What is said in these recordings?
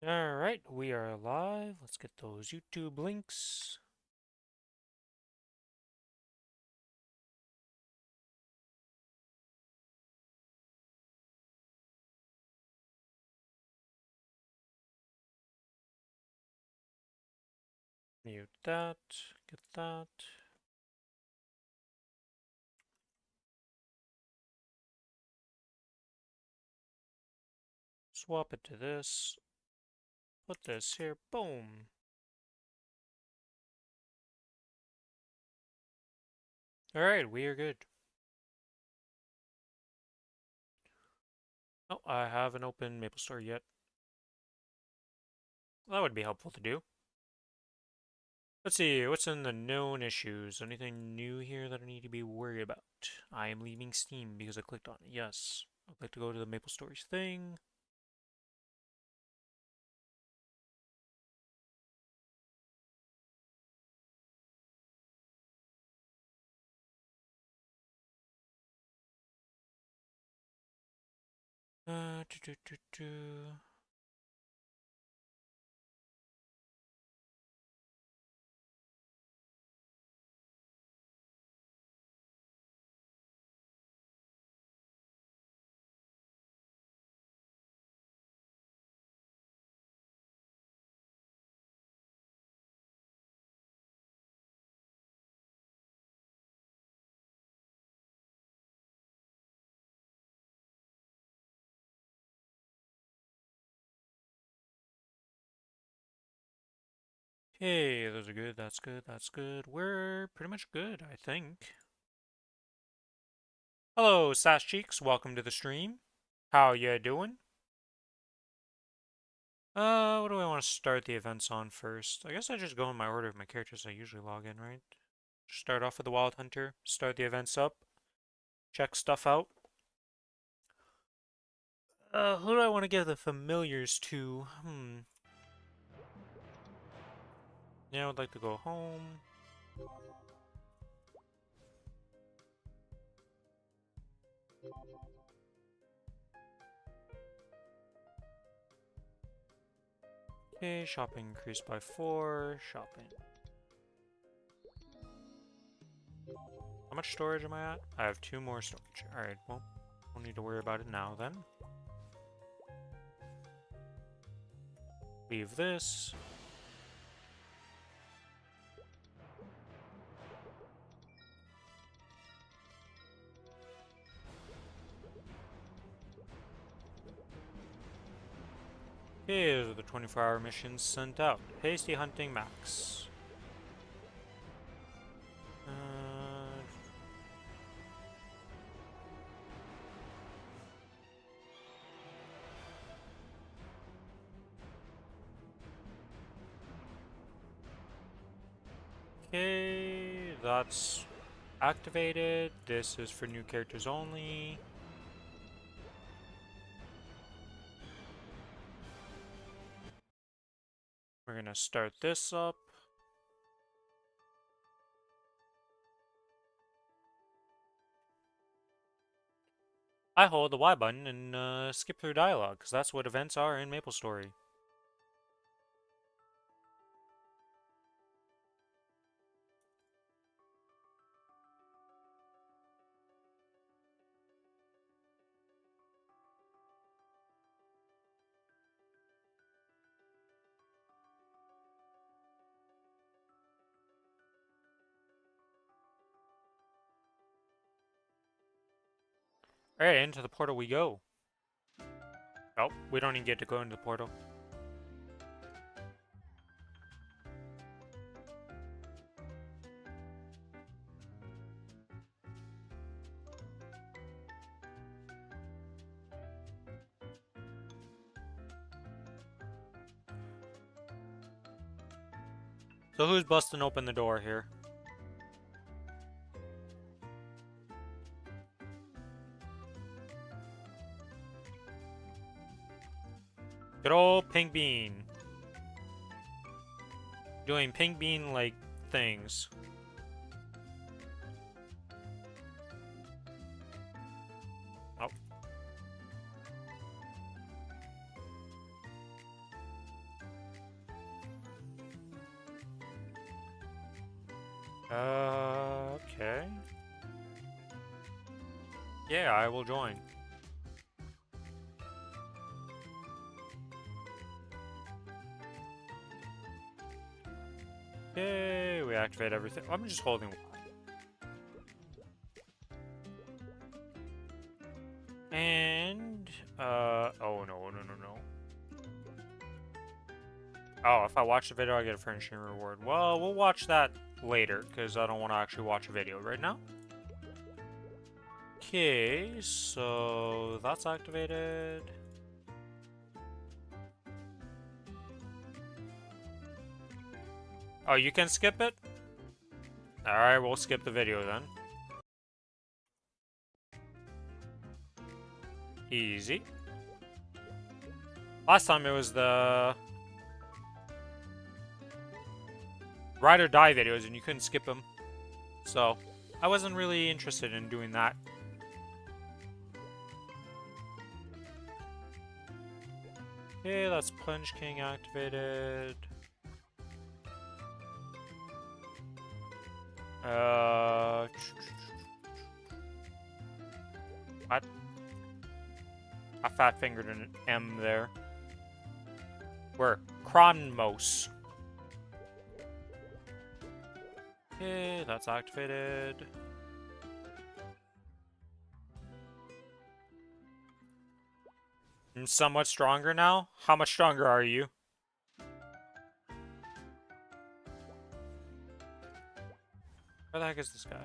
Alright, we are live. Let's get those YouTube links. Mute that. Get that. Swap it to this. Put this here. Boom. Alright, we are good. Oh, I haven't opened Maplestory yet. That would be helpful to do. Let's see, what's in the known issues? Anything new here that I need to be worried about? I am leaving Steam because I clicked on it. Yes. I'd like to go to the Maplestory thing. Uh, do, do, do, do. Hey, those are good, that's good, that's good. We're pretty much good, I think. Hello, Sass Cheeks, welcome to the stream. How ya doing? What do I want to start the events on first? I guess I just go in my order of my characters I usually log in, right? Start off with the Wild Hunter, start the events up, check stuff out. Who do I want to give the familiars to? Yeah, I would like to go home. Okay, shopping increased by 4. Shopping. How much storage am I at? I have 2 more storage. Alright, well, don't need to worry about it now then. Leave this. Here are the 24-hour missions sent out. Hasty Hunting Max. Okay, that's activated. This is for new characters only. We're gonna start this up. I hold the Y button and skip through dialogue, because that's what events are in Maplestory. Alright, into the portal we go. Oh, we don't even get to go into the portal. So who's busting open the door here? Good old Pink Bean. Doing Pink Bean-like things. Oh. Okay. Yeah, I will join. Okay, we activate everything. I'm just holding Y. And, oh no, no, no, no. Oh, if I watch the video, I get a furnishing reward. Well, we'll watch that later, because I don't want to actually watch a video right now. Okay, so that's activated. Oh, you can skip it? Alright, we'll skip the video then. Easy. Last time it was the ride or die videos and you couldn't skip them. So, I wasn't really interested in doing that. Okay, that's Punch King activated. What? I fat fingered an M there. We're Kronos. Okay, that's activated. I'm somewhat stronger now. How much stronger are you? Where the heck is this guy?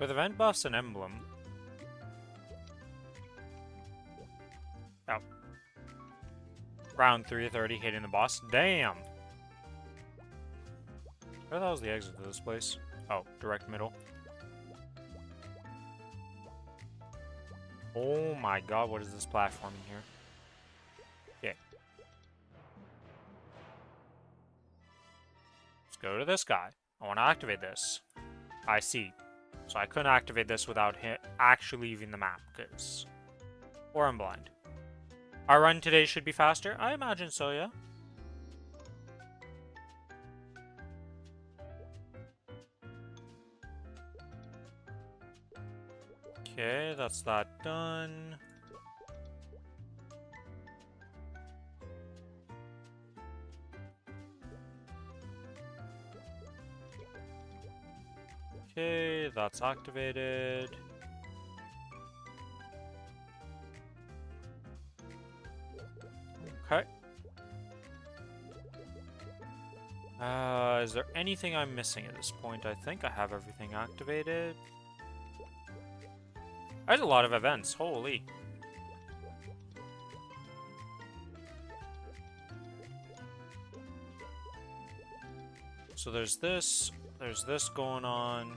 With event buffs and emblem. Oh. Round 330 hitting the boss. Damn! Where the hell's the exit to this place? Oh, direct middle. Oh my god, what is this platform in here? Okay. Let's go to this guy. I want to activate this. I see. So I couldn't activate this without actually leaving the map, because... Or I'm blind. Our run today should be faster? I imagine so, yeah. Okay, that's that done. Okay, that's activated. Okay. Is there anything I'm missing at this point? I think I have everything activated. There's a lot of events, holy. So there's this going on.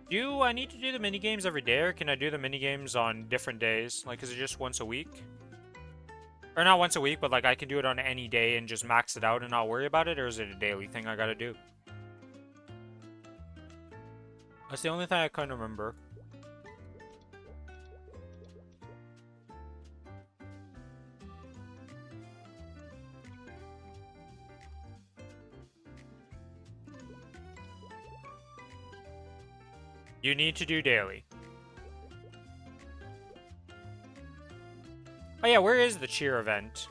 Do I need to do the minigames every day, or can I do the minigames on different days? Like, is it just once a week? Or not once a week, but like I can do it on any day and just max it out and not worry about it, or is it a daily thing I gotta do? That's the only thing I couldn't remember. You need to do daily. Oh yeah, where is the cheer event?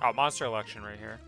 Oh, monster election right here.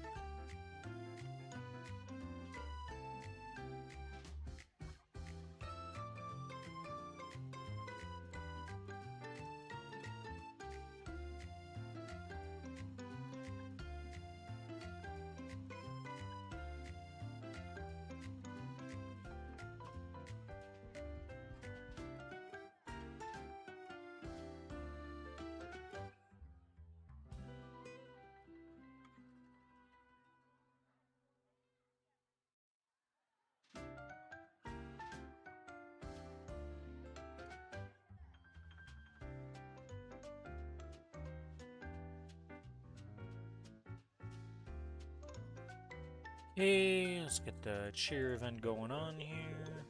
Hey, let's get the cheer event going on here.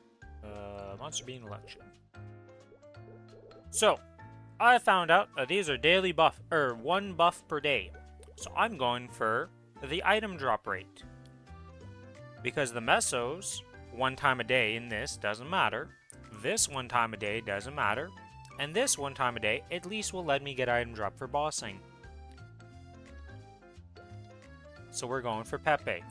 Monster Bean election. So, I found out these are daily buff, or 1 buff per day. So I'm going for the item drop rate. Because the mesos, 1 time a day in this doesn't matter. This 1 time a day doesn't matter. And this 1 time a day at least will let me get item drop for bossing. So we're going for Pepe.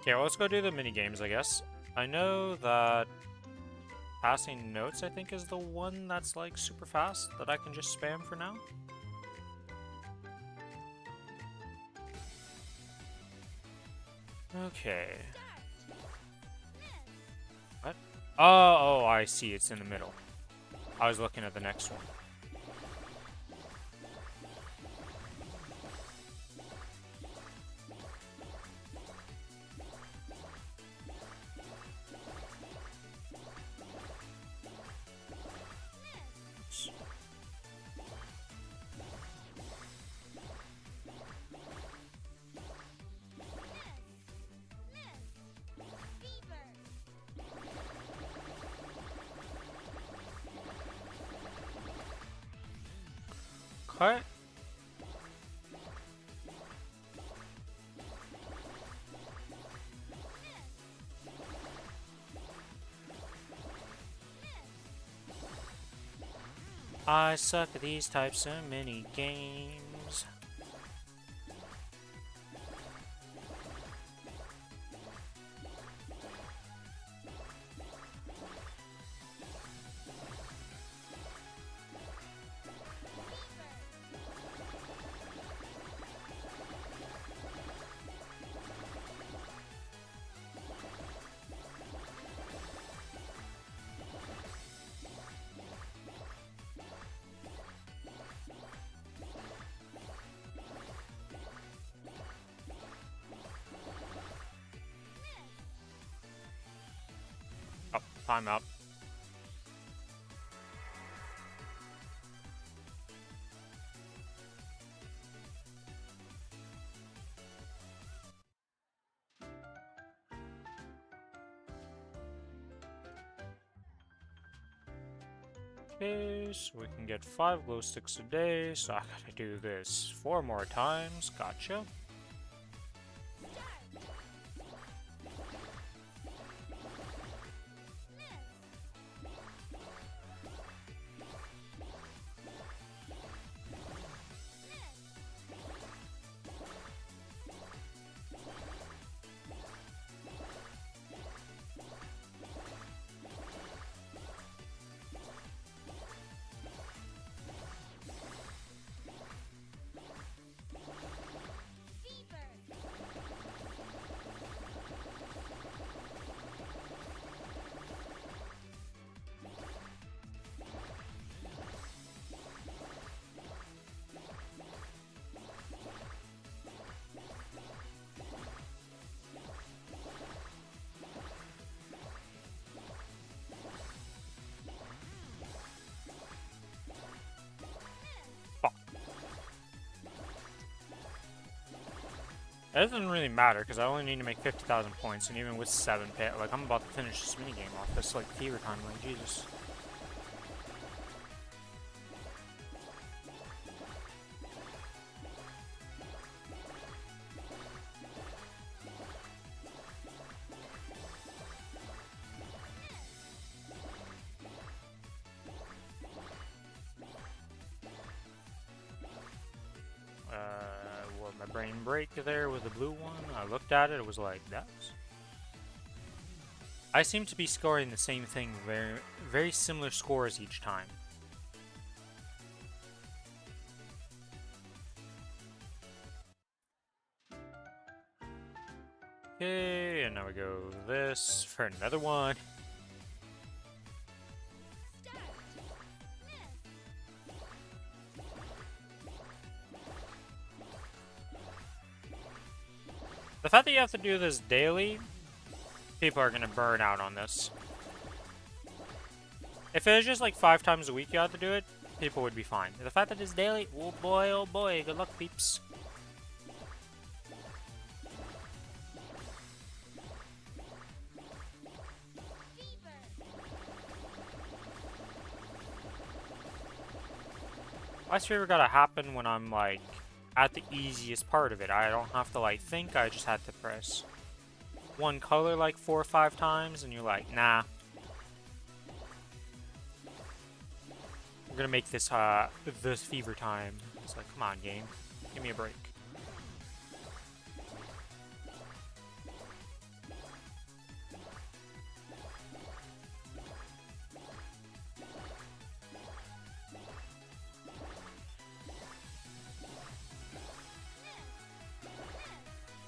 Okay, well, let's go do the mini games, I guess. I know that passing notes, I think, is the one that's like super fast that I can just spam for now. Okay. What? Oh, I see. It's in the middle. I was looking at the next one. Okay. I suck at these types of mini games. Oh, time up. Okay, so we can get 5 glow sticks a day, so I gotta do this 4 more times. Gotcha. It doesn't really matter, because I only need to make 50,000 points, and even with 7 pit, like, I'm about to finish this minigame off. That's like fever time, like, Jesus. What, my brain break there with the blue one? I looked at it, it was like, that's... I seem to be scoring the same thing, very similar scores each time. Okay, and now we go this for another one. The fact that you have to do this daily, people are gonna burn out on this. If it was just like 5 times a week you had to do it, people would be fine. The fact that it's daily, oh boy, good luck, peeps. Ice Fever gotta happen when I'm like at the easiest part of it. I don't have to like think, I just had to press one color like 4 or 5 times and you're like, nah. We're gonna make this this fever time. It's like, come on, game. Give me a break.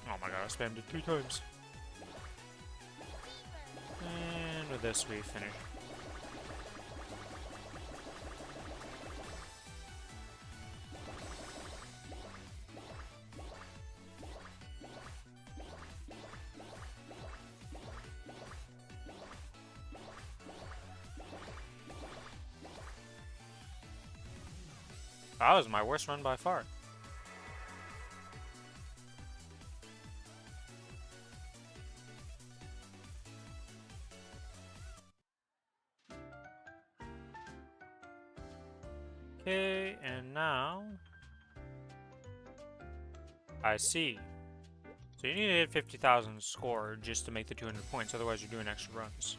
Oh my god, I spammed it 3 times. And with this we finish. That was my worst run by far. Okay, and now I see. So you need to hit 50,000 score just to make the 200 points, otherwise you're doing extra runs.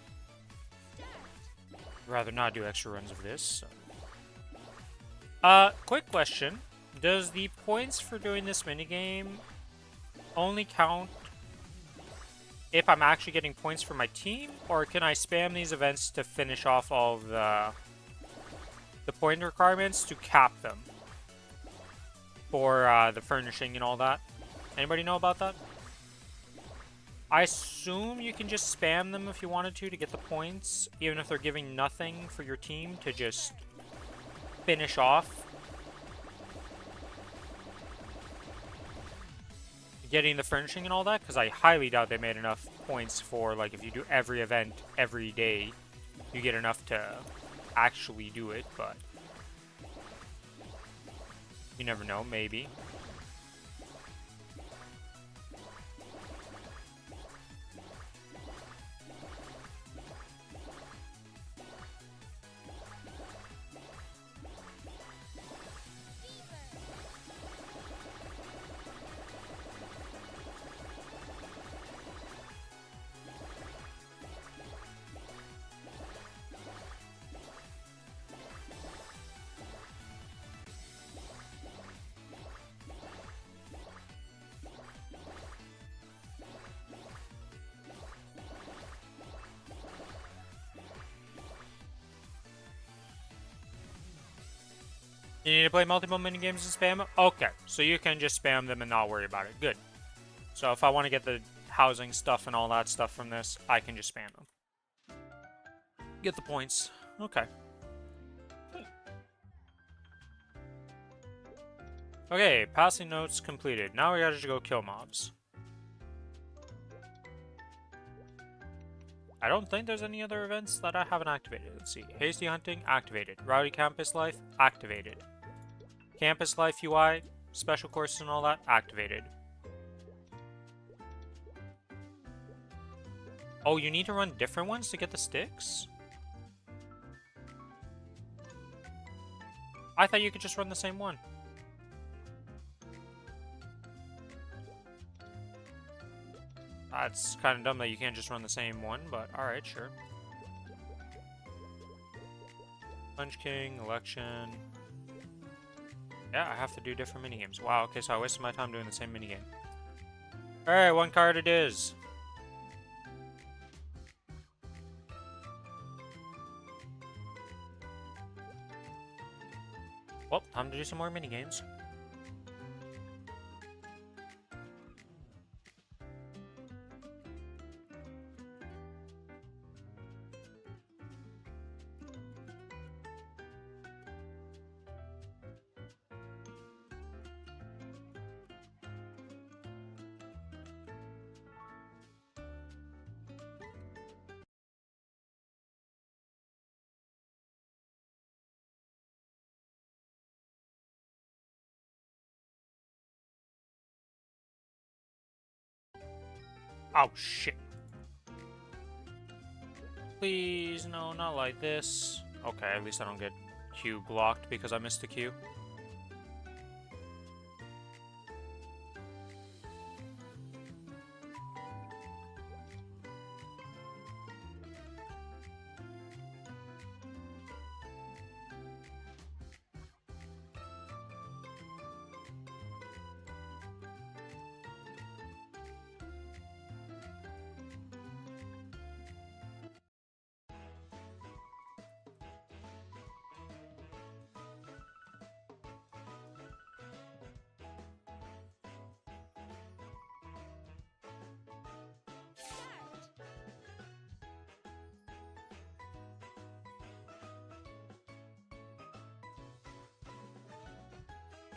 I'd rather not do extra runs of this. So. Quick question. Does the points for doing this minigame only count if I'm actually getting points for my team, or can I spam these events to finish off all of the point requirements to cap them for the furnishing and all that? Anybody know about that? I assume you can just spam them if you wanted to get the points, even if they're giving nothing for your team to just finish off getting the furnishing and all that, because I highly doubt they made enough points for, like, if you do every event every day, you get enough to actually do it, but you never know, maybe. You need to play multiple minigames and spam them? Okay, so you can just spam them and not worry about it. Good. So if I want to get the housing stuff and all that stuff from this, I can just spam them. Get the points. Okay. Okay, passing notes completed. Now we gotta just go kill mobs. I don't think there's any other events that I haven't activated. Let's see. Hasty Hunting, activated. Rowdy Campus Life, activated. Campus Life UI, special courses and all that, activated. Oh, you need to run different ones to get the sticks? I thought you could just run the same one. That's kind of dumb that you can't just run the same one, but alright, sure. Punch King, Election. Yeah, I have to do different minigames. Wow, okay, so I wasted my time doing the same minigame. Alright, one card it is. Well, time to do some more minigames. Oh, shit. Please, no, not like this. Okay, at least I don't get Q blocked because I missed the Q.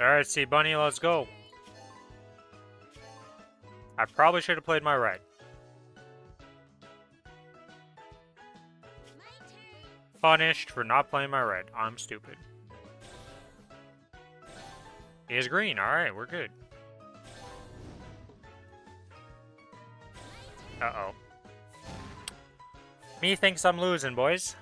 Alright, see, Bunny, let's go. I probably should have played my red. Punished for not playing my red. I'm stupid. He is green. Alright, we're good. Uh-oh. Me thinks I'm losing, boys.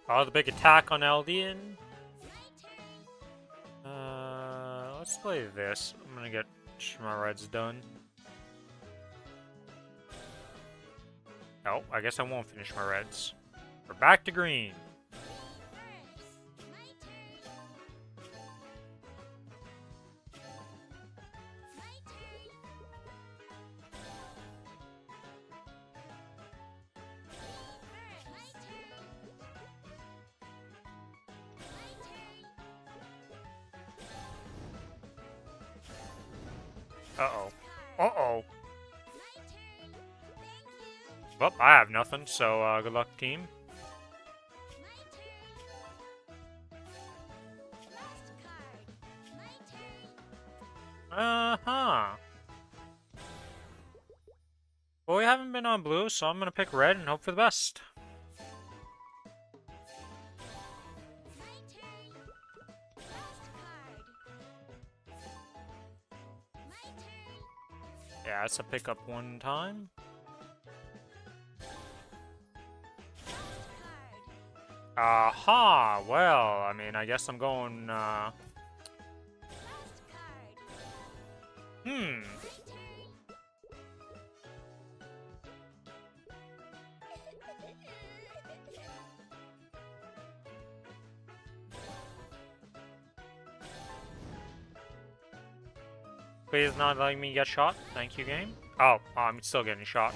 Oh, the big attack on Eldian. Let's play this. I'm gonna get my reds done. Oh, I guess I won't finish my reds. We're back to green. Uh-oh. Uh-oh. Well, I have nothing, so good luck, team. Uh-huh. Well, we haven't been on blue, so I'm gonna pick red and hope for the best. Yeah, it's a pickup one time. Aha! Well, I mean, I guess I'm going, Please not letting me get shot. Thank you, game. Oh, I'm still getting shot.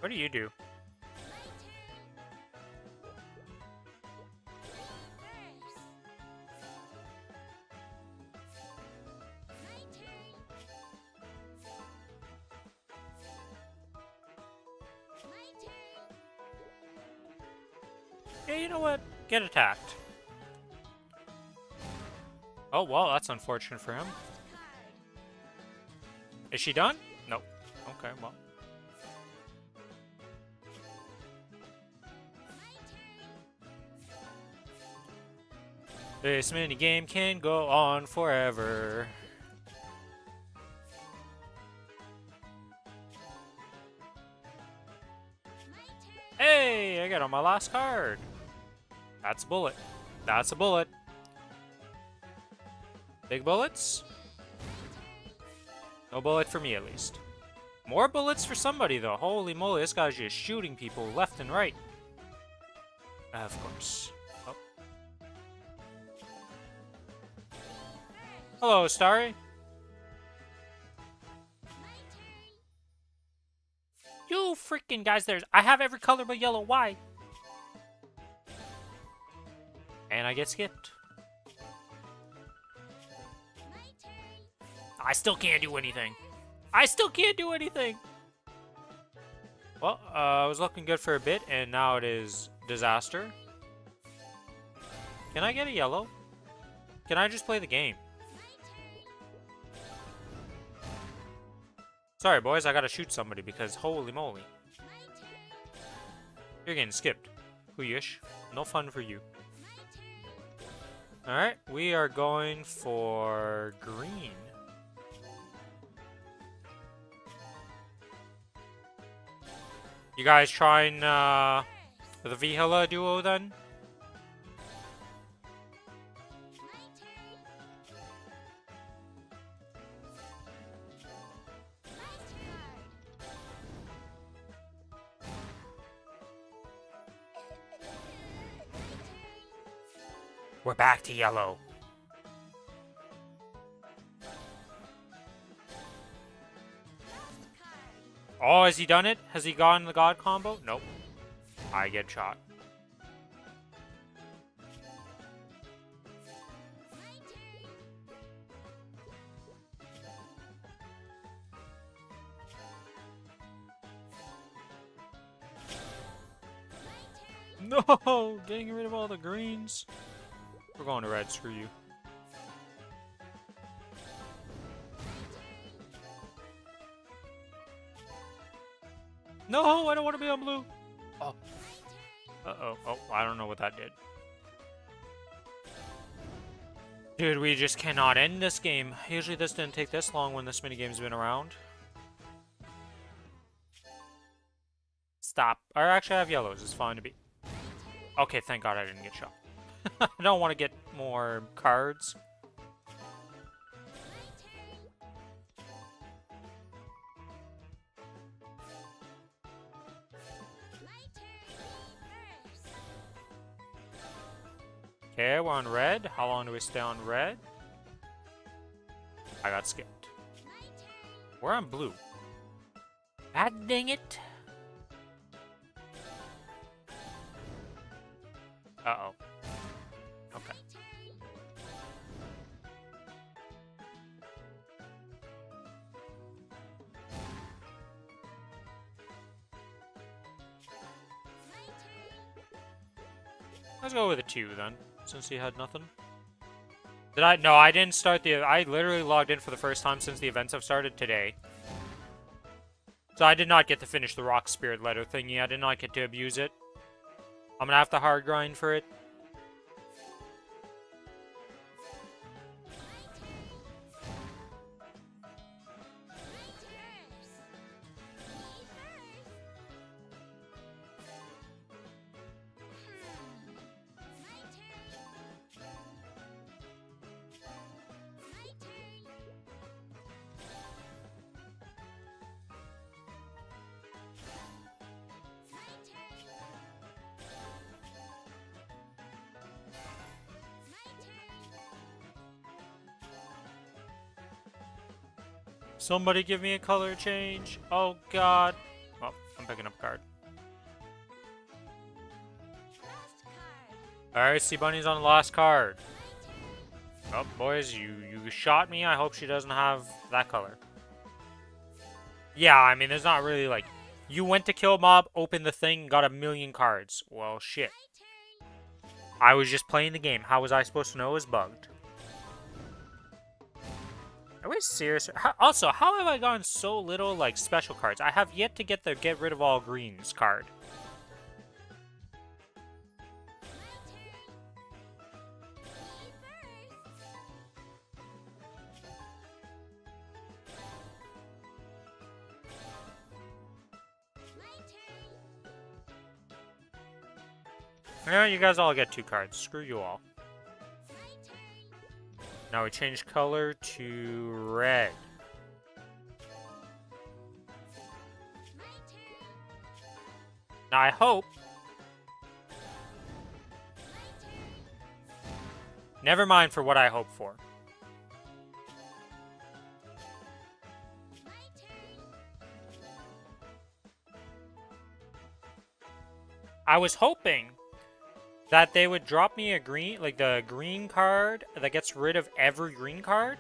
What do you do? Yeah, you know what? Get attacked. Oh, well, that's unfortunate for him. Is she done? Nope. Okay, well. This minigame can go on forever. Hey, I got on my last card. That's a bullet. That's a bullet. Big bullets? No bullet for me, at least. More bullets for somebody, though. Holy moly, this guy's just shooting people left and right. Of course. Oh. Hello, Starry. You freaking guys, I have every color but yellow. Why? And I get skipped. I still can't do anything. I still can't do anything. Well, I was looking good for a bit, and now it is disaster. Can I get a yellow? Can I just play the game? Sorry, boys, I gotta shoot somebody because holy moly. You're getting skipped. Huyish. No fun for you. Alright, we are going for green. You guys trying the Vihila duo then? We're back to yellow. Oh, has he done it? Has he gotten the god combo? Nope. I get shot. No! Getting rid of all the greens. We're going to red, screw you. No, I don't want to be on blue. Oh. Uh-oh. Oh, I don't know what that did. Dude, we just cannot end this game. Usually this didn't take this long when this minigame's been around. Stop. Or actually, I have yellows. It's fine to be. Okay, thank God I didn't get shot. I don't want to get more cards. Okay, we're on red. How long do we stay on red? I got skipped. We're on blue. God dang it. Uh-oh. Okay. Let's go with a 2 then, since he had nothing. Did I? No, I didn't start the... I literally logged in for the first time since the events have started today. So I did not get to finish the rock spirit letter thingy. I did not get to abuse it. I'm gonna have to hard grind for it. Somebody give me a color change. Oh, God. Oh, I'm picking up a card. Alright, Sea Bunny's on the last card. Oh, boys, you shot me. I hope she doesn't have that color. Yeah, I mean, there's not really, like... You went to kill a mob, opened the thing, got a million cards. Well, shit. I was just playing the game. How was I supposed to know it was bugged? Are we serious? Also, how have I gotten so little, like, special cards? I have yet to get the get rid of all greens card. Yeah, you guys all get 2 cards. Screw you all. Now we change color to red. Now I hope... Never mind for what I hope for. I was hoping that they would drop me a green, like the green card that gets rid of every green card,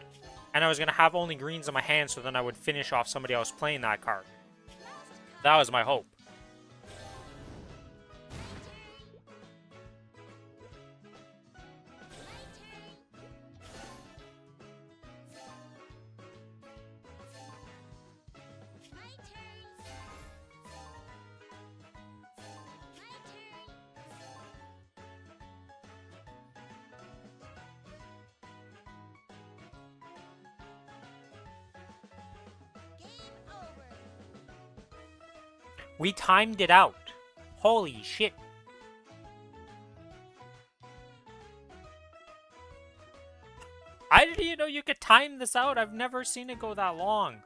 and I was going to have only greens in my hand, so then I would finish off somebody else playing that card. That was my hope. We timed it out. Holy shit. I didn't even know you could time this out. I've never seen it go that long.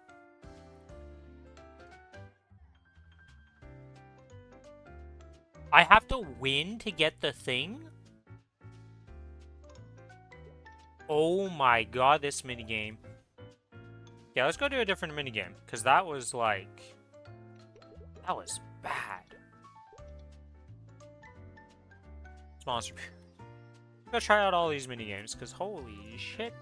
I have to win to get the thing? Oh my god, this minigame. Yeah, let's go do a different minigame. Because that was like... That was bad. It's Monster. Go try out all these minigames, because holy shit.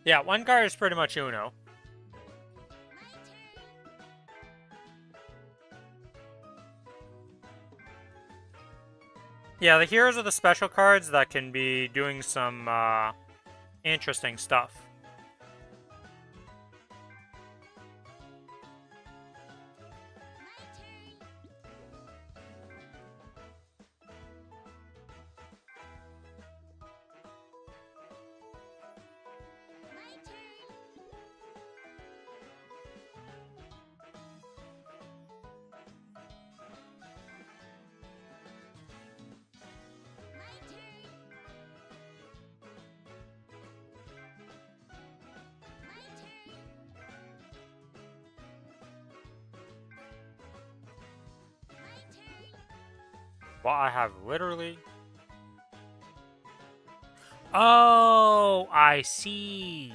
Yeah, one card is pretty much Uno. Yeah, the heroes are the special cards that can be doing some interesting stuff. Well, I have literally... Oh, I see.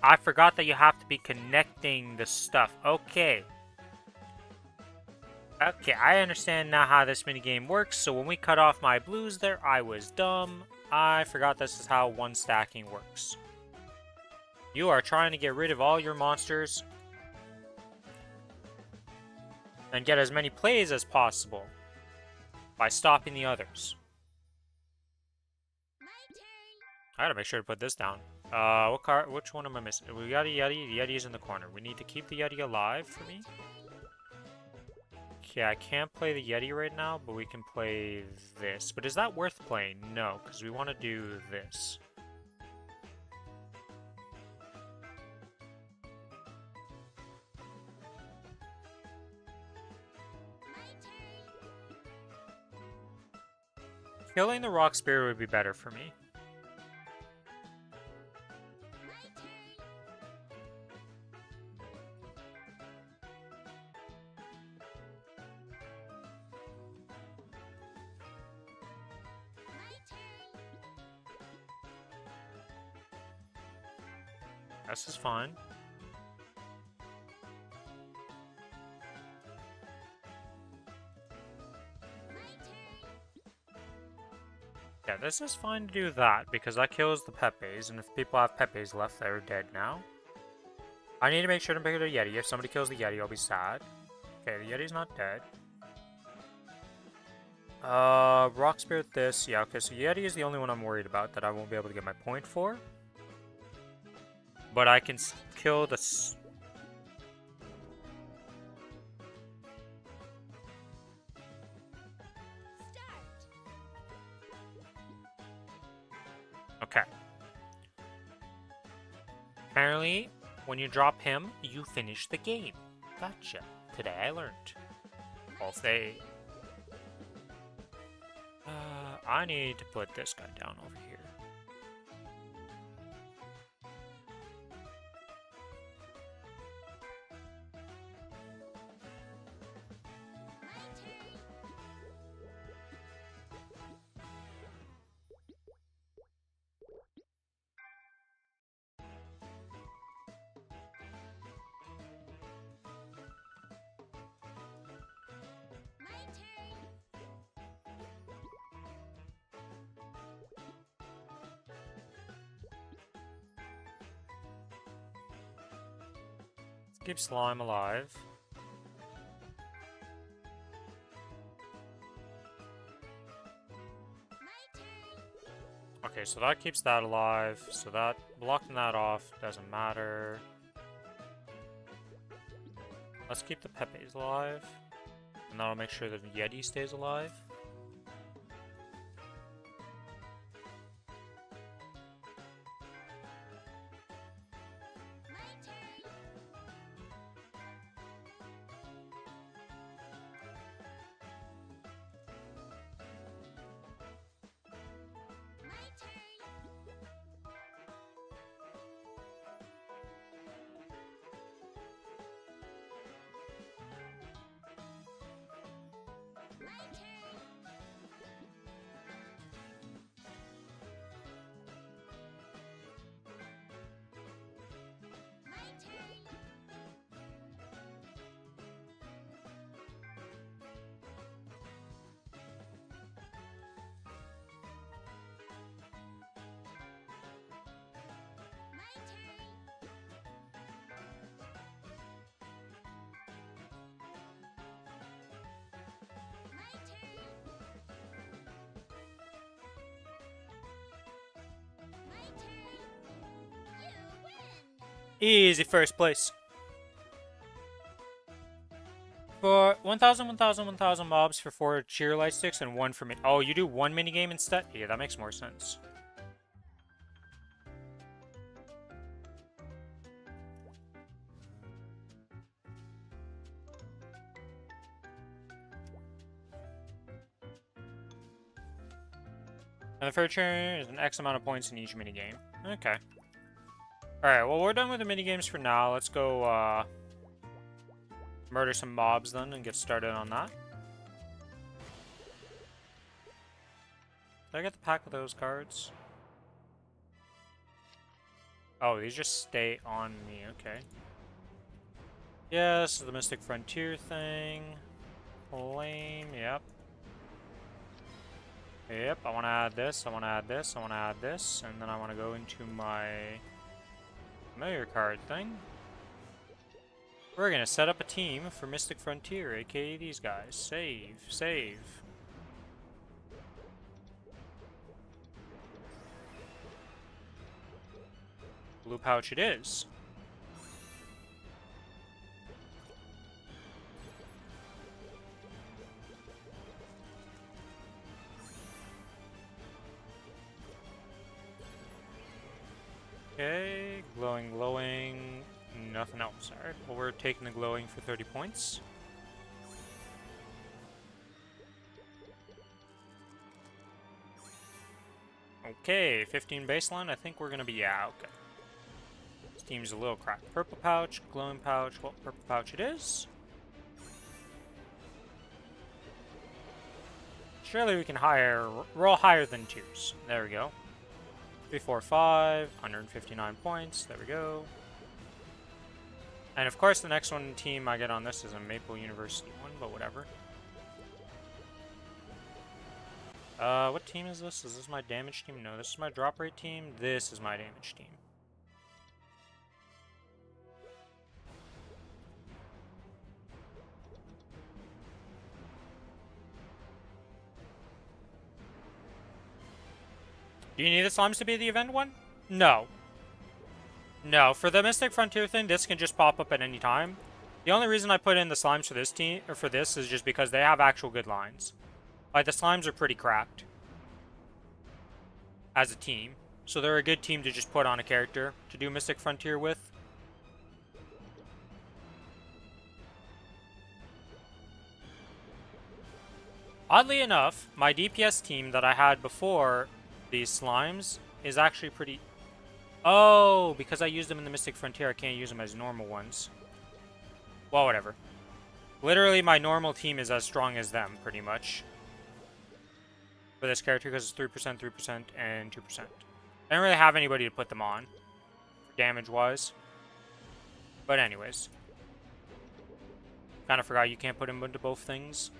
I forgot that you have to be connecting the stuff. Okay. Okay, I understand now how this minigame works. So when we cut off my blues there, I was dumb. I forgot this is how one stacking works. You are trying to get rid of all your monsters and get as many plays as possible by stopping the others. I gotta make sure to put this down. What card? Which one am I missing? We got a Yeti. The Yeti's in the corner. We need to keep the Yeti alive for me. Okay, I can't play the Yeti right now, but we can play this. But is that worth playing? No, because we want to do this. Killing the Rock Spirit would be better for me. This is fine. Yeah, this is fine to do that, because that kills the Pepes, and if people have Pepes left, they're dead now. I need to make sure to pick the Yeti. If somebody kills the Yeti, I'll be sad. Okay, the Yeti's not dead. Rock Spirit this. Yeah, okay, so Yeti is the only one I'm worried about that I won't be able to get my point for. But I can kill the... Okay. Apparently, when you drop him, you finish the game. Gotcha. Today I learned. I'll say... I need to put this guy down over here. Keep slime alive. Okay, so that keeps that alive. So that blocking that off doesn't matter. Let's keep the Pepes alive. And that'll make sure that the Yeti stays alive. Easy first place. For 1,000, 1,000, 1,000 mobs for 4 cheer light sticks and 1 for me. Oh, you do 1 minigame instead? Yeah, that makes more sense. And the furniture is an X amount of points in each minigame. Okay. Alright, well, we're done with the minigames for now. Let's go, murder some mobs then and get started on that. Did I get the pack of those cards? Oh, these just stay on me. Okay. Yes, the Mystic Frontier thing. Flame, yep. Yep, I want to add this, I want to add this, I want to add this, and then I want to go into my familiar card thing. We're going to set up a team for Mystic Frontier, aka these guys. Save, save. Blue pouch it is. Okay, glowing, glowing, nothing else. Alright, well, we're taking the glowing for 30 points. Okay, 15 baseline. I think we're gonna be, yeah, okay. This team's a little cracked. Purple pouch, glowing pouch, well, purple pouch it is. Surely we can roll higher than 2s. There we go. 3, 4, 5, 159 points. There we go. And of course, the next one team I get on this is a Maple University one, but whatever. What team is this? Is this my damage team? No, this is my drop rate team. This is my damage team. Do you need the slimes to be the event one? No. No, for the Mystic Frontier thing, this can just pop up at any time. The only reason I put in the slimes for this team, or for this, is just because they have actual good lines. Like, the slimes are pretty cracked as a team. So they're a good team to just put on a character to do Mystic Frontier with. Oddly enough, my DPS team that I had before these slimes is actually pretty... Oh, because I used them in the Mystic Frontier, I can't use them as normal ones. Well, whatever. Literally, my normal team is as strong as them, pretty much. For this character, because it's 3%, 3%, and 2%. I don't really have anybody to put them on, damage-wise. But anyways. Kind of forgot you can't put them into both things.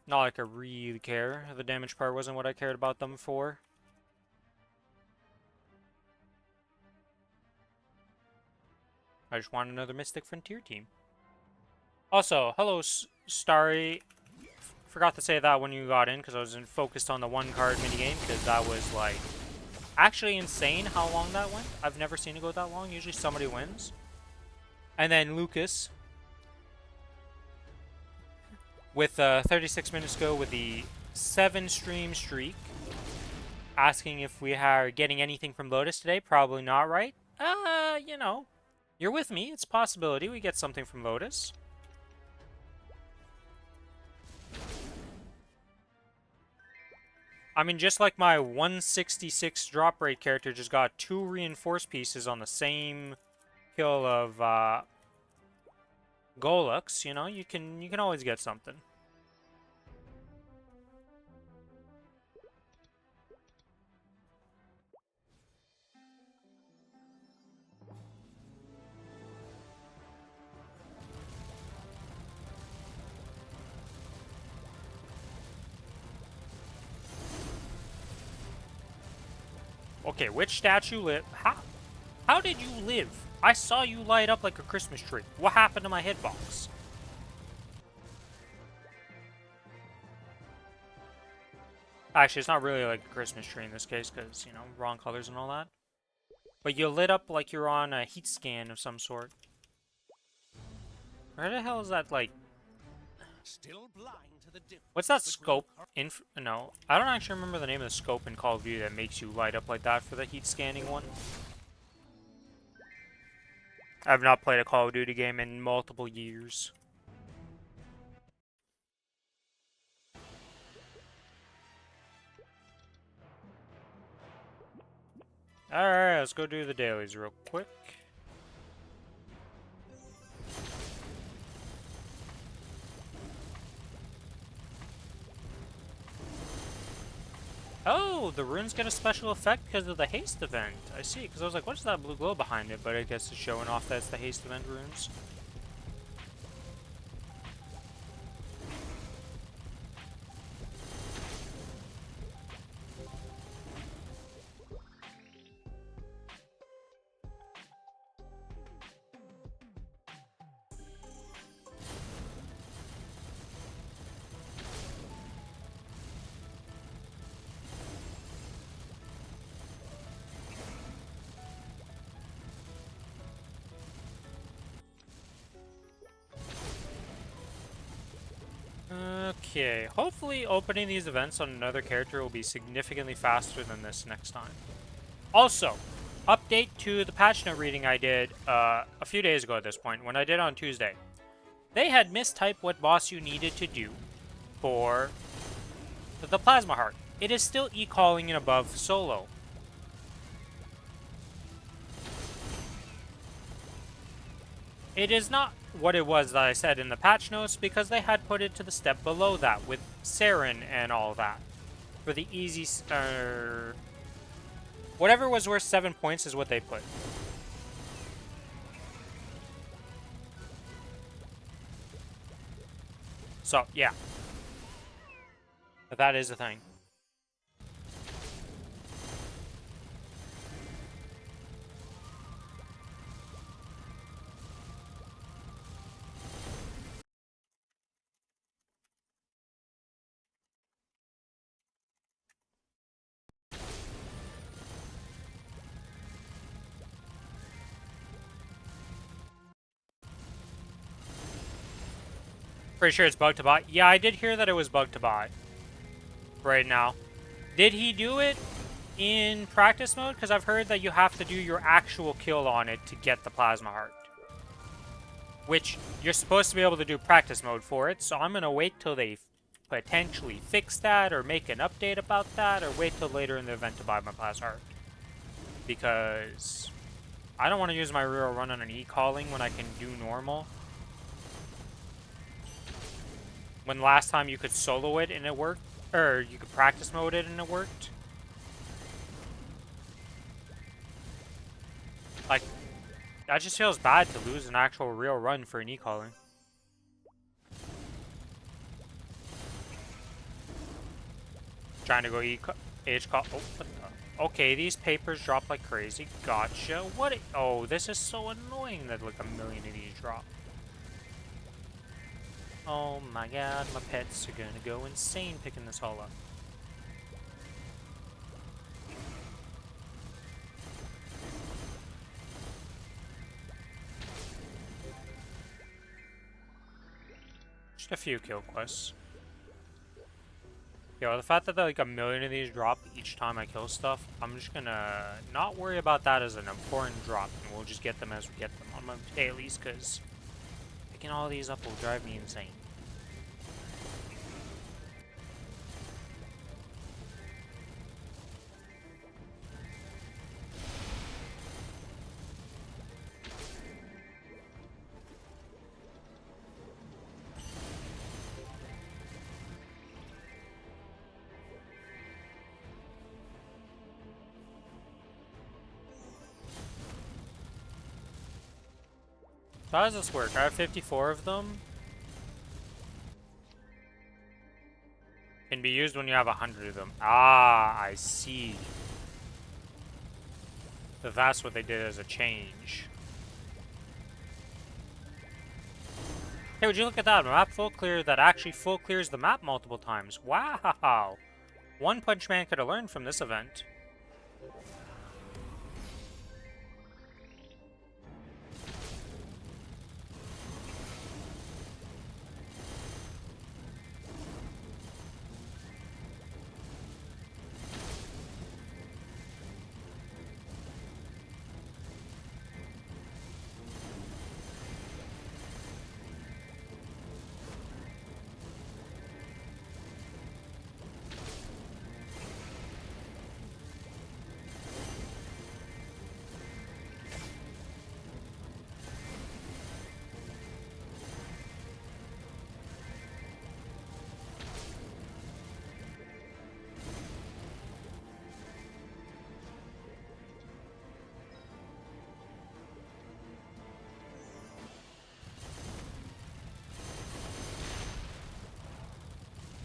Not like I really care. The damage part wasn't what I cared about them for. I just want another Mystic Frontier team. Also, hello, Starry. Forgot to say that when you got in, because I was focused on the one card minigame, because that was, like, actually insane how long that went. I've never seen it go that long. Usually somebody wins. And then Lucas, with 36 minutes ago, with the 7-stream streak, asking if we are getting anything from Lotus today. Probably not, right? You know, you're with me. It's a possibility we get something from Lotus. I mean, just like my 166 drop rate character just got 2 reinforced pieces on the same kill of Golux, you know, you can always get something. Okay, which statue live? How did you live? I saw you light up like a Christmas tree. What happened to my hitbox? Actually, it's not really like a Christmas tree in this case, because, you know, wrong colors and all that. But you lit up like you're on a heat scan of some sort. Where the hell is that, like... Still blind to the What's that scope? No, I don't actually remember the name of the scope in Call of Duty that makes you light up like that for the heat scanning one. I've not played a Call of Duty game in multiple years. Alright, let's go do the dailies real quick. Oh, the runes get a special effect because of the haste event. I see, because I was like, what's that blue glow behind it? But I guess it's showing off that it's the haste event runes. Okay, hopefully opening these events on another character will be significantly faster than this next time. Also, update to the patch note reading I did a few days ago at this point, when I did on Tuesday. They had mistyped what boss you needed to do for the Plasma Heart. It is still e-calling and above solo. It is not what it was that I said in the patch notes, because they had put it to the step below that with Saren and all that. For the easy... whatever was worth 7 points is what they put. So, yeah. But that is a thing. Pretty sure it's bugged to buy. Yeah, I did hear that it was bugged to buy. Right now. Did he do it in practice mode? Because I've heard that you have to do your actual kill on it to get the Plasma Heart. which you're supposed to be able to do practice mode for it, so I'm gonna wait till they potentially fix that or make an update about that, or wait till later in the event to buy my class art. Because I don't want to use my real run on an e-calling when I can do normal. When last time you could solo it and it worked, or you could practice mode it and it worked. Like, that just feels bad to lose an actual real run for an e-calling. Trying to go H-call. Oh, what the? Okay, these papers drop like crazy. Gotcha. What? Oh, this is so annoying that like a million of these drop. Oh my god, my pets are gonna go insane picking this all up. Just a few kill quests. Yo, the fact that like a million of these drop each time I kill stuff, I'm just gonna not worry about that as an important drop, and we'll just get them as we get them on my dailies, because picking all these up will drive me insane. So how does this work? I have 54 of them. Can be used when you have 100 of them. Ah, I see. So that's what they did as a change. Hey, would you look at that? A map full clear that actually full clears the map multiple times. Wow! One Punch Man could have learned from this event.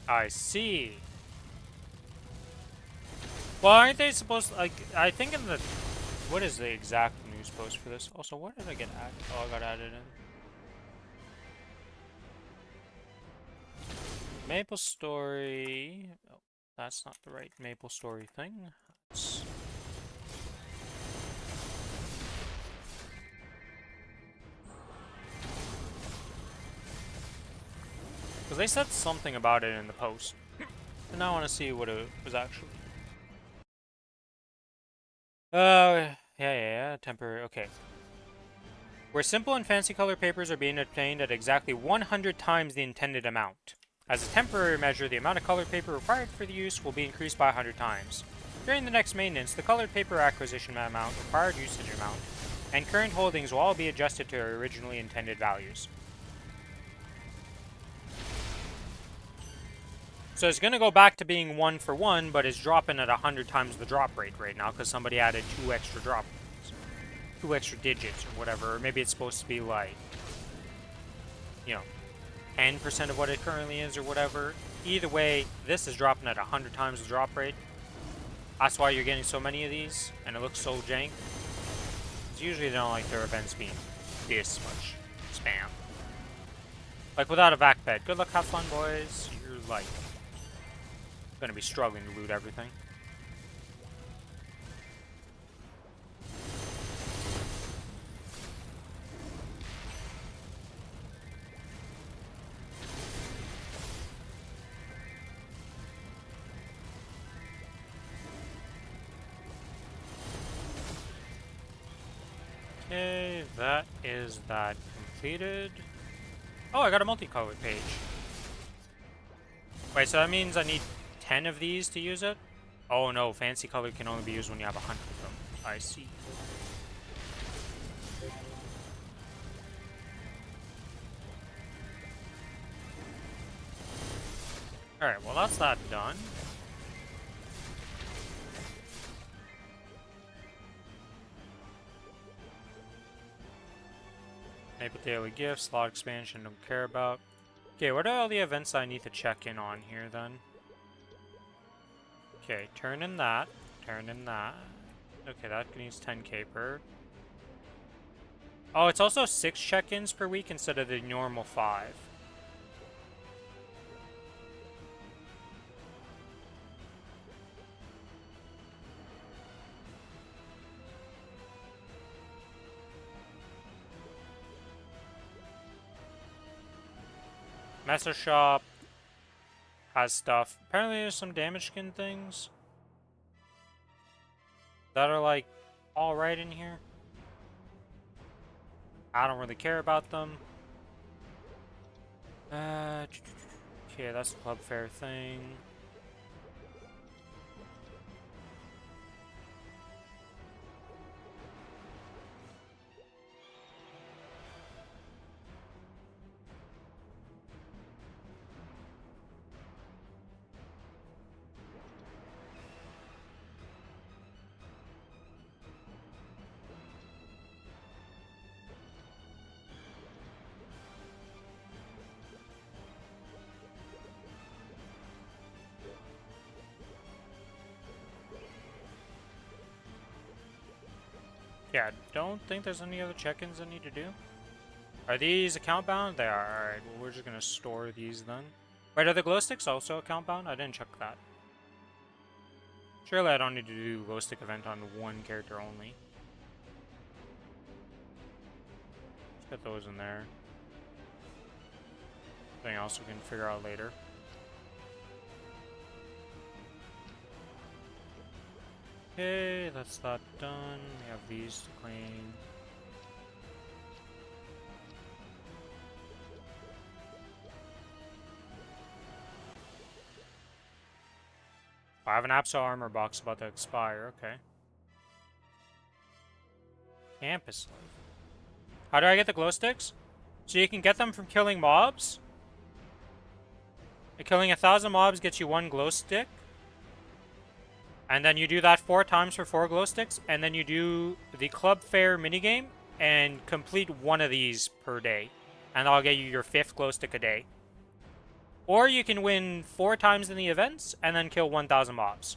I see. Well, aren't they supposed to, like, I think in the, what is the exact news post for this? Also, what did I get added? Oh, I got added in. Maplestory. Oh, that's not the right Maplestory thing. Because they said something about it in the post. And now I want to see what it was actually. Yeah, temporary, okay. Where simple and fancy color papers are being obtained at exactly 100 times the intended amount. As a temporary measure, the amount of colored paper required for the use will be increased by 100 times. During the next maintenance, the colored paper acquisition amount, required usage amount, and current holdings will all be adjusted to their originally intended values. So it's going to go back to being 1 for 1, but it's dropping at 100 times the drop rate right now because somebody added 2 extra drop rates. 2 extra digits or whatever. Or maybe it's supposed to be like, you know, 10% of what it currently is or whatever. Either way, this is dropping at 100 times the drop rate. That's why you're getting so many of these, and it looks so jank. Because usually they don't like their events being this much spam. Like without a vac ped. Good luck, have fun, boys. You're like gonna be struggling to loot everything. Okay, that is that completed. Oh, I got a multicolored page. Wait, so that means I need 10 of these to use it? Oh no, fancy color can only be used when you have 100 of them. I see. Alright, well that's that done. Maple Daily Gift, slot expansion, don't care about. Okay, what are all the events I need to check in on here then? Okay, turn in that. Turn in that. Okay, that needs 10k per. Oh, it's also 6 check-ins per week instead of the normal 5. Messer Shop has stuff. Apparently there's some damage skin things that are like alright in here. I don't really care about them. Okay, that's the club fair thing. Yeah, I don't think there's any other check-ins I need to do. Are these account bound? They are. Alright, well we're just gonna store these then. Wait, are the glow sticks also account bound? I didn't check that. Surely I don't need to do glow stick event on one character only. Let's get those in there. Something else we can figure out later. Okay, that's that done. We have these to clean. I have an Apso armor box about to expire, okay. Campus life. How do I get the glow sticks? So you can get them from killing mobs? And killing 1,000 mobs gets you 1 glow stick. And then you do that 4 times for 4 glow sticks, and then you do the club fair minigame and complete 1 of these per day. And I'll get you your 5th glow stick a day. Or you can win 4 times in the events and then kill 1,000 mobs.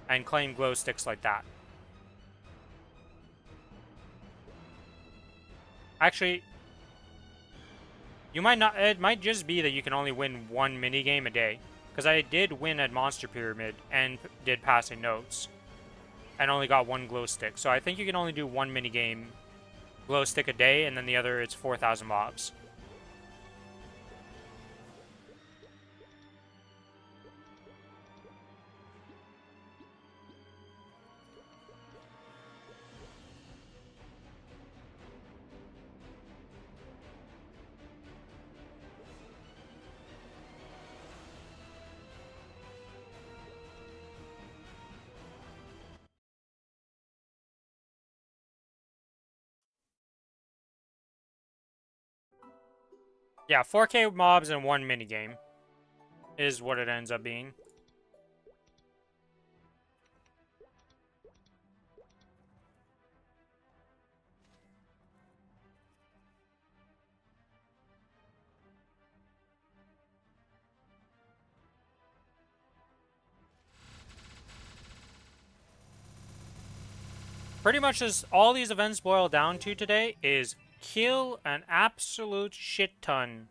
And claim glow sticks like that. Actually, you might not, it might just be that you can only win 1 minigame a day. Because I did win at Monster Pyramid and did passing notes. And only got 1 glow stick. So I think you can only do 1 minigame glow stick a day, and then the other it's 4,000 mobs. Yeah, 4k mobs and 1 minigame is what it ends up being. Pretty much as all these events boil down to today is kill an absolute shit ton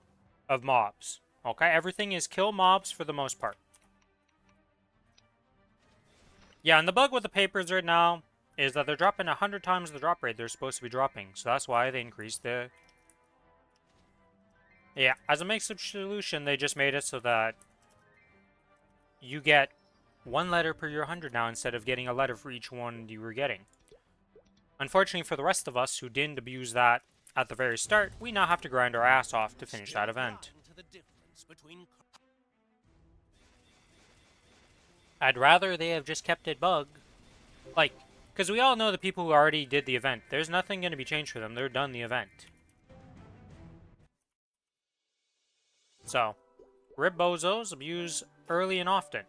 of mobs. Okay, everything is kill mobs for the most part. Yeah, and the bug with the papers right now is that they're dropping 100 times the drop rate they're supposed to be dropping. So that's why they increased the... Yeah, as a make solution, they just made it so that you get 1 letter per your 100 now instead of getting a letter for each one you were getting. Unfortunately for the rest of us who didn't abuse that at the very start, we now have to grind our ass off to finish that event. Blind to the difference between I'd rather they have just kept it bug. Like, because we all know the people who already did the event. There's nothing going to be changed for them. They're done the event. So, rib bozos, abuse early and often.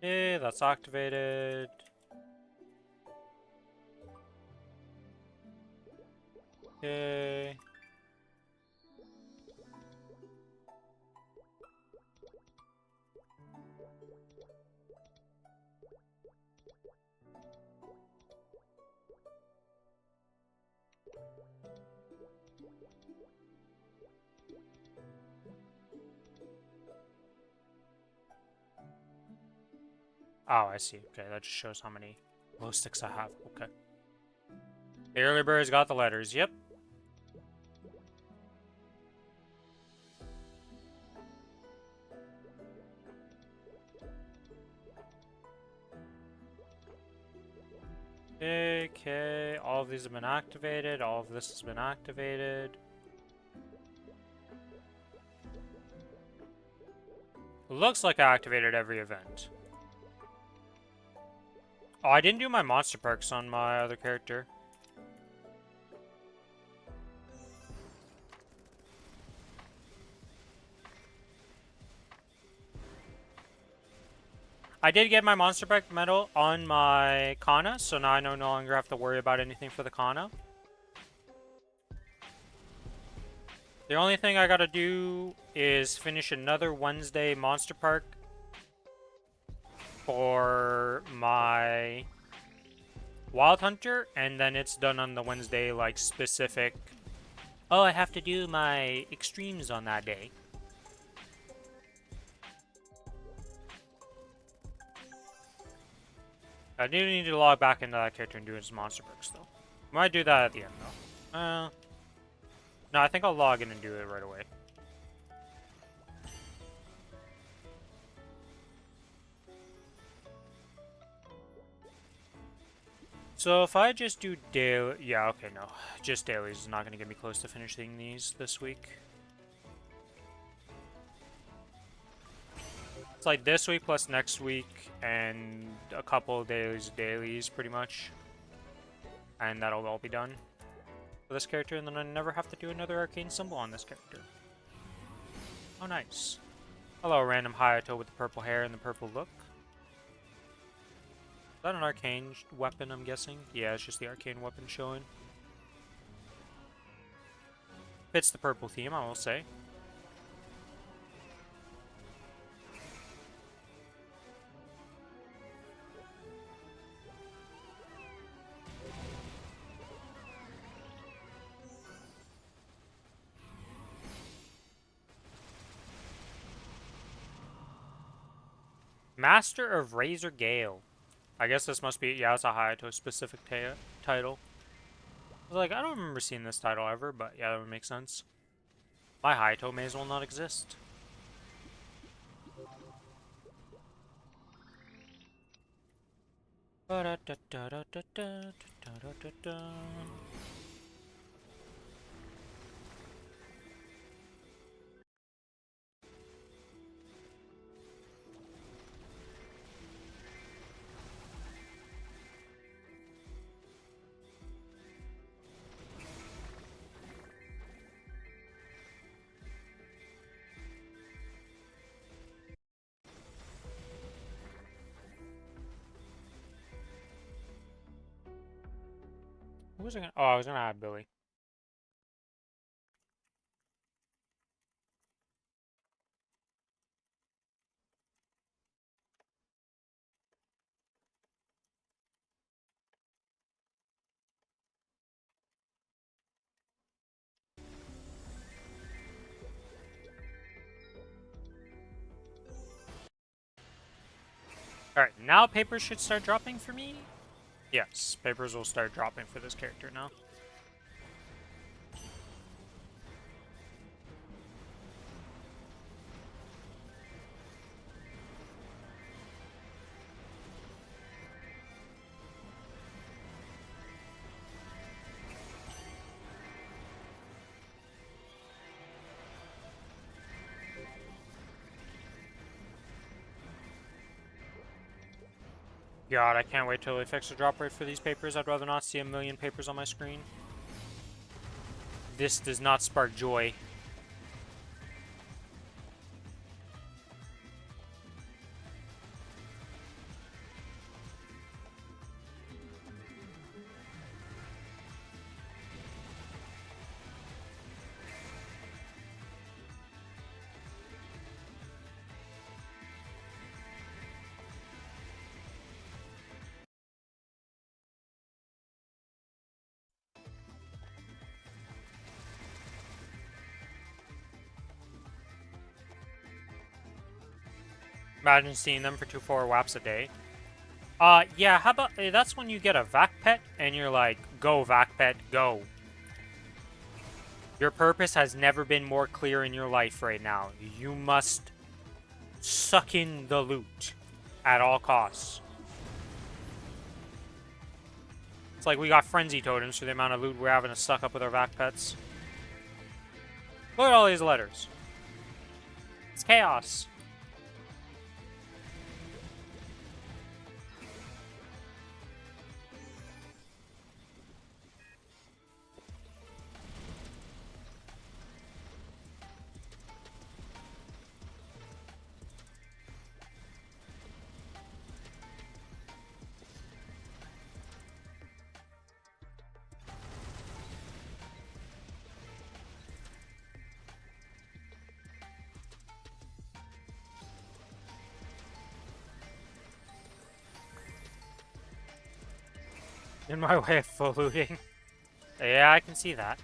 Okay, that's activated. Okay. Oh, I see. Okay, that just shows how many glow sticks I have. Okay. The early bird's got the letters. Yep. Okay, all of these have been activated. All of this has been activated. Looks like I activated every event. Oh, I didn't do my monster perks on my other character. I did get my monster perk medal on my Kana, so now I no longer have to worry about anything for the Kana. The only thing I gotta do is finish another Wednesday monster park for my Wild Hunter, and then it's done on the Wednesday, like, specific. Oh, I have to do my extremes on that day. I do need to log back into that character and do his monster perks, though. I might do that at the end, though. No, I think I'll log in and do it right away. So if I just do daily... Yeah, okay, no. Just dailies is not going to get me close to finishing these this week. It's like this week plus next week and a couple of dailies, pretty much. And that'll all be done for this character, and then I never have to do another arcane symbol on this character. Oh, nice. Hello, random Hayato with the purple hair and the purple look. Is that an arcane weapon, I'm guessing? Yeah, it's just the arcane weapon showing. Fits the purple theme, I will say. Master of Razor Gale. I guess this must be, yeah, it's a Hayato specific title. I was like, I don't remember seeing this title ever, but yeah, that would make sense. My Hayato may as well not exist. Who was I gonna? Oh, I was gonna add Billy. Alright, now papers should start dropping for me? Yes, papers will start dropping for this character now. God, I can't wait till they fix the drop rate for these papers. I'd rather not see a million papers on my screen. This does not spark joy. Imagine seeing them for 2-4 WAPs a day. Yeah, how about, that's when you get a vac pet, and you're like, go vac pet, go. Your purpose has never been more clear in your life right now. You must suck in the loot at all costs. It's like we got frenzy totems for the amount of loot we're having to suck up with our vac pets. Look at all these letters. It's chaos. In my way of full looting. Yeah, I can see that.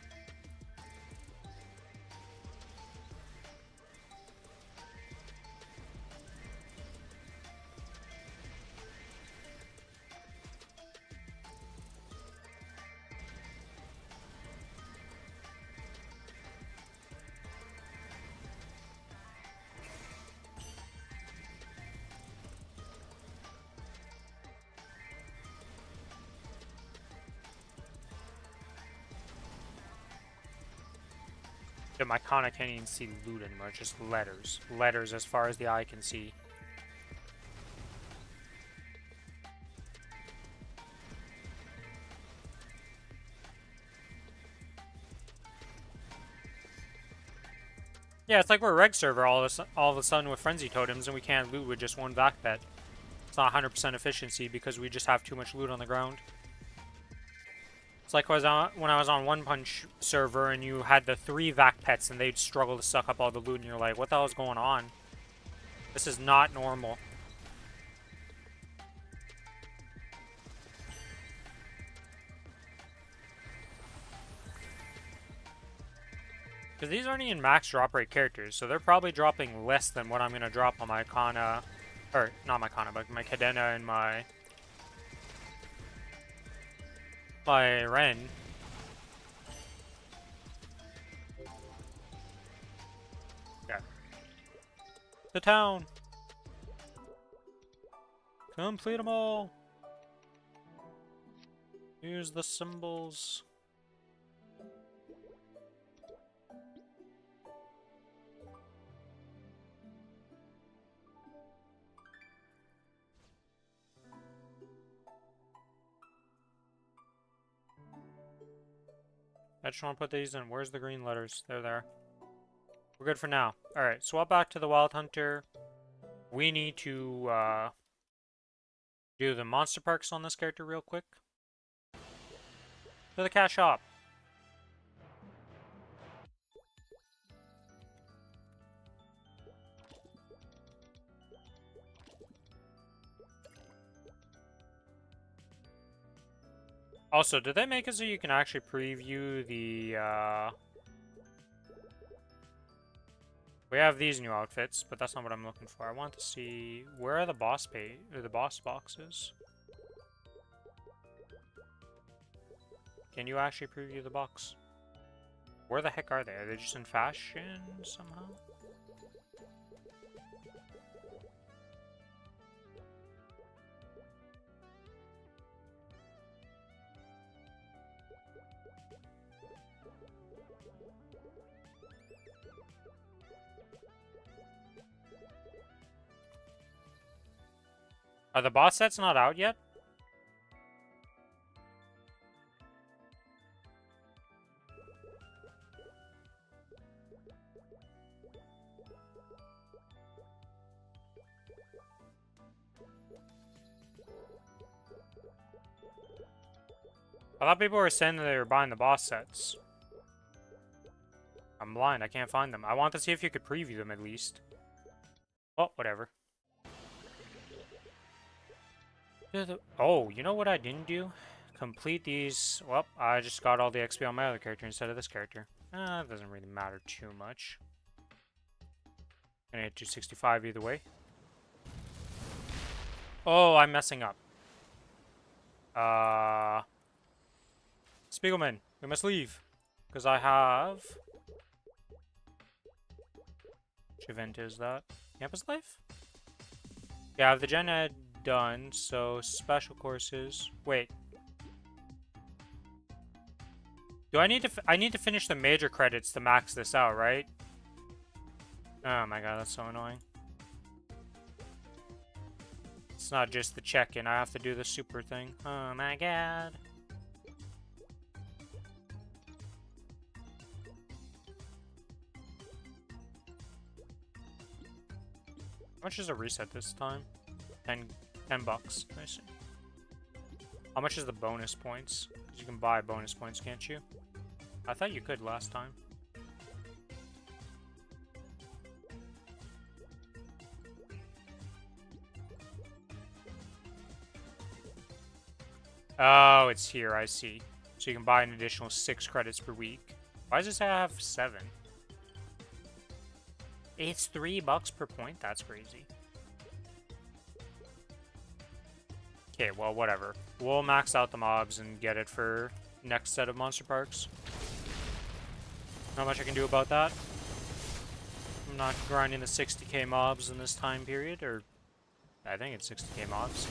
Dude, my Kana can't even see loot anymore, just letters. Letters as far as the eye can see. Yeah, it's like we're a reg server all of a sudden with frenzy totems and we can't loot with just one vac pet. It's not 100% efficiency because we just have too much loot on the ground. It's like when I was on One Punch server and you had the 3 vac pets and they'd struggle to suck up all the loot and you're like, what the hell is going on? This is not normal. Because these aren't even max drop rate characters, so they're probably dropping less than what I'm going to drop on my Kana. Or, not my Kana, but my Cadena and my Ren. Yeah. The town! Complete them all! Use the symbols. I just want to put these in. Where's the green letters? They're there. We're good for now. Alright, swap back to the Wild Hunter. We need to do the monster perks on this character real quick. To the cash shop. Also, did they make it so you can actually preview the, We have these new outfits, but that's not what I'm looking for. I want to see... Where are the boss or the boss boxes? Can you actually preview the box? Where the heck are they? Are they just in fashion somehow? Are the boss sets not out yet? I thought people were saying that they were buying the boss sets. I'm blind, I can't find them. I want to see if you could preview them at least. Oh, whatever. Oh, you know what I didn't do? Complete these. Well, I just got all the XP on my other character instead of this character. It doesn't really matter too much. Gonna hit 265 either way. Oh, I'm messing up. Spiegelman, we must leave. Because I have... Which event is that? Campus Life? Yeah, I have the Gen Ed done, so special courses. Wait. Do I need to... I need to finish the major credits to max this out, right? Oh my god, that's so annoying. It's not just the check-in, I have to do the super thing. Oh my god. How much is a reset this time? 10 bucks, I see. How much is the bonus points? Because you can buy bonus points, can't you? I thought you could last time. Oh, it's here, I see. So you can buy an additional 6 credits per week. Why does this have 7? It's 3 bucks per point? That's crazy. Okay, well, whatever. We'll max out the mobs and get it for next set of monster parks. Not much I can do about that. I'm not grinding the 60k mobs in this time period, or I think it's 60k mobs.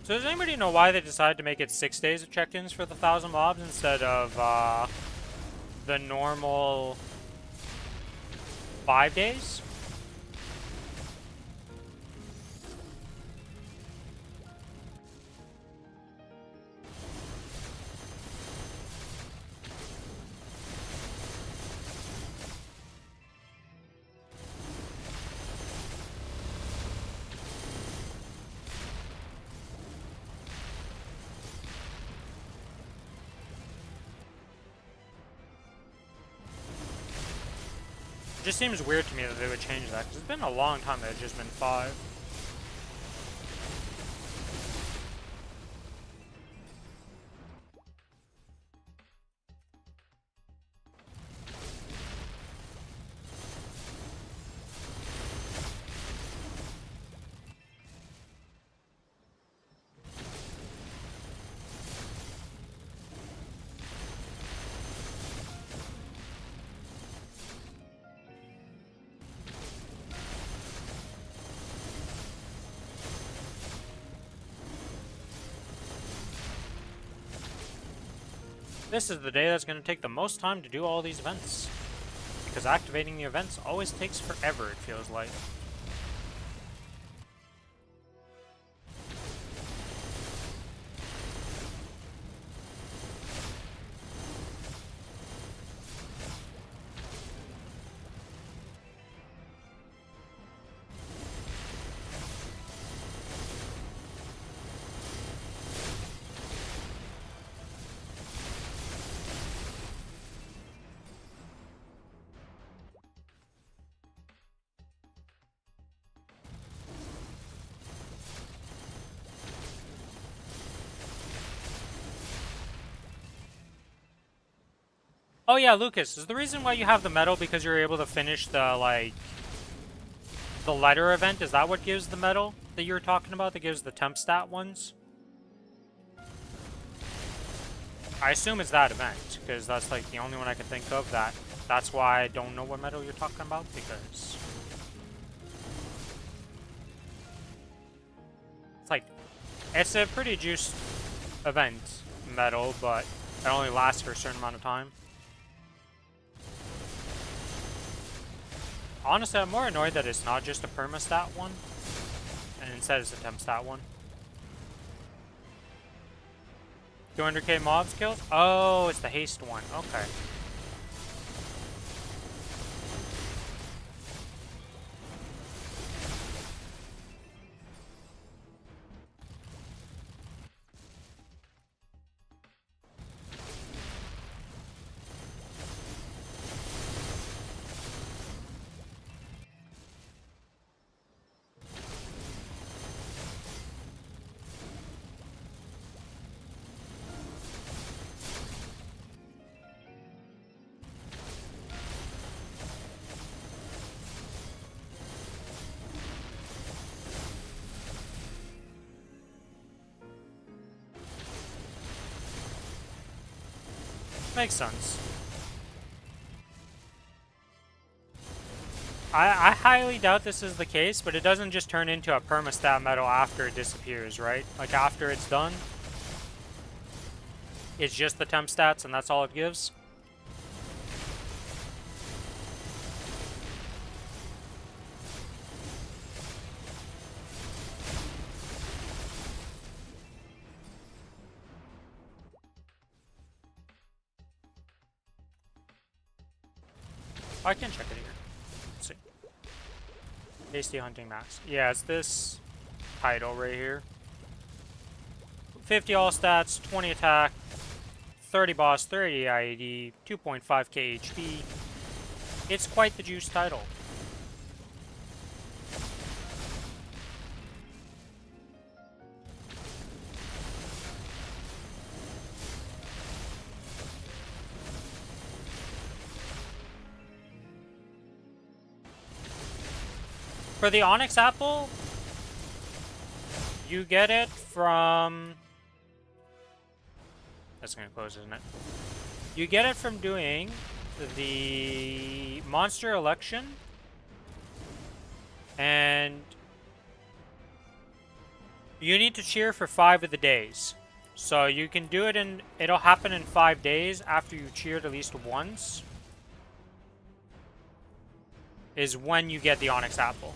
So does anybody know why they decided to make it 6 days of check-ins for the 1,000 mobs instead of the normal 5 days? It just seems weird to me that they would change that, because it's been a long time that it's just been 5. This is the day that's going to take the most time to do all these events. Because activating the events always takes forever, it feels like. Oh yeah, Lucas, is the reason why you have the medal because you're able to finish the, like, the letter event? Is that what gives the medal that you were talking about, that gives the temp stat ones? I assume it's that event, because that's, like, the only one I can think of that... That's why I don't know what medal you're talking about, because... It's like... It's a pretty juiced event medal, but it only lasts for a certain amount of time. Honestly, I'm more annoyed that it's not just a perma-stat one, and instead it's a temp stat one. 200k mobs killed? Oh, it's the haste one. Okay. Makes sense. I highly doubt this is the case, but it doesn't just turn into a perma-stat medal after it disappears, right? Like, after it's done, it's just the temp stats and that's all it gives? I can check it here. Let's see. Tasty Hunting Max. Yeah, it's this title right here. 50 all stats, 20 attack, 30 boss, 30 IAD, 2.5k HP. It's quite the juice title. For the Onyx Apple, you get it from... That's gonna close, isn't it? You get it from doing the monster election, and you need to cheer for 5 of the days. So you can do it in, it'll happen in 5 days after you cheered at least once, is when you get the Onyx Apple.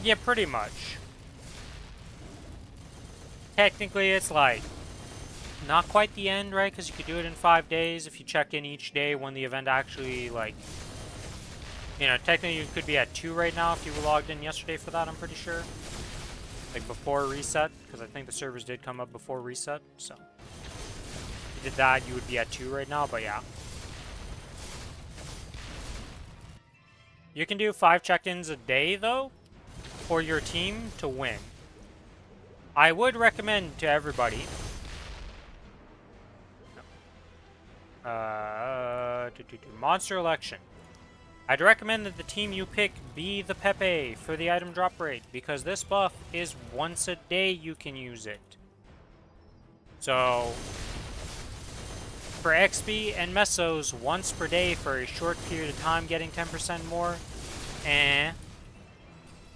Yeah, pretty much. Technically, it's like not quite the end, right? Because you could do it in 5 days if you check in each day when the event actually, like, you know, technically you could be at 2 right now if you were logged in yesterday for that, I'm pretty sure. Like, before reset, because I think the servers did come up before reset, so. If you did that, you would be at 2 right now, but yeah. You can do 5 check-ins a day, though, for your team to win. I would recommend to everybody... Monster election. I'd recommend that the team you pick be the Pepe for the item drop rate, because this buff is once a day you can use it. So, for XP and Mesos, once per day for a short period of time, getting 10% more, and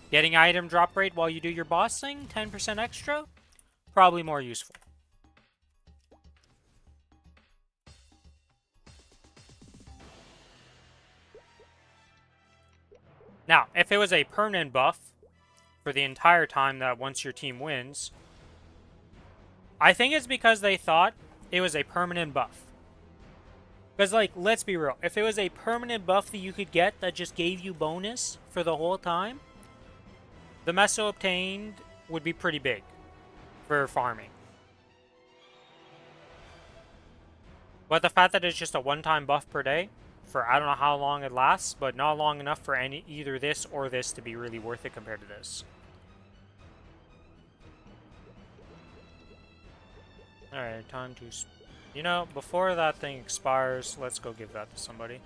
getting item drop rate while you do your boss thing, 10% extra, probably more useful. Now, if it was a permanent buff for the entire time that once your team wins, I think it's because they thought it was a permanent buff. Because, like, let's be real. If it was a permanent buff that you could get that just gave you bonus for the whole time, the meso obtained would be pretty big for farming. But the fact that it's just a one-time buff per day, for I don't know how long it lasts, but not long enough for either this or this to be really worth it compared to this. Alright, time to... You know, before that thing expires, let's go give that to somebody.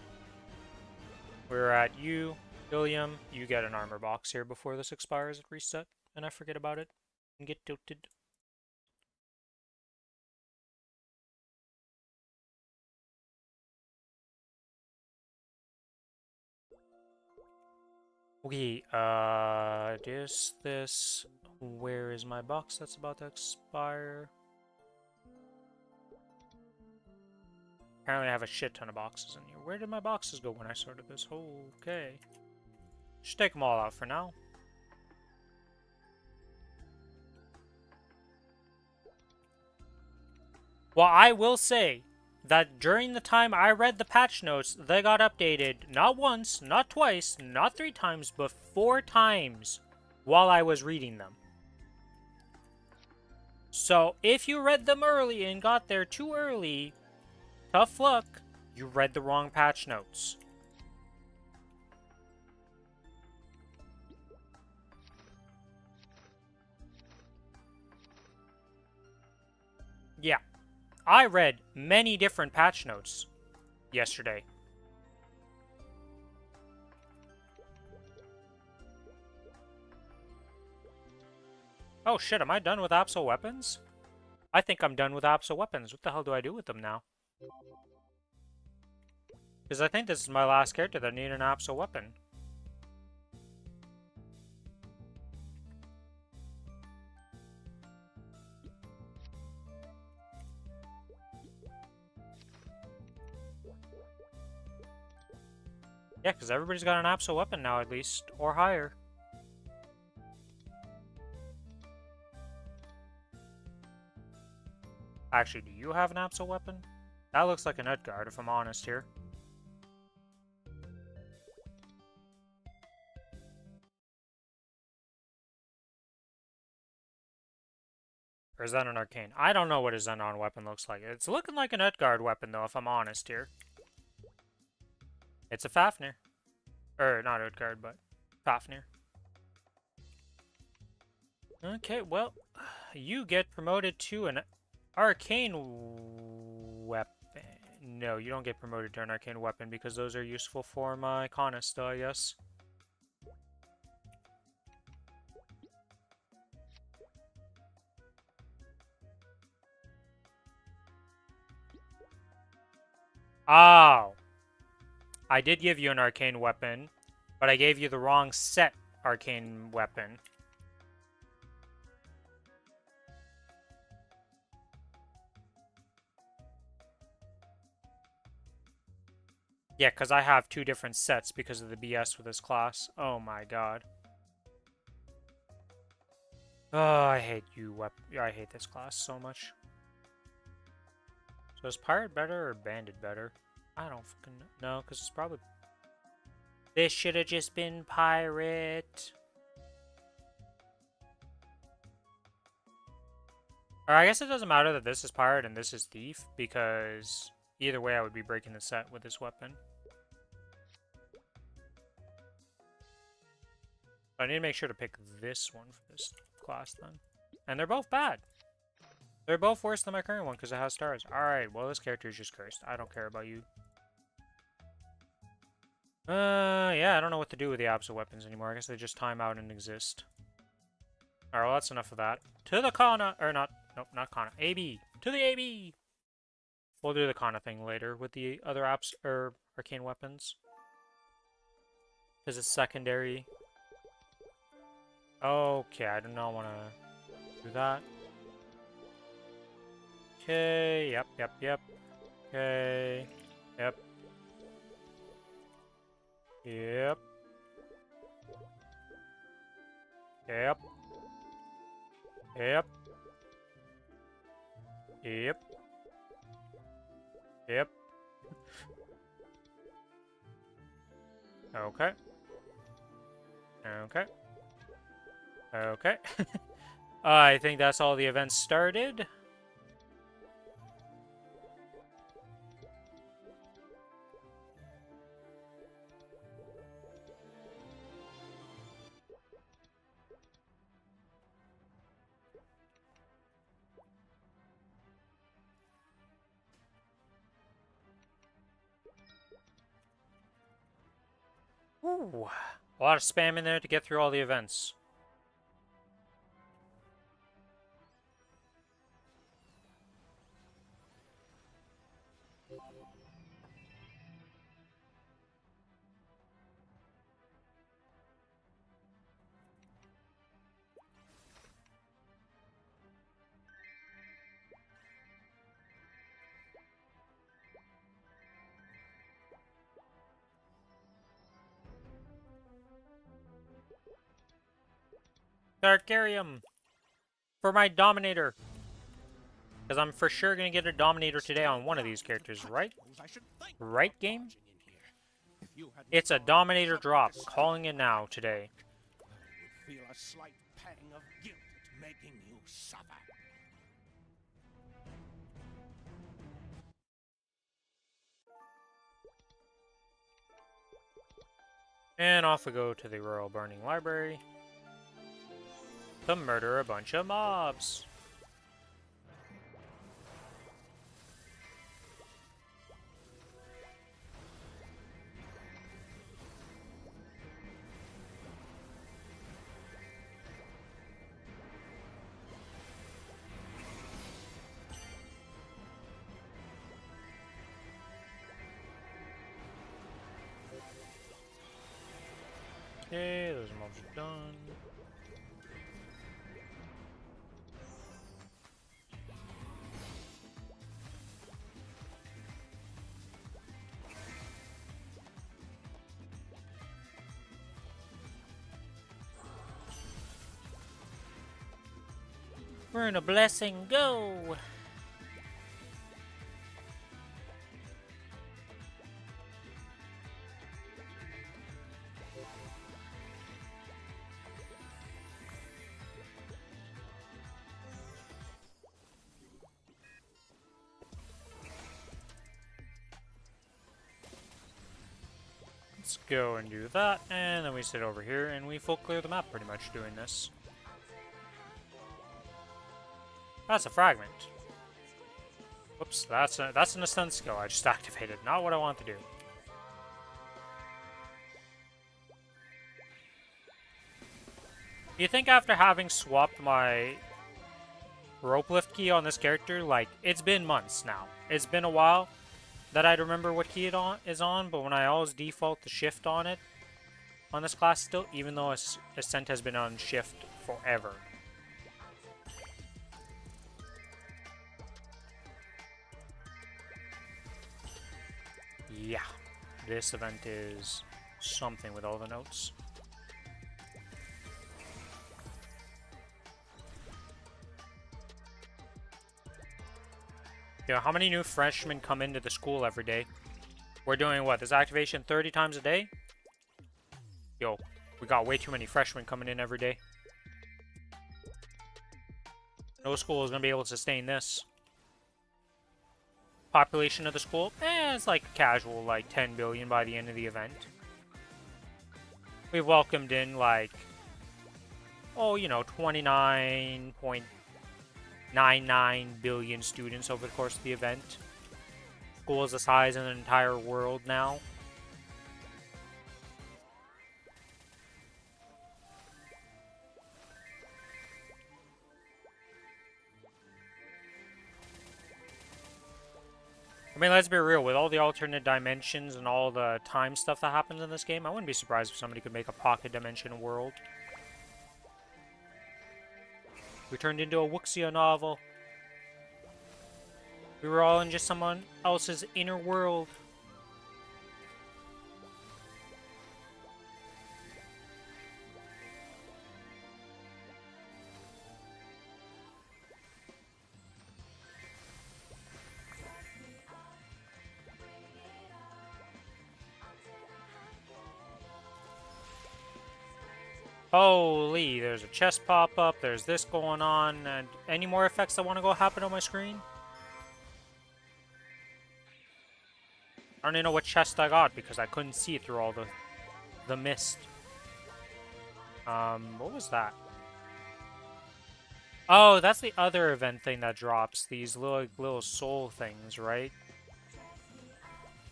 We're at you, William. You get an armor box here before this expires at reset, and I forget about it and get tilted. Okay, this, where is my box that's about to expire? Apparently I have a shit ton of boxes in here. Where did my boxes go when I sorted this? Okay. Should take them all out for now. Well, I will say that during the time I read the patch notes, they got updated not once, not twice, not 3 times, but 4 times while I was reading them. So if you read them early and got there too early, tough luck, you read the wrong patch notes. Yeah, I read many different patch notes yesterday. Oh shit, am I done with Absol weapons? I think I'm done with Absol weapons. What the hell do I do with them now? Because I think this is my last character that needs an Absol weapon. Yeah, because everybody's got an Absol weapon now, at least, or higher. Actually, do you have an Absol weapon? That looks like an Utgard, if I'm honest here. Or is that an arcane? I don't know what his Zenon weapon looks like. It's looking like an Utgard weapon, though, if I'm honest here. It's a Fafnir. Or, not Utgard, but Fafnir. Okay, well, you get promoted to an arcane weapon. No, you don't get promoted to an arcane weapon because those are useful for my Kronos still, I guess. Oh! I did give you an arcane weapon, but I gave you the wrong set arcane weapon. Yeah, because I have 2 different sets because of the BS with this class. Oh my god. Oh, I hate you. I hate this class so much. So is Pirate better or Bandit better? I don't fucking know, because it's probably... This should have just been Pirate. Or I guess it doesn't matter that this is Pirate and this is Thief, because either way I would be breaking the set with this weapon. I need to make sure to pick this one for this class then. And they're both bad. They're both worse than my current one because it has stars. Alright, well this character is just cursed. I don't care about you. Yeah, I don't know what to do with the Absol weapons anymore. I guess they just time out and exist. Alright, well that's enough of that. To the Kana, or not, nope, not Kana. AB! To the AB! We'll do the Kana thing later with the other arcane weapons. Because it's secondary. Okay, I do not want to do that. Okay, yep. Okay, yep. Yep. Yep. Yep. Yep. Yep. Okay. Okay. Okay. I think that's all the events started. Ooh, a lot of spam in there to get through all the events. Tarkarium! For my Dominator! Because I'm for sure going to get a Dominator today on one of these characters, right? Right, game? It's a Dominator drop. Calling it now today. I would feel a slight pang of guilt at making you suffer. And off we go to the Royal Burning Library to murder a bunch of mobs. Okay, those mobs are done. We're in a blessing, go! Let's go and do that, and then we sit over here and we full clear the map pretty much doing this. That's a fragment. Whoops, that's an ascent skill I just activated, not what I want to do. You think after having swapped my rope lift key on this character, like, it's been months now. It's been a while that I remember what key it is on, but when I always default to shift on it, on this class still, even though Ascent has been on shift forever. Yeah, this event is something with all the notes. Yeah, how many new freshmen come into the school every day? We're doing what? This activation 30 times a day? Yo, we got way too many freshmen coming in every day. No school is going to be able to sustain this. Population of the school? It's like casual, like 10 billion by the end of the event. We've welcomed in like, oh, you know, 29.99 billion students over the course of the event. School is the size of an entire world now. I mean, let's be real, with all the alternate dimensions and all the time stuff that happens in this game, I wouldn't be surprised if somebody could make a pocket dimension world. We turned into a Wuxia novel. We were all in just someone else's inner world. Holy, there's a chest pop up, there's this going on, and any more effects that want to go happen on my screen? I don't even know what chest I got because I couldn't see it through all the mist. What was that? Oh, that's the other event thing that drops. These little soul things, right?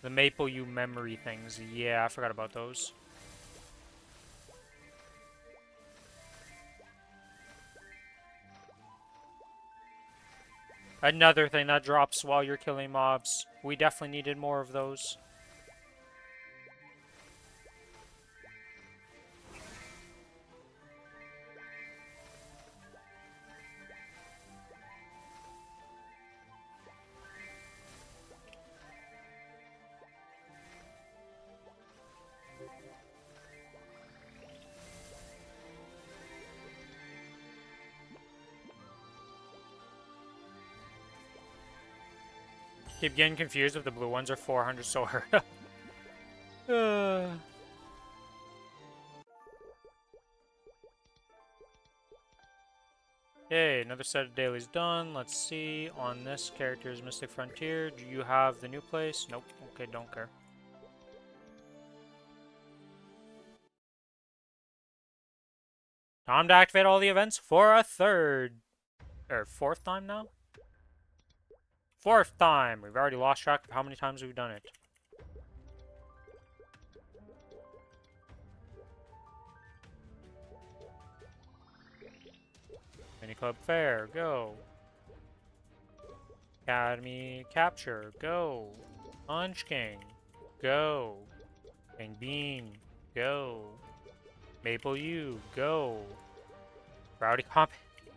The Maple U memory things. Yeah, I forgot about those. Another thing that drops while you're killing mobs. We definitely needed more of those. Keep getting confused if the blue ones are 400 solar. Okay, another set of dailies done. Let's see. On this character's Mystic Frontier, do you have the new place? Nope. Okay, don't care. Time to activate all the events for a third. Or fourth time now? Fourth time! We've already lost track of how many times we've done it. Mini Club Fair, go. Academy Capture, go. Punch King, go. King Bean, go. Maple U, go. Rowdy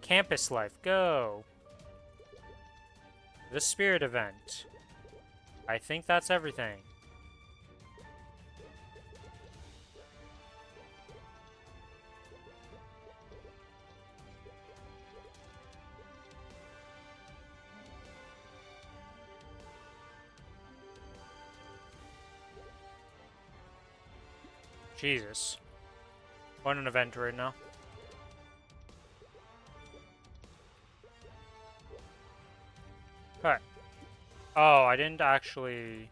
Campus Life, go. The Spirit Event. I think that's everything. Jesus. What an event right now. Alright. Oh, I didn't actually...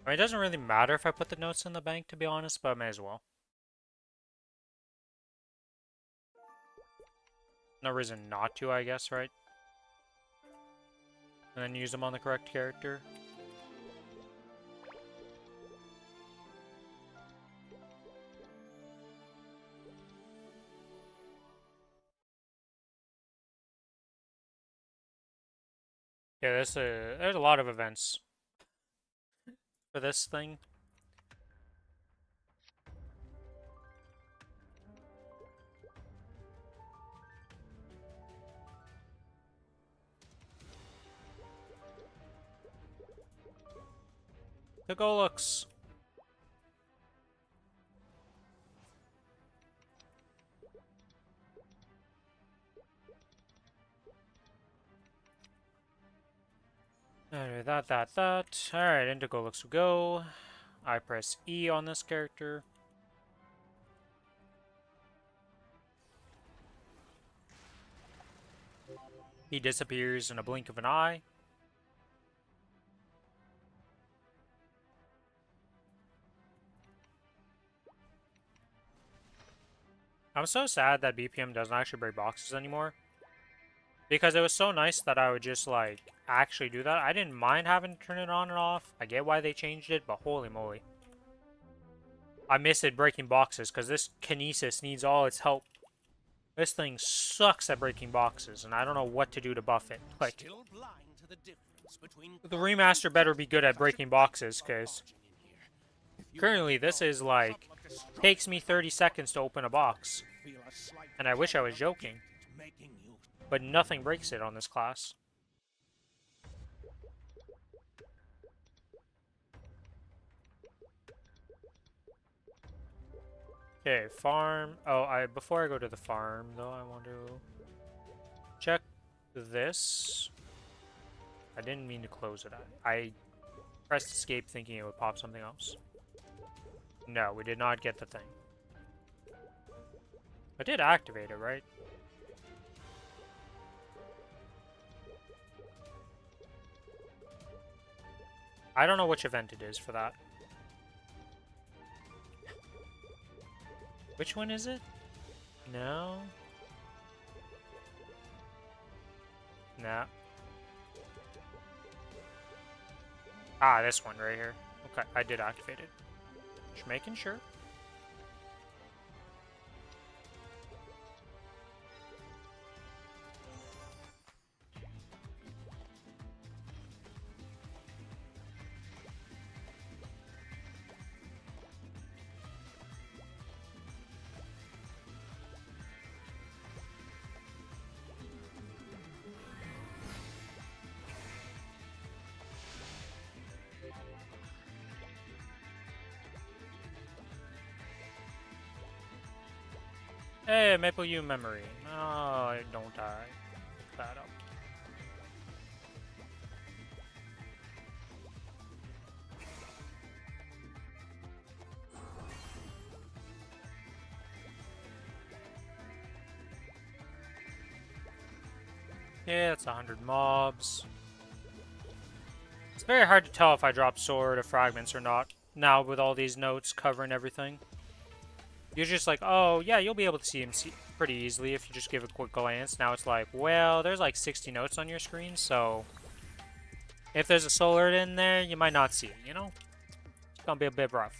I mean, it doesn't really matter if I put the notes in the bank, to be honest, but I may as well. No reason not to, I guess, right? And then use them on the correct character. Yeah, there's a lot of events for this thing. The Golux. That. Alright, into Golux we go. I press E on this character. He disappears in a blink of an eye. I'm so sad that BPM doesn't actually break boxes anymore. Because it was so nice that I would just, like, actually do that. I didn't mind having to turn it on and off. I get why they changed it, but holy moly. I miss it breaking boxes, because this Kinesis needs all its help. This thing sucks at breaking boxes, and I don't know what to do to buff it. Like, the remaster better be good at breaking boxes, because currently this is, like, takes me 30 seconds to open a box. And I wish I was joking. But nothing breaks it on this class. Okay, farm. Oh, before I go to the farm, though, I want to check this. I didn't mean to close it. I pressed escape thinking it would pop something else. No, we did not get the thing. I did activate it, right? I don't know which event it is for that. Which one is it? No. Nah. Ah, this one right here. Okay, I did activate it. Just making sure. Hey, Maple U memory. Oh, don't die. Pick that up. Yeah, it's 100 mobs. It's very hard to tell if I drop sword or fragments or not, now with all these notes covering everything. You're just like, oh, yeah, you'll be able to see him pretty easily if you just give a quick glance. Now it's like, well, there's like 60 notes on your screen, so if there's a soul alert in there, you might not see it, you know? It's gonna be a bit rough.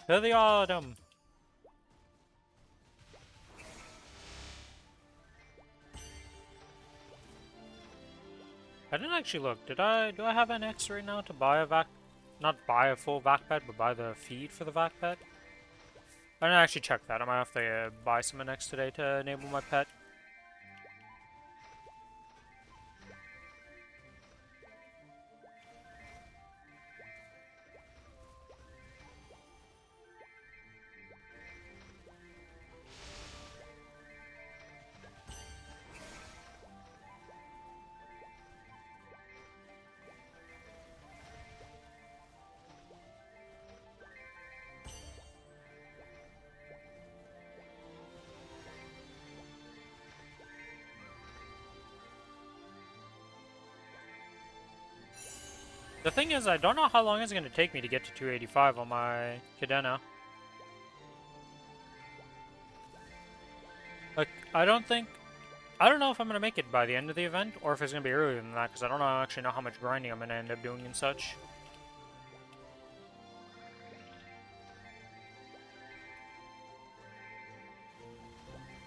To the autumn! I didn't actually look. Do I have an X right now to buy a not buy a full vac pet, but buy the feed for the vac pet? I didn't actually check that. I might have to buy some NX today to enable my pet. The thing is, I don't know how long it's going to take me to get to 285 on my Cadena. Like, I don't know if I'm going to make it by the end of the event, or if it's going to be earlier than that, because I don't actually know how much grinding I'm going to end up doing and such.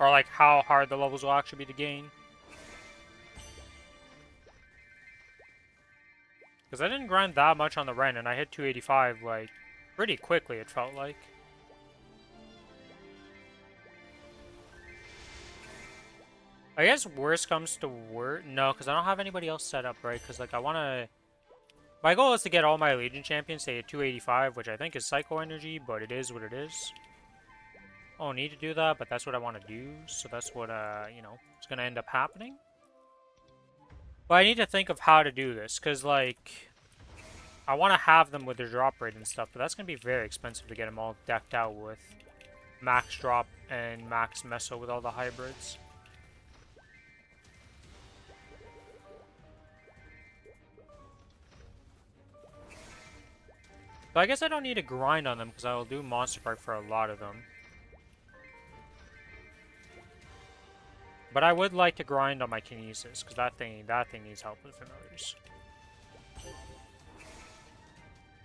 Or, like, how hard the levels will actually be to gain. Because I didn't grind that much on the Ren, and I hit 285, like, pretty quickly, it felt like. I guess worst comes to worst. No, because I don't have anybody else set up, right? Because, like, I want to... My goal is to get all my Legion champions, say, at 285, which I think is Psycho Energy, but it is what it is. I don't need to do that, but that's what I want to do, so that's what, you know, is going to end up happening. But I need to think of how to do this, because, like... I want to have them with their drop rate and stuff, but that's going to be very expensive to get them all decked out with max drop and max meso with all the hybrids. But I guess I don't need to grind on them because I will do monster park for a lot of them. But I would like to grind on my kinesis because that thing needs help with familiars.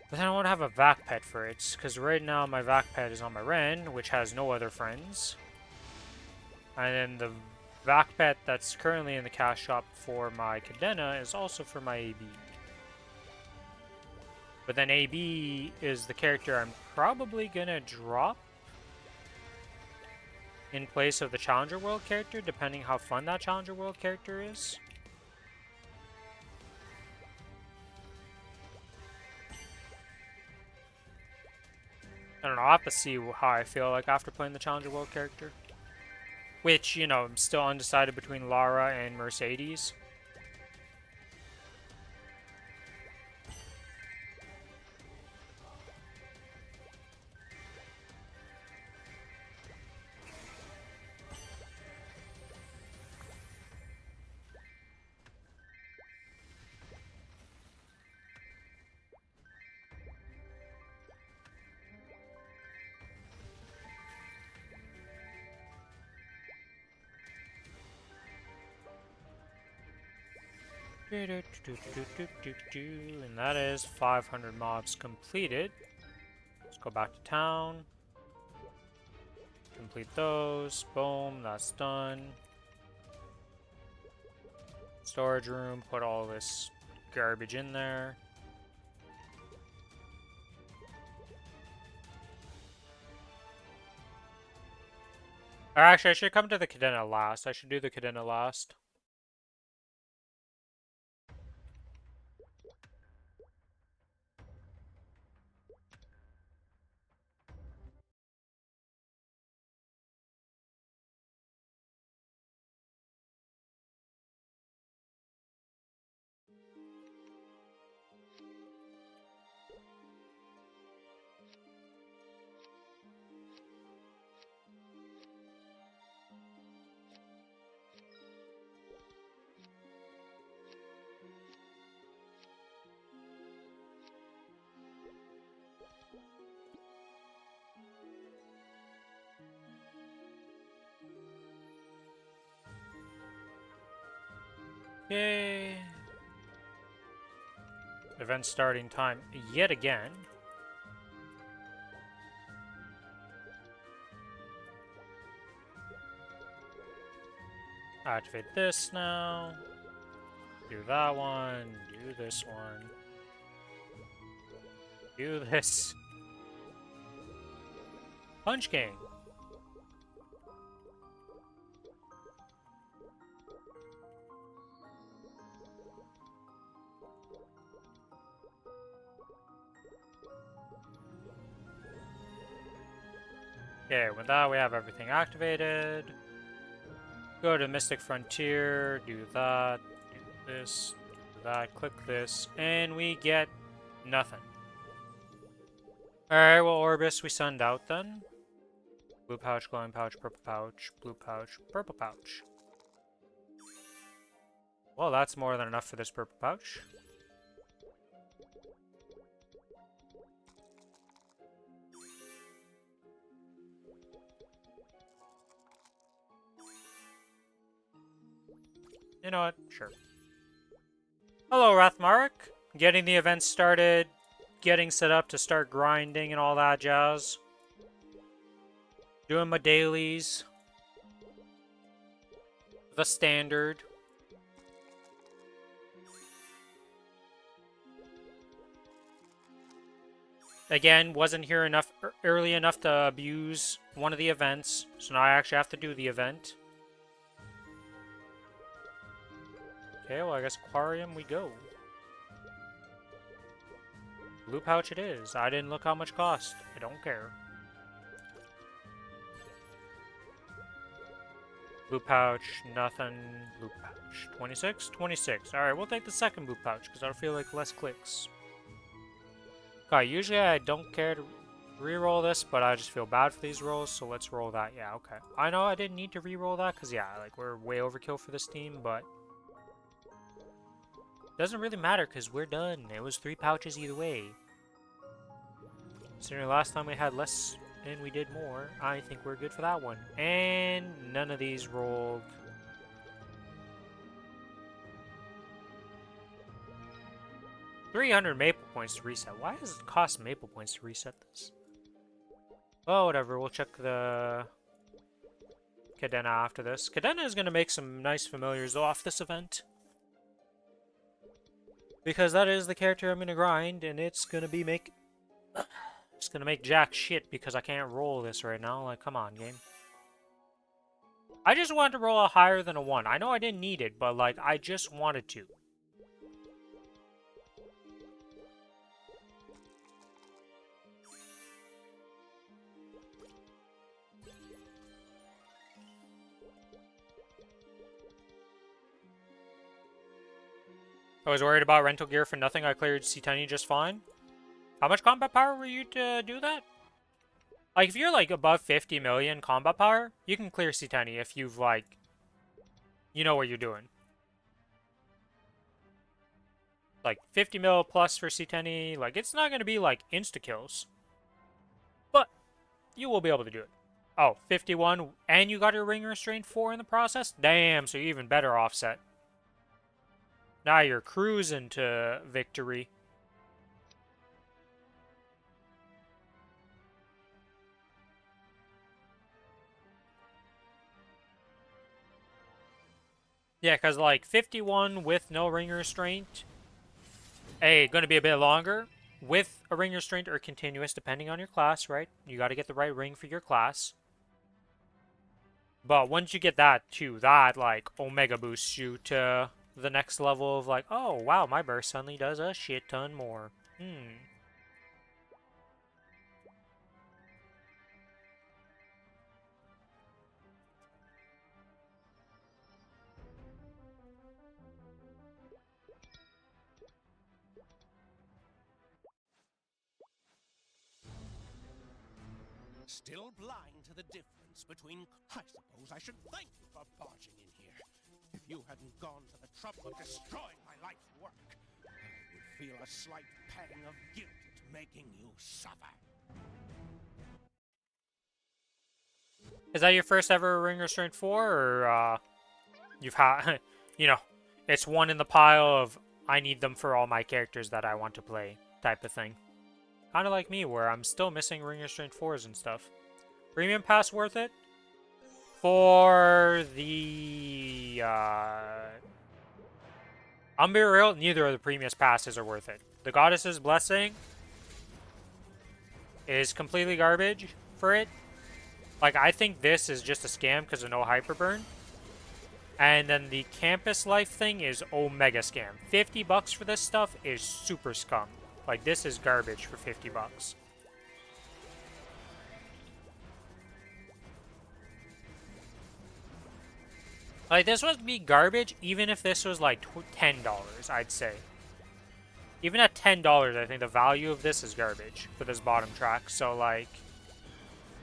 But then I won't have a vac pet for it, because right now my vac pet is on my Ren, which has no other friends. And then the vac pet that's currently in the cash shop for my Cadena is also for my AB. But then AB is the character I'm probably gonna drop in place of the Challenger World character, depending how fun that Challenger World character is. I don't know, I'll have to see how I feel like after playing the Challenger World character. Which, you know, I'm still undecided between Lara and Mercedes. And that is 500 mobs completed. Let's go back to town. Complete those. Boom, that's done. Storage room, put all this garbage in there. Or actually, I should come to the Cadena last. I should do the Cadena last. Yay! Event starting time yet again. Activate this now. Do that one. Do this one. Do this. Punch King. Okay, with that we have everything activated. Go to Mystic Frontier, do that, do this, do that, click this, and we get nothing. Alright, well Orbis we send out then. Blue pouch, glowing pouch, purple pouch, blue pouch, purple pouch. Well, that's more than enough for this purple pouch. You know what? Sure. Hello, Rathmark. Getting the event started, getting set up to start grinding and all that jazz. Doing my dailies. The standard. Again, wasn't here enough early enough to abuse one of the events, so now I actually have to do the event. Okay, well I guess aquarium we go. Blue pouch it is. I didn't look how much cost. I don't care. Blue pouch, nothing. Blue pouch. 26? 26. Alright, we'll take the second blue pouch, because I feel like less clicks. Okay, usually I don't care to re-roll this, but I just feel bad for these rolls, so let's roll that. Yeah, okay. I know I didn't need to re-roll that, because yeah, like, we're way overkill for this team, but doesn't really matter, because we're done. It was 3 pouches either way. Considering last time we had less and we did more, I think we're good for that one. And none of these rolled. $300 maple points to reset. Why does it cost maple points to reset this? Oh, whatever. We'll check the Cadena after this. Cadena is going to make some nice familiars off this event. Because that is the character I'm going to grind, and it's going to be it's going to make jack shit because I can't roll this right now. Like, come on, game. I just wanted to roll a higher than a 1. I know I didn't need it, but, like, I just wanted to. I was worried about rental gear for nothing. I cleared C10 just fine. How much combat power were you to do that? Like, if you're, like, above 50 million combat power, you can clear C10 if you've, like, you know what you're doing. Like, 50 mil plus for C10, like, it's not going to be, like, insta-kills. But, you will be able to do it. Oh, 51, and you got your ring restraint 4 in the process? Damn, so you're even better offset. Now you're cruising to victory. Yeah, because, like, 51 with no ring restraint, gonna be a bit longer. With a ring restraint or continuous, depending on your class, right? You got to get the right ring for your class. But once you get that, too, that, like, omega boosts you to the next level of, like, oh, wow, my burst suddenly does a shit ton more. Still blind to the difference between... I suppose I should thank you for barging in here. If you hadn't gone to the trouble of destroying my life's work, I would feel a slight pang of guilt at making you suffer. Is that your first ever ring restraint 4, or, you've had, you know, it's one in the pile of, I need them for all my characters that I want to play, type of thing. Kind of like me, where I'm still missing ring restraint 4s and stuff. Premium pass worth it? For the, I'm be real, neither of the previous passes are worth it. The Goddess's Blessing is completely garbage for it. Like, I think this is just a scam because of no hyperburn. And then the campus life thing is omega scam. 50 bucks for this stuff is super scum. Like, this is garbage for 50 bucks. Like, this would be garbage even if this was like $10, I'd say. Even at $10, I think the value of this is garbage for this bottom track. So, like,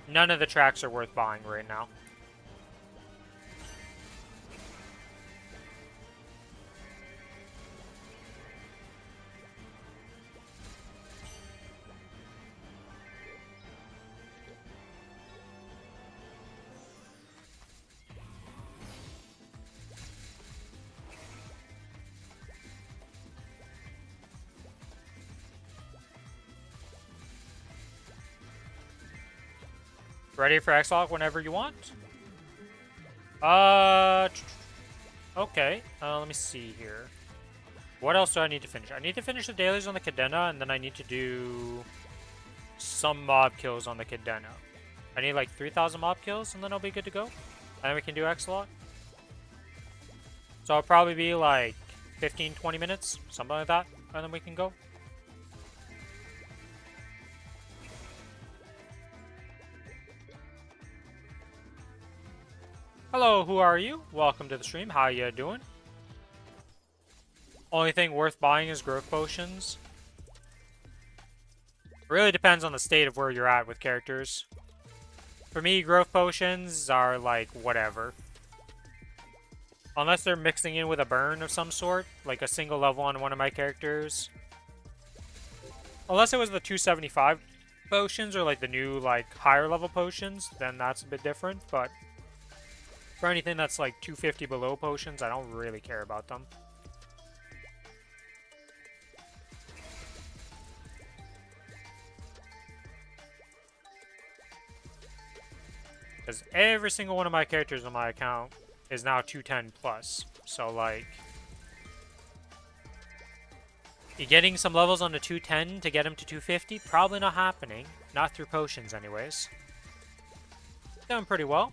none of the tracks are worth buying right now. Ready for X-Lock whenever you want? Okay. Let me see here. What else do I need to finish? I need to finish the dailies on the Cadena, and then I need to do some mob kills on the Cadena. I need like 3,000 mob kills, and then I'll be good to go. And then we can do X-Lock. So it'll probably be like 15, 20 minutes, something like that, and then we can go. Hello, who are you? Welcome to the stream. How you doing? Only thing worth buying is growth potions. It really depends on the state of where you're at with characters. For me, growth potions are like whatever. Unless they're mixing in with a burn of some sort, like a single level on one of my characters. Unless it was the 275 potions or like the new like higher level potions, then that's a bit different, but for anything that's like 250 below potions, I don't really care about them. Because every single one of my characters on my account is now 210 plus. So like, you getting some levels on the 210 to get him to 250? Probably not happening. Not through potions anyways. Doing pretty well.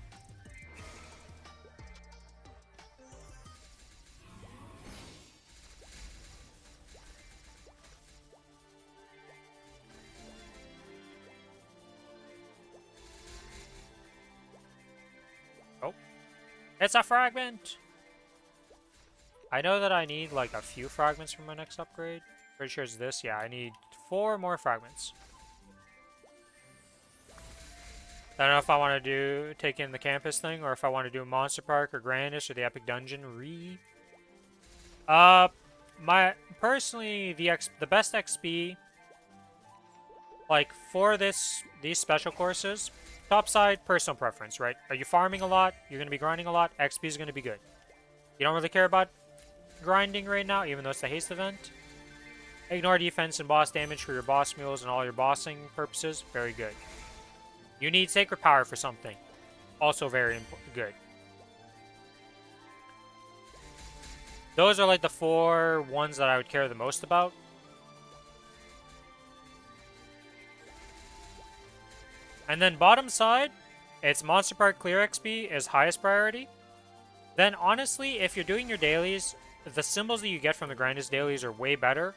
Oh. It's a fragment! I know that I need like a few fragments for my next upgrade. Pretty sure it's this. Yeah, I need 4 more fragments. I don't know if I want to take in the campus thing, or if I want to do Monster Park or Grandis or the Epic Dungeon Uh, my personally the best XP like for these special courses, top side personal preference, right? Are you farming a lot? You're gonna be grinding a lot. XP is gonna be good. You don't really care about grinding right now, even though it's the haste event. Ignore defense and boss damage for your boss mules and all your bossing purposes. Very good. You need sacred power for something. Also very good. Those are like the 4 ones that I would care the most about. And then bottom side, it's Monster Park Clear XP is highest priority. Then honestly, if you're doing your dailies, the symbols that you get from the Grandest dailies are way better.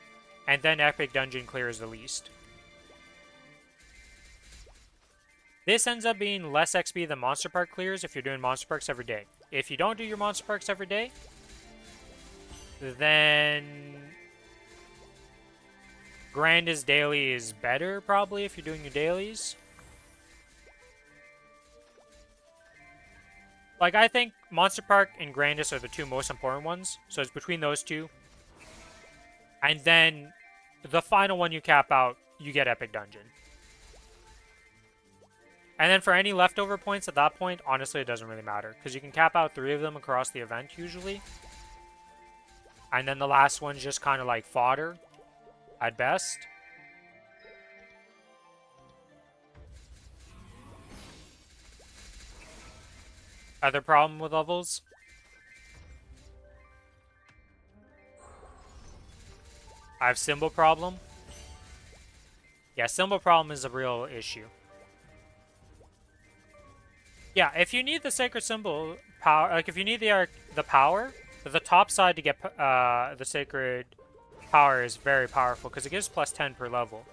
And then Epic Dungeon Clear is the least. This ends up being less XP than Monster Park clears if you're doing Monster Parks every day. If you don't do your Monster Parks every day, then Grandest daily is better probably if you're doing your dailies. Like, I think Monster Park and Grandest are the 2 most important ones, so it's between those 2. And then the final one you cap out, you get Epic Dungeon. And then for any leftover points at that point, honestly, it doesn't really matter. Because you can cap out 3 of them across the event, usually. And then the last one's just kind of like fodder, at best. Other problem with levels? I have symbol problem. Yeah, symbol problem is a real issue. Yeah, if you need the sacred symbol power, like if you need the power, the top side to get the sacred power is very powerful because it gives plus 10 per level.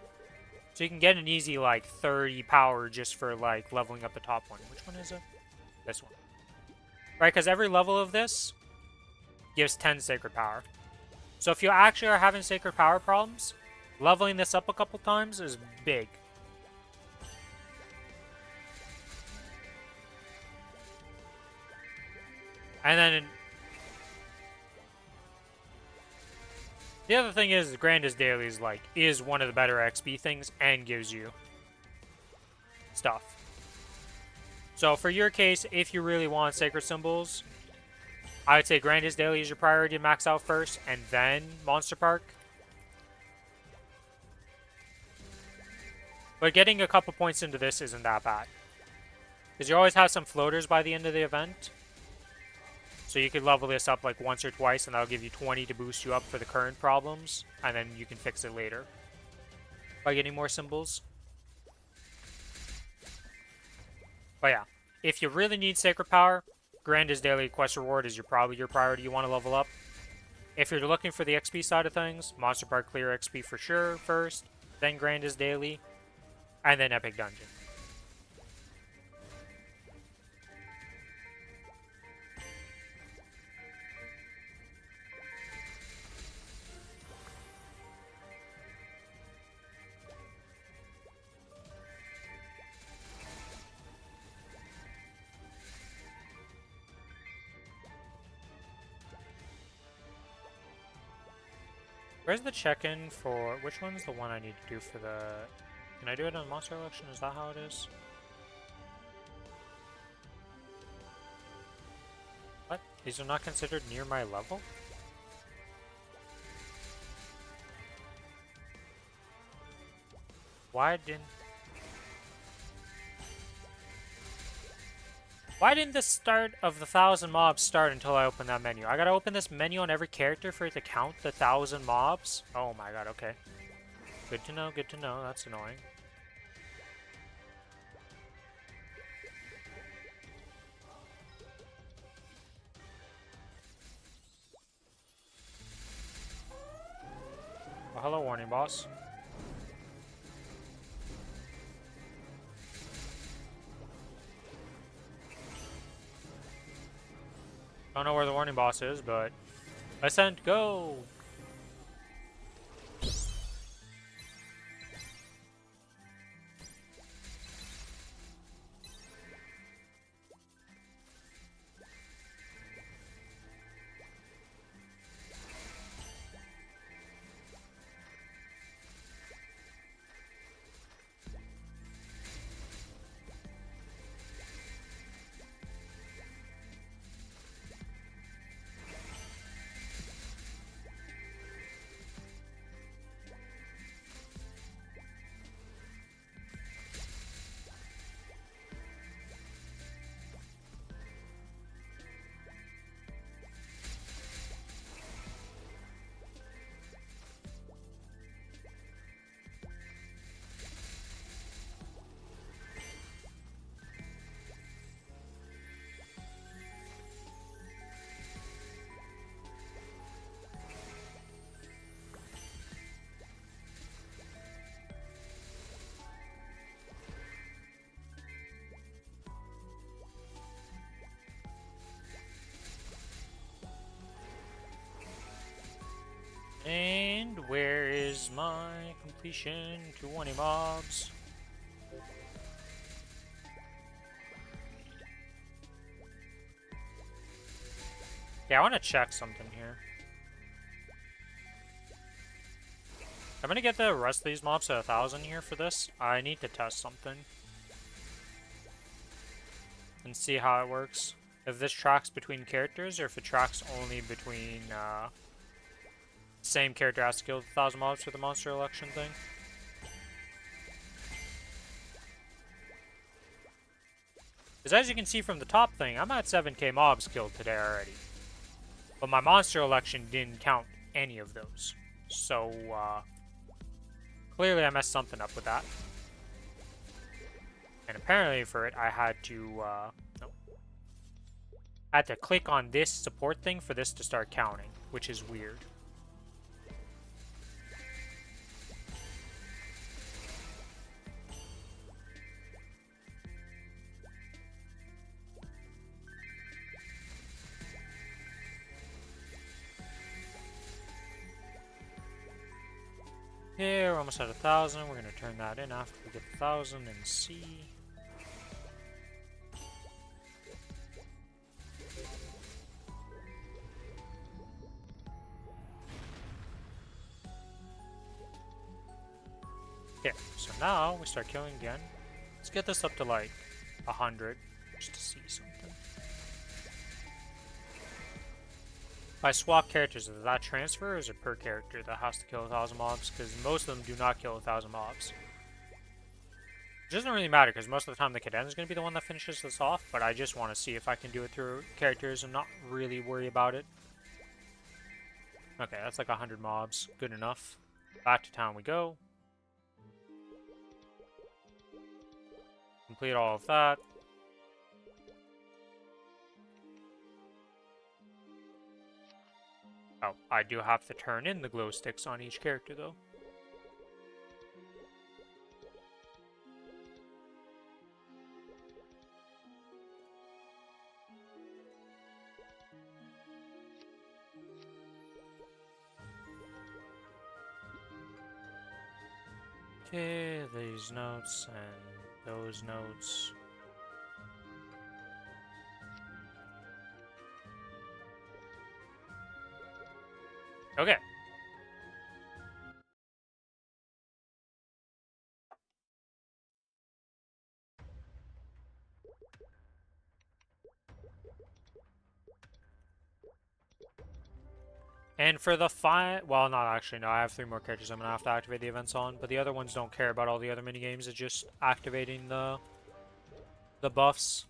So you can get an easy like 30 power just for like leveling up the top one. Which one is it? This one. Right, because every level of this gives 10 sacred power. So if you actually are having sacred power problems, leveling this up a couple times is big. And then the other thing is Grandest Dailies is one of the better XP things and gives you stuff. So for your case, if you really want sacred symbols, I would say Grandest Daily is your priority to max out first, and then Monster Park. But getting a couple points into this isn't that bad. Because you always have some floaters by the end of the event. So you could level this up like once or twice, and that'll give you 20 to boost you up for the current problems, and then you can fix it later by getting more symbols. But yeah, if you really need Sacred Power, Grandest Daily Quest Reward is probably your priority you want to level up. If you're looking for the XP side of things, Monster Park Clear XP for sure first, then Grandest Daily, and then Epic Dungeon. Where's the check-in for... Which one's the one I need to do for the... Can I do it on Monster Election? Is that how it is? What? These are not considered near my level? Why didn't... Why didn't the start of the 1,000 mobs start until I open that menu? I gotta open this menu on every character for it to count the 1,000 mobs? Oh my god, okay. Good to know, good to know. That's annoying. Oh, hello, warning boss. Don't know where the warning boss is, but Ascent, go! And where is my completion? 20 mobs. Yeah, I want to check something here. I'm gonna get the rest of these mobs to 1,000 here for this. I need to test something. And see how it works. If this tracks between characters, or if it tracks only between, same character has to kill 1,000 mobs for the monster election thing. Because as you can see from the top thing, I'm at 7k mobs killed today already. But my monster election didn't count any of those. So, clearly I messed something up with that. And apparently for it, I had to, I had to click on this support thing for this to start counting, which is weird. Okay, we're almost at 1,000. We're gonna turn that in after we get 1,000 and see. Okay, so now we start killing again. Let's get this up to like 100 just to see something. If I swap characters, does that transfer or is it per character that has to kill 1,000 mobs? Because most of them do not kill 1,000 mobs. It doesn't really matter because most of the time the cadet is going to be the one that finishes this off, but I just want to see if I can do it through characters and not really worry about it. Okay, that's like 100 mobs. Good enough. Back to town we go. Complete all of that. Oh, I do have to turn in the glow sticks on each character though. Okay, these notes and those notes. Okay. And for the well, not actually, no, I have 3 more characters I'm gonna have to activate the events on, but the other ones don't care about all the other minigames, it's just activating the buffs.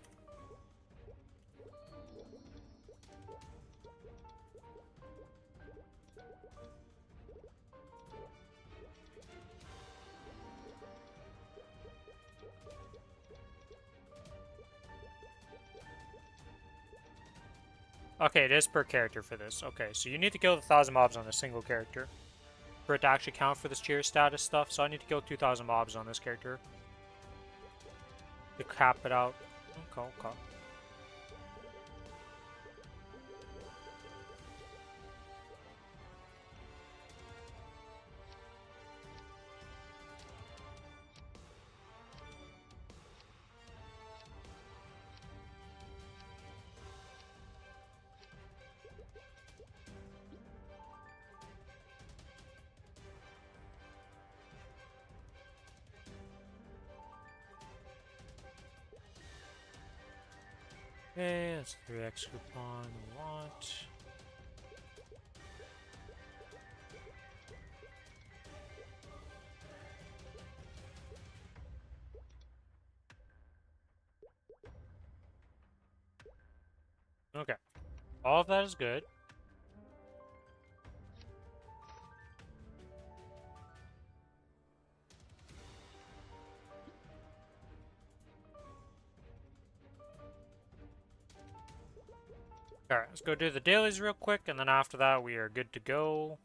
Okay, it is per character for this. Okay, so you need to kill 1,000 mobs on a single character for it to actually count for this cheer status stuff, so I need to kill 2,000 mobs on this character to cap it out. Okay, okay. Okay, that's 3x coupon. What? Okay. All of that is good. Alright, let's go do the dailies real quick, and then after that we are good to go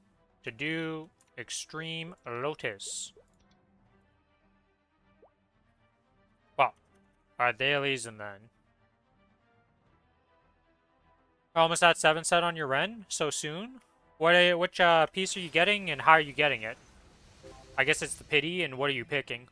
to do Extreme Lotus. Well, our dailies and then... Almost at 7 set on your Ren so soon? Which piece are you getting and how are you getting it? I guess it's the pity, and what are you picking?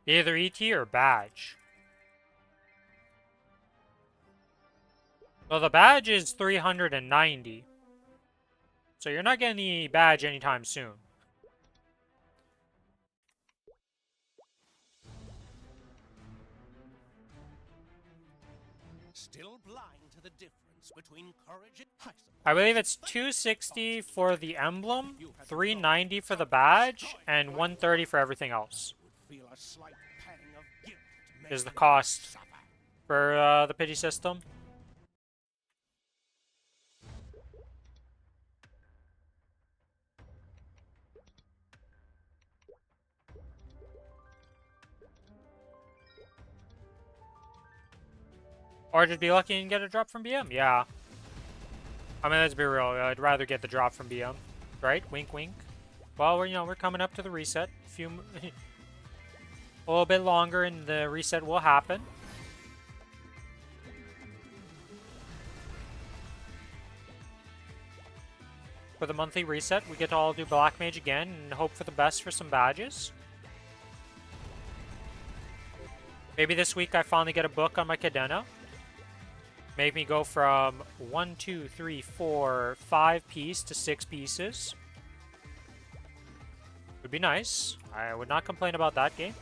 Either ET or badge. Well, the badge is 390. So you're not getting the badge anytime soon. Still blind to the difference between courage and I suppose I believe should it's thank you 260 barging for in the here. emblem, If you hadn't gone to 390 the for the trouble of badge, destroying and my 130 for work, everything else. I would feel a slight pang of guilt Is the making you cost suffer. for the pity system. Or just be lucky and get a drop from BM. Yeah. I mean, let's be real. I'd rather get the drop from BM, right? Wink, wink. Well, we're coming up to the reset. A little bit longer, and the reset will happen. For the monthly reset, we get to all do Black Mage again and hope for the best for some badges. Maybe this week I finally get a book on my Cadena. Make me go from 1, 2, 3, 4, 5 piece to 6 pieces. Would be nice. I would not complain about that game.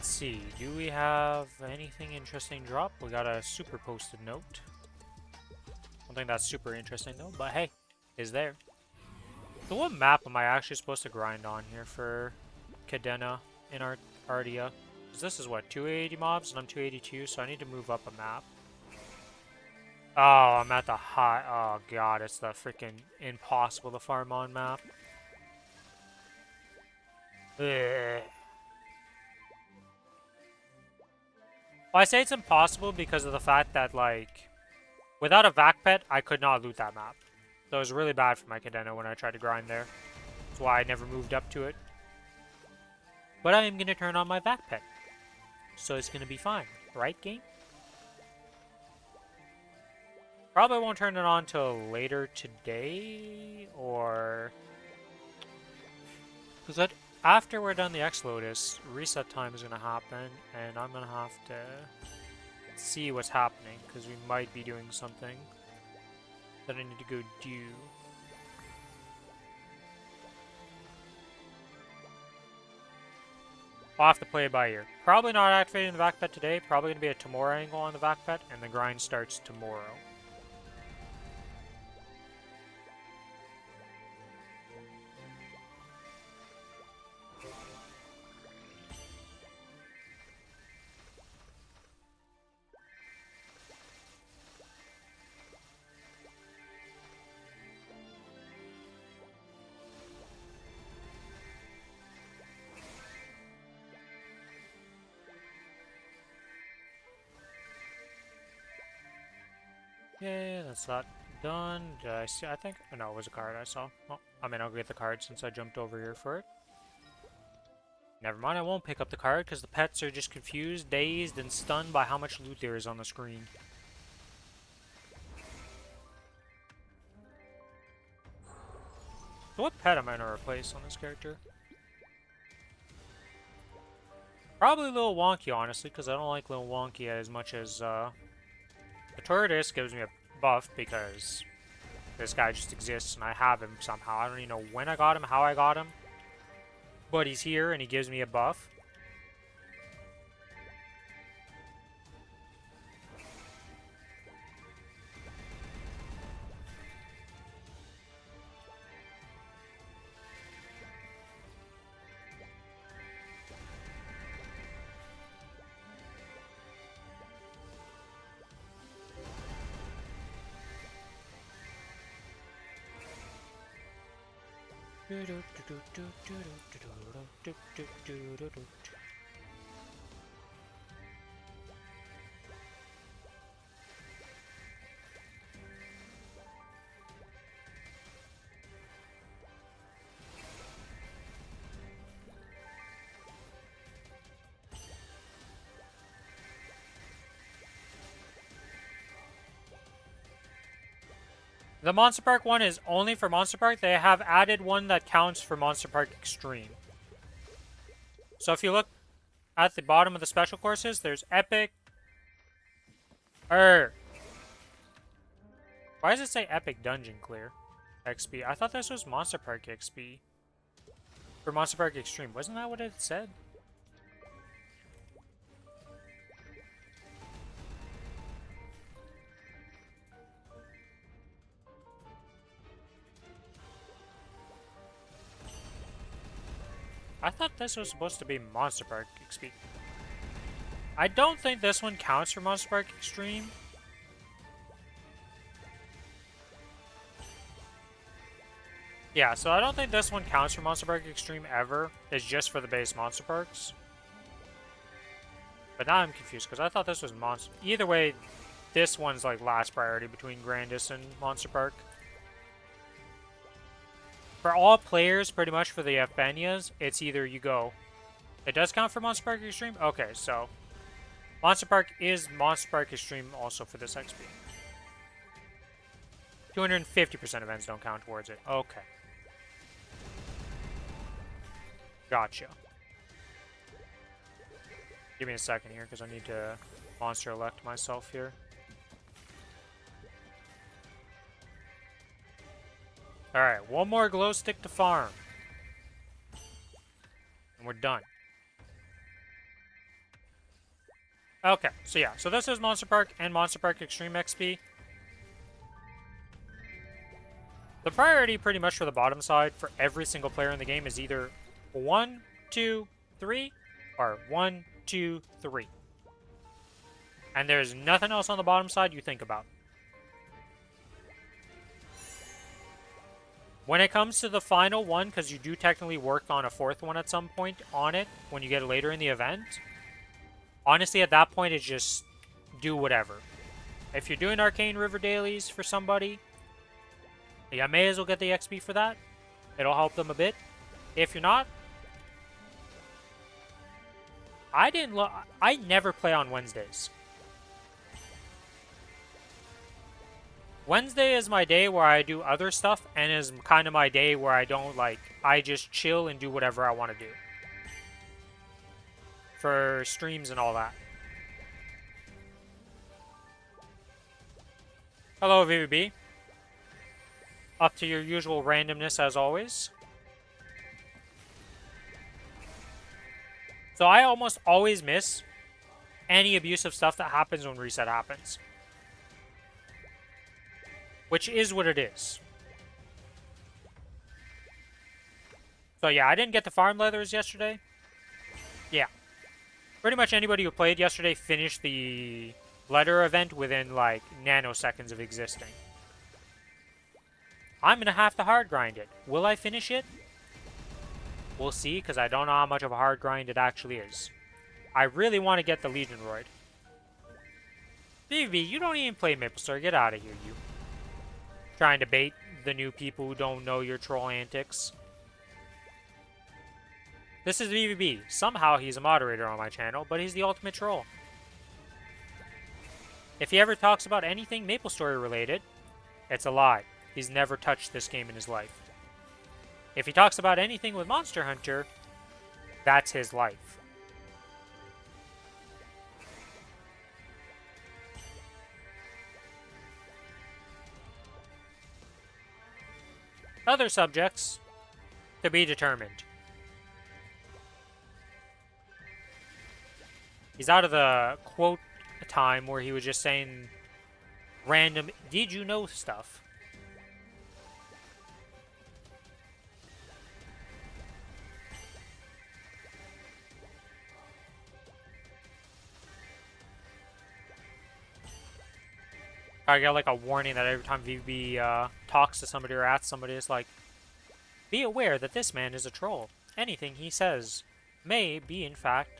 Let's see, do we have anything interesting drop? We got a super posted note. Don't think that's super interesting though, but hey, is there. So what map am I actually supposed to grind on here for Cadena in our Ardia? Because this is what, 280 mobs and I'm 282, so I need to move up a map. Oh, I'm at the high. Oh god, it's the freaking impossible to farm on map. Ugh. Well, I say it's impossible because of the fact that, like, without a vac pet, I could not loot that map. So it was really bad for my Cadena when I tried to grind there. That's why I never moved up to it. But I am going to turn on my vac pet. So it's going to be fine. Right, game? Probably won't turn it on till later today, or... Because after we're done the X-Lotus, reset time is going to happen, and I'm going to have to see what's happening, because we might be doing something that I need to go do. I'll have to play it by ear. Probably not activating the vac pet today, probably going to be a tomorrow angle on the vac pet, and the grind starts tomorrow. Okay, that's that done. Did I see? I think. Oh, no, it was a card I saw. Well, I mean, I'll get the card since I jumped over here for it. Never mind, I won't pick up the card because the pets are just confused, dazed, and stunned by how much loot there is on the screen. So what pet am I gonna replace on this character? Probably Lil Wonky, honestly, because I don't like Lil Wonky as much as, the Tortoise gives me a buff because this guy just exists and I have him somehow. I don't even know when I got him, how I got him, but he's here and he gives me a buff. The Monster Park one is only for Monster Park. They have added one that counts for Monster Park Extreme. So if you look at the bottom of the special courses, there's Epic. Why does it say Epic Dungeon Clear XP? I thought this was Monster Park XP. For Monster Park Extreme. Wasn't that what it said? I thought this was supposed to be Monster Park XP. I don't think this one counts for Monster Park Extreme. Yeah, so I don't think this one counts for Monster Park Extreme ever. It's just for the base Monster Parks. But now I'm confused because I thought this was Monster... Either way, this one's like last priority between Grandis and Monster Park. For all players, pretty much for the Fbenias, it's either you go... It does count for Monster Park Extreme? Okay, so... Monster Park is Monster Park Extreme also for this XP. 250% events don't count towards it. Okay. Gotcha. Give me a second here, because I need to monster elect myself here. Alright, one more glow stick to farm. And we're done. Okay, so yeah. So this is Monster Park and Monster Park Extreme XP. The priority pretty much for the bottom side for every single player in the game is either 1, 2, 3, or 1, 2, 3. And there's nothing else on the bottom side you think about. When it comes to the final one, because you do technically work on a fourth one at some point on it when you get later in the event, honestly at that point it's just do whatever. If you're doing Arcane River dailies for somebody, yeah, may as well get the XP for that. It'll help them a bit. If you're not, I never play on Wednesdays. Wednesday is my day where I do other stuff, and is kind of my day where I don't, like, I just chill and do whatever I want to do. For streams and all that. Hello, VVB. Up to your usual randomness as always. So I almost always miss any abusive stuff that happens when reset happens. Which is what it is. So yeah, I didn't get the farm leathers yesterday. Yeah. Pretty much anybody who played yesterday finished the letter event within like nanoseconds of existing. I'm gonna have to hard grind it. Will I finish it? We'll see, because I don't know how much of a hard grind it actually is. I really want to get the Legion Roid. BB, you don't even play Maplestory. Get out of here, you. Trying to bait the new people who don't know your troll antics. This is VVB. Somehow he's a moderator on my channel, but he's the ultimate troll. If he ever talks about anything Maplestory related, it's a lie. He's never touched this game in his life. If he talks about anything with Monster Hunter, that's his life. Other subjects to be determined. He's out of the quote time where he was just saying random "did you know" stuff. I get like a warning that every time VB talks to somebody or asks somebody, it's like, be aware that this man is a troll. Anything he says may be, in fact,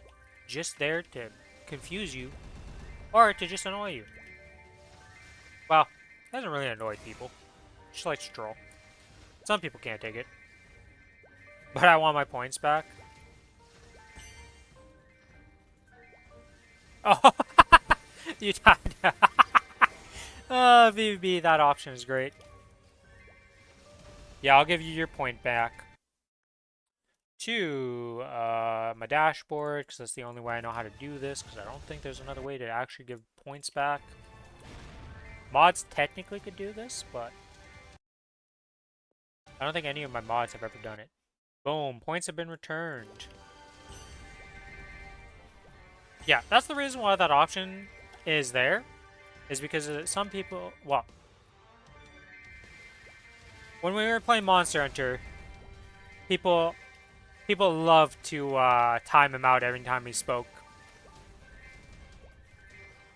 just there to confuse you or to just annoy you. Well, it doesn't really annoy people. Just likes to troll. Some people can't take it. But I want my points back. Oh, you died. VB, that option is great. Yeah, I'll give you your point back. To my dashboard, because that's the only way I know how to do this, because I don't think there's another way to actually give points back. Mods technically could do this, but I don't think any of my mods have ever done it. Boom, points have been returned. Yeah, that's the reason why that option is there, is because some people, well, when we were playing Monster Hunter, people loved to time him out every time he spoke.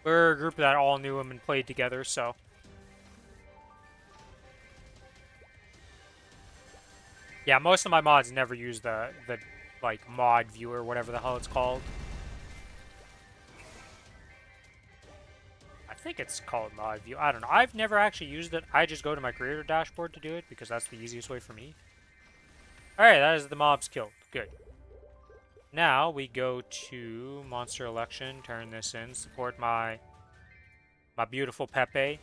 We're a group that all knew him and played together, so. Yeah, most of my mods never use the like mod viewer, whatever the hell it's called. I think it's called mod view. I don't know. I've never actually used it. I just go to my creator dashboard to do it because that's the easiest way for me. Alright, that is the mobs killed. Good. Now we go to Monster Election, turn this in, support my beautiful Pepe.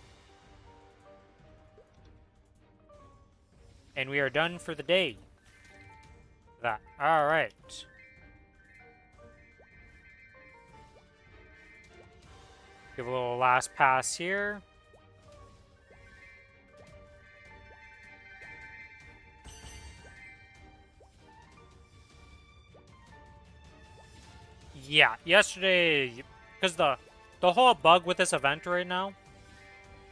And we are done for the day. That. Alright. Give a little last pass here. Yeah, yesterday, because the whole bug with this event right now,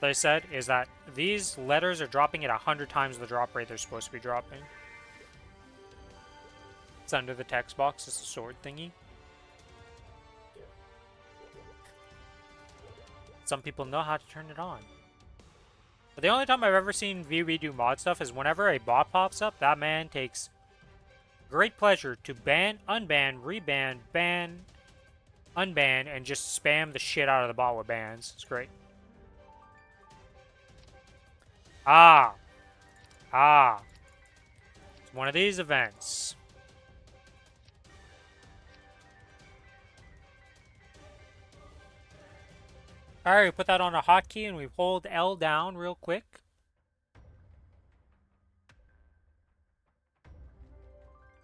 they said, is that these letters are dropping at 100 times the drop rate they're supposed to be dropping. It's under the text box, it's a sword thingy. Some people know how to turn it on. But the only time I've ever seen VB do mod stuff is whenever a bot pops up, that man takes great pleasure to ban, unban, reban, ban, unban, and just spam the shit out of the bot with bans. It's great. Ah. Ah. It's one of these events. Alright, we put that on a hotkey and we hold L down real quick.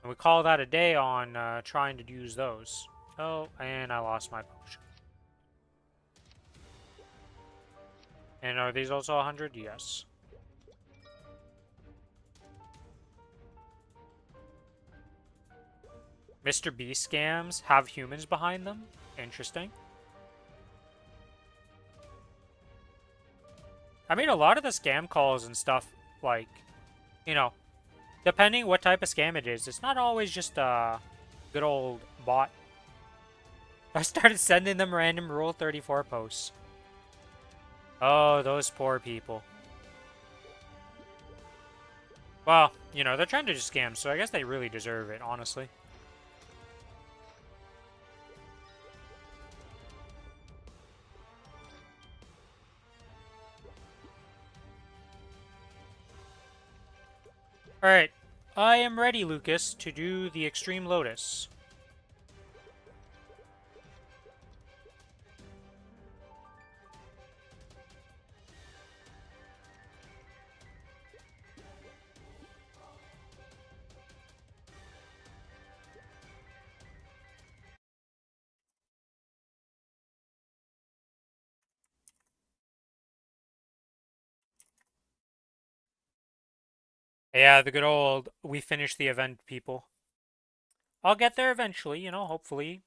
And we call that a day on trying to use those. Oh, and I lost my potion. And are these also 100? Yes. Mr. B scams have humans behind them? Interesting. I mean, a lot of the scam calls and stuff, like, you know, depending what type of scam it is, it's not always just a good old bot. I started sending them random Rule 34 posts. Oh, those poor people. Well, you know, they're trying to do scams, so I guess they really deserve it, honestly. Alright. I am ready, Lucas, to do the Extreme Lotus. Yeah, the good old we finished the event people. I'll get there eventually, you know, hopefully.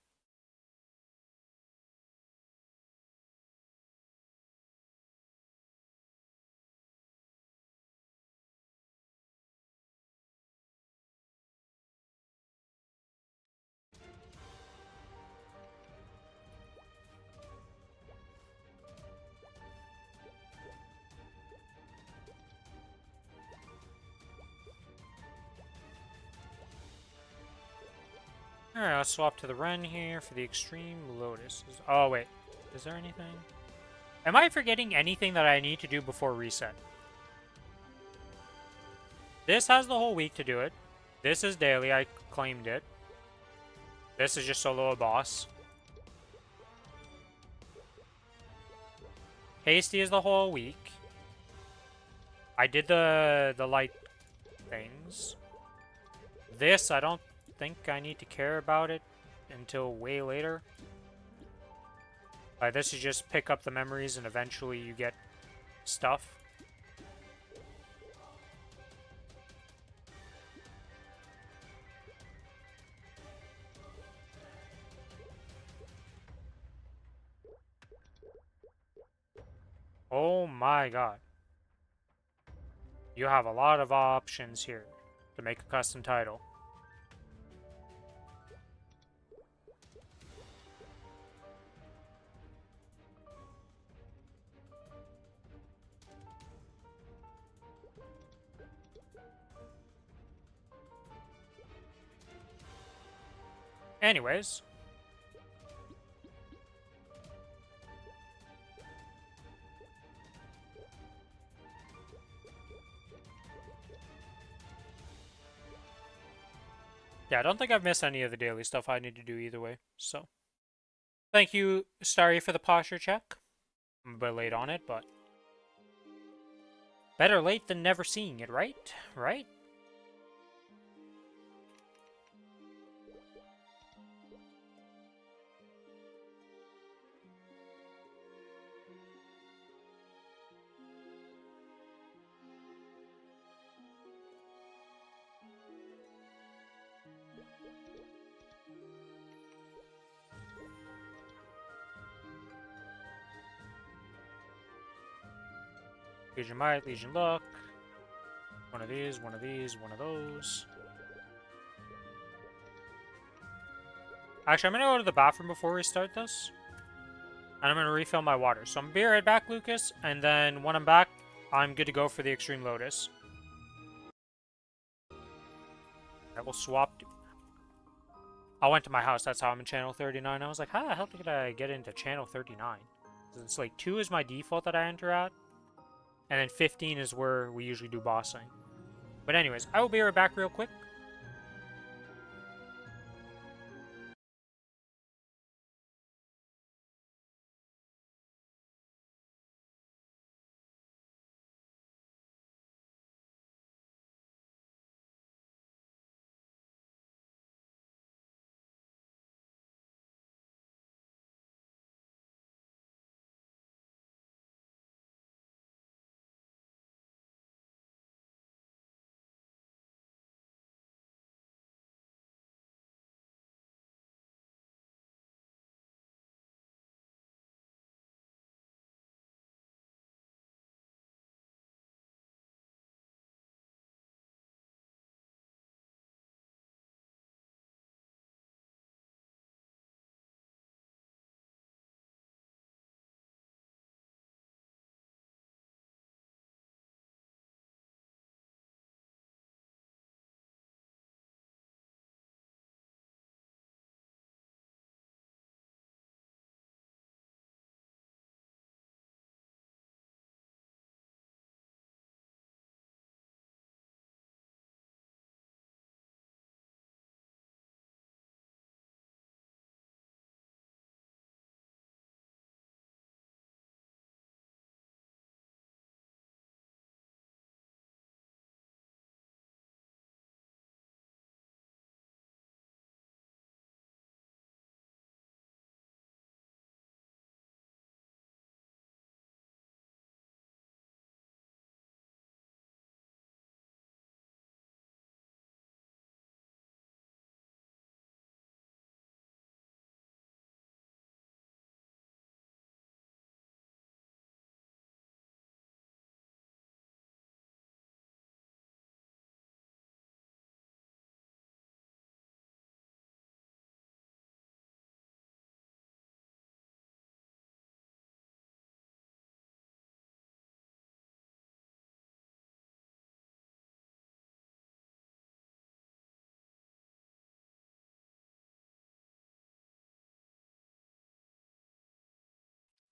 Alright, let's swap to the Ren here for the Extreme Lotus. Oh, wait. Is there anything? Am I forgetting anything that I need to do before reset? This has the whole week to do it. This is daily, I claimed it. This is just solo a boss. Hasty is the whole week. I did the light things. This, I don't think I need to care about it until way later. This is just pick up the memories and eventually you get stuff. Oh my god. You have a lot of options here to make a custom title. Anyways. Yeah, I don't think I've missed any of the daily stuff I need to do either way, so. Thank you, Starry, for the posture check. I'm a bit late on it, but better late than never seeing it, right? Right? Legion Might, Legion Luck. One of these, one of these, one of those. Actually, I'm gonna go to the bathroom before we start this. And I'm gonna refill my water. So I'm gonna be right back, Lucas. And then when I'm back, I'm good to go for the Extreme Lotus. I will swap. I went to my house. That's how I'm in channel 39. I was like, how the hell did I get into channel 39? It's like 2 is my default that I enter at. And then 15 is where we usually do bossing. But anyways, I will be right back real quick.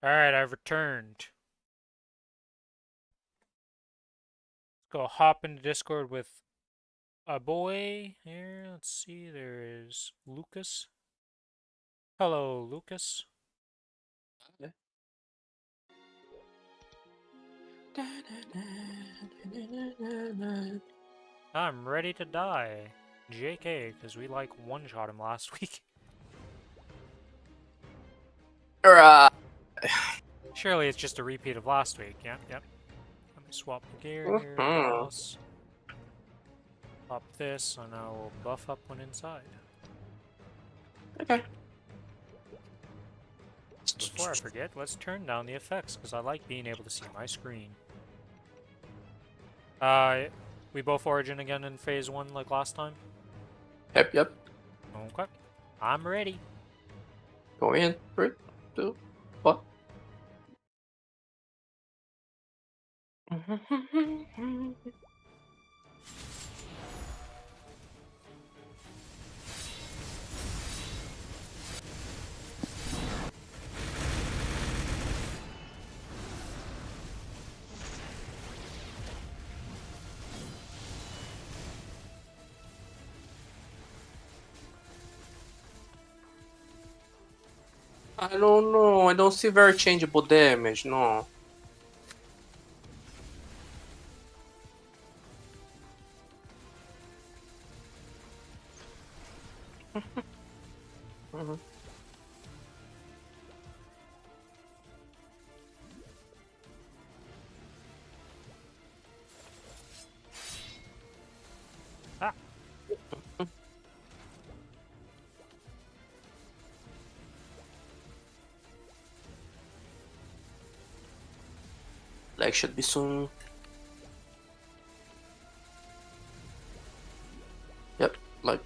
Alright, I've returned. Let's go hop into Discord with a boy here. Let's see, there is Lucas. Hello, Lucas. I'm ready to die. JK, because we like one-shot him last week. Surely it's just a repeat of last week. Yep, yep. Let me swap the gear here, boss. Pop this, and I will buff up when inside. Okay. Before I forget, let's turn down the effects, because I like being able to see my screen. We both origin again in phase 1 like last time? Yep. Okay. I'm ready. Go in. 3, 2, 1. I don't know. I don't see very changeable damage. No. Ah. Leg should be soon. Yep, like.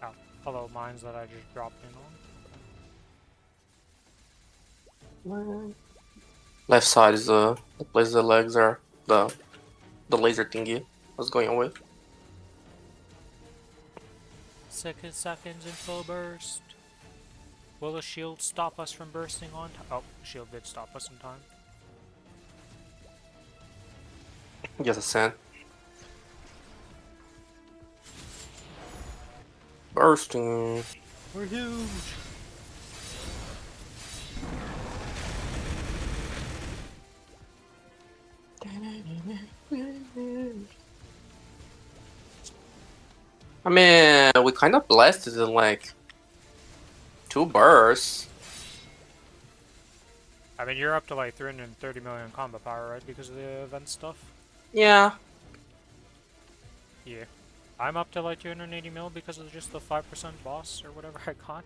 Oh, hello, mines that I just dropped in on. Left side is the place the legs are. The laser thingy was going away. 6 seconds in full burst. Will a shield stop us from bursting on time? Oh, shield did stop us in time. Just a cent. Bursting. We're huge! I mean, we kind of blasted in like 2 bursts. I mean, you're up to like 330 million combat power, right? Because of the event stuff? Yeah. Yeah. I'm up to like 280 mil because of just the 5% boss or whatever I got.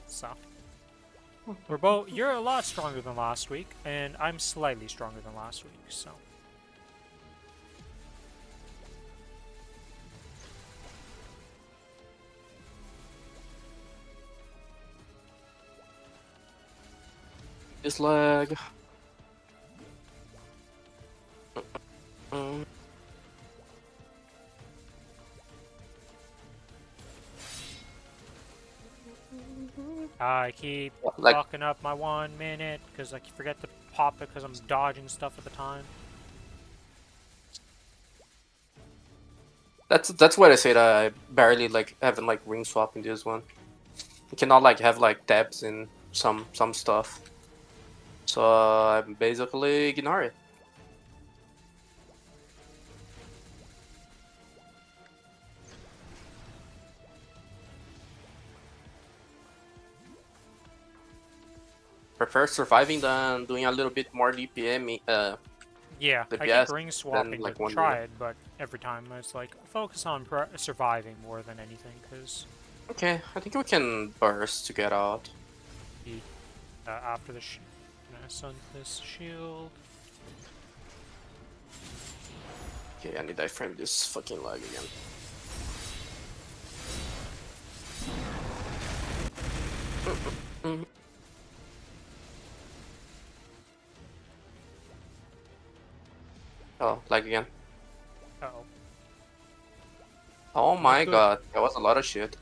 So. We're both. You're a lot stronger than last week, and I'm slightly stronger than last week, so. This lag. I keep Like, fucking up my 1 minute because I forget to pop it because I'm dodging stuff at the time. that's what I said. I barely like having like ring swap in this one. You cannot like have like tabs in some stuff. So I basically ignore it. Prefer surviving than doing a little bit more DPM. Yeah, I DPS keep ring swapping like to 1 try minute. it, but every time it's like focus on surviving more than anything because Okay, I think we can burst to get out. after the gonna sun this shield. Okay, I need to frame this fucking lag again. Oh, lag again. Uh-oh. Oh Not my good. god, that was a lot of shit.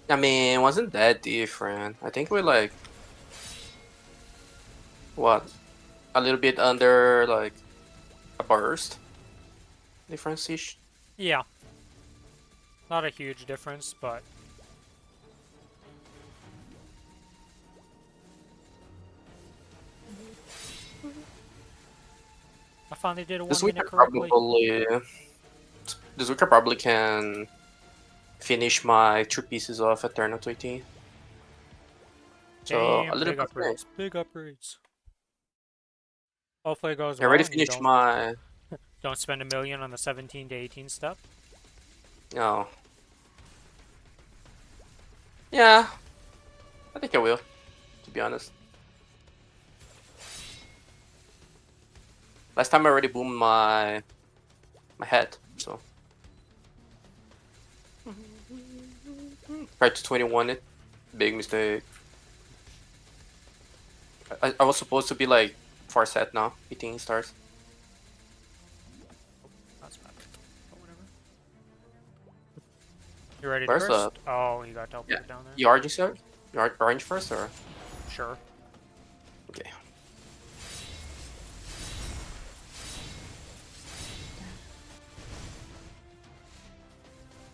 I mean, it wasn't that different. I think we're like, what, a little bit under like a burst difference-ish. Yeah. Not a huge difference, but I finally did a This 1 week I minute correctly. this week I probably can finish my 2 pieces of Eternal 18. So a Damn, little big bit of thing. upgrades. Big upgrades. Hopefully it goes I already well and you finished my. don't spend $1 million on the 17 to 18 step. No. Yeah, I think I will, to be honest. Last time I already boomed my head, so. Tried to 21 it. Big mistake. I was supposed to be like 4 set now, 18 stars. That's bad. But whatever. You ready to First burst? up. Oh, you got teleported Yeah. down there. You orange first? You orange first or? Sure. Okay.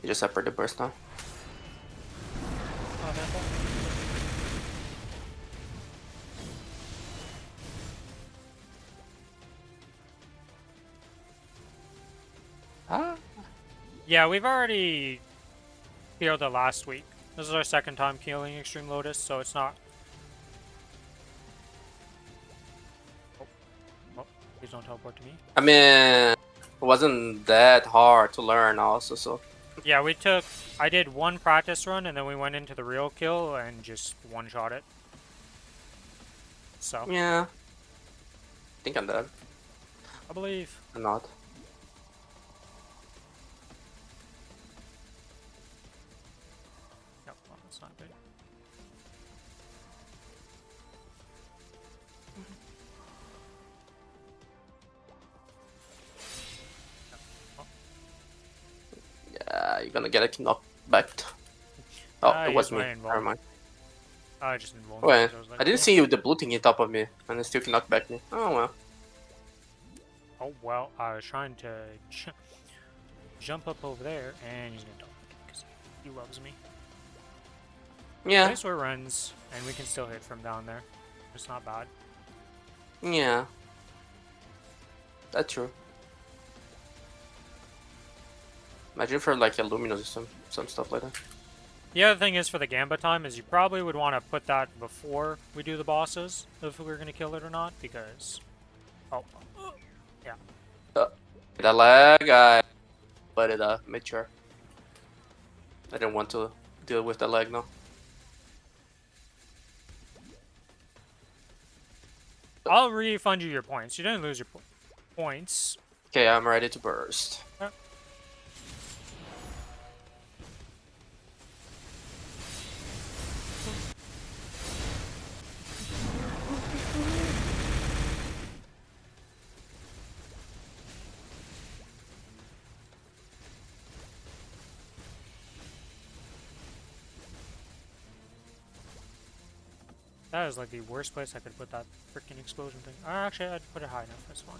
You just separate the burst now. Oh, handful. Ah. Yeah, we've already killed it last week. This is our second time killing Extreme Lotus, so it's not... Oh, please don't teleport to me. I mean, it wasn't that hard to learn also, so. Yeah, I did one practice run, and then we went into the real kill and just one-shot it. So, Yeah. I think I'm dead. I believe. I'm not. Yep, well, that's not good. Yeah, you're gonna get a knock back. Oh, it was me. Never mind. I just involved. Wait, Like, I didn't see you with the blue thing on top of me, and it still can knock back me. Oh well. Oh well, I was trying to jump up over there, and he's gonna die because he loves me. Yeah. Nice where runs, and we can still hit from down there. It's not bad. Yeah. That's true. Imagine for like a Luminous or some stuff like that. The other thing is for the Gamba time is you probably would want to put that before we do the bosses, if we're gonna kill it or not, because yeah. The lag, I let it made sure. I didn't want to deal with the lag now. I'll refund you your points. You didn't lose your points. Okay, I'm ready to burst. That is like the worst place I could put that freaking explosion thing. Actually, I'd put it high enough. That's fine.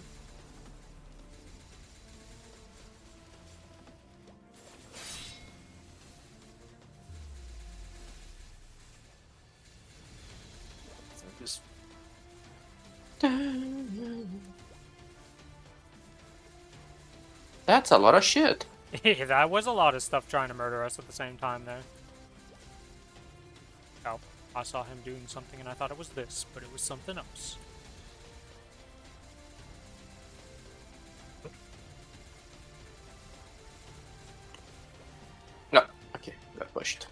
That's a lot of shit. That was a lot of stuff trying to murder us at the same time there. Oh, I saw him doing something and I thought it was this, but it was something else. No, okay, got pushed.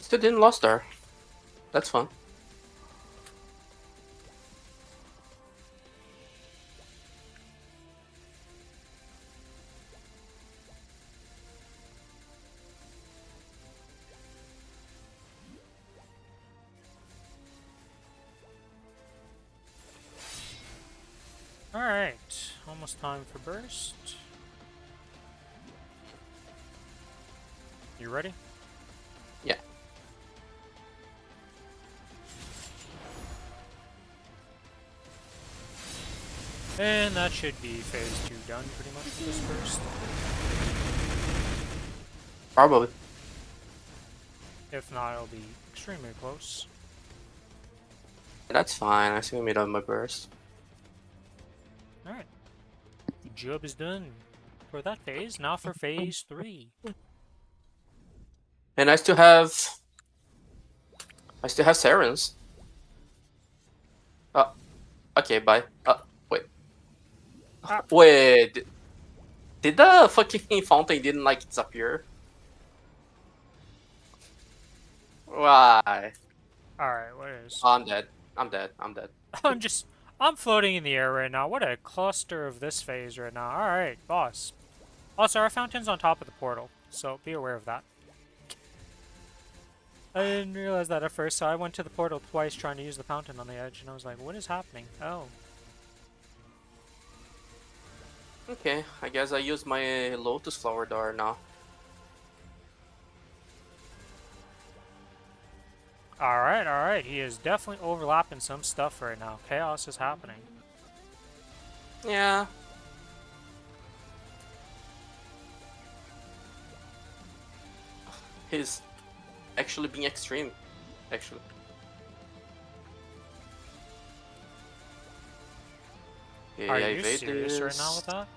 Still didn't lost there. That's fun. Alright, almost time for burst. You ready? Yeah. And that should be phase 2 done pretty much for this burst. Probably. If not, it'll be extremely close. That's fine. I still made up my burst. Alright. The job is done for that phase. Now for phase 3. And I still have Sirens. Oh, okay, bye. Wait. Ah. Wait. Did the fucking fountain didn't like disappear? Why? Alright, what is? Oh, I'm dead. I'm dead. I'm dead. I'm floating in the air right now. What a cluster of this phase right now. Alright, boss. Also, our fountain's on top of the portal, so be aware of that. I didn't realize that at first, so I went to the portal twice trying to use the fountain on the edge, and I was like, what is happening? Oh. Okay, I guess I use my Lotus Flower Door now. Alright, alright. He is definitely overlapping some stuff right now. Chaos is happening. Yeah. He's actually being extreme, actually. Okay, Are I you evade serious right this. now with that?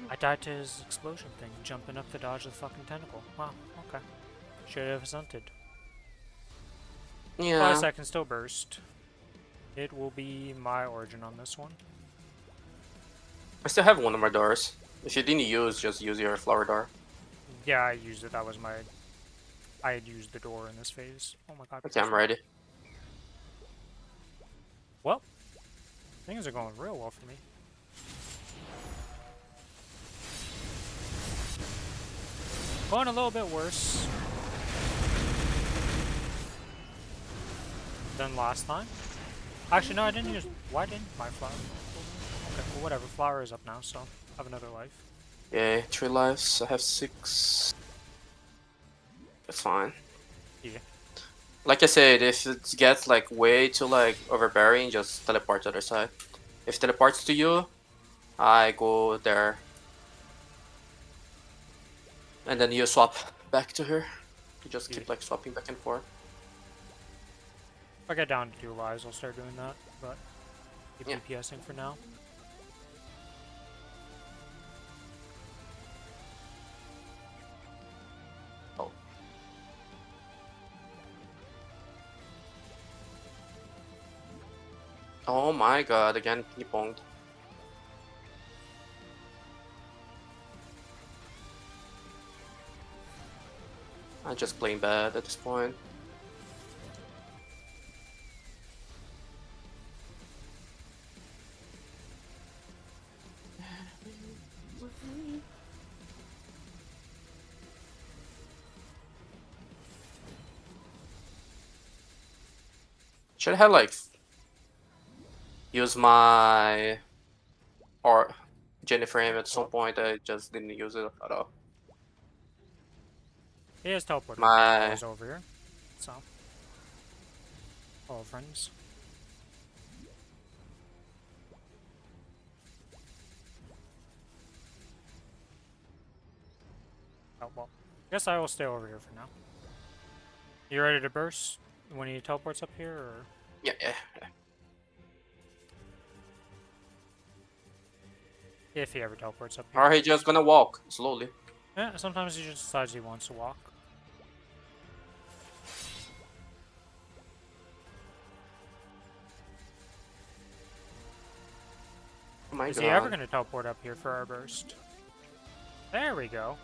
I died to his explosion thing, jumping up to dodge the fucking tentacle. Wow, okay. Should have hunted. Yeah. 5 seconds till burst. It will be my origin on this one. I still have one of my doors. If you didn't use, just use your flower door. Yeah, I used it. That was my... I had used the door in this phase. Oh my god. Okay, I'm ready. Well, things are going real well for me. Going a little bit worse than last time. Actually, no, I didn't use... Why didn't my flower? Okay, well, whatever. Flower is up now, so I have another life. Yeah, 3 lives. I have 6. That's fine. Yeah. Like I said, if it gets like way too like overbearing, just teleport to the other side. If it teleports to you, I go there. And then you swap back to her. You just keep like swapping back and forth. If I get down to 2 lives, I'll start doing that, but keep Yeah. DPSing for now. Oh. Oh my god, again, ping-ponged. I'm just playing bad at this point. Should I have like use my or Jennifer M at some point? I just didn't use it at all. He has teleported a bunch of My guys over here. So. Hello, friends. Oh, well. Guess I will stay over here for now. You ready to burst when he teleports up here, or? yeah. If he ever teleports up here. Or he just gonna walk slowly. Yeah, sometimes he just decides he wants to walk. Oh my Is god. he ever going to teleport up here for our burst? There we go.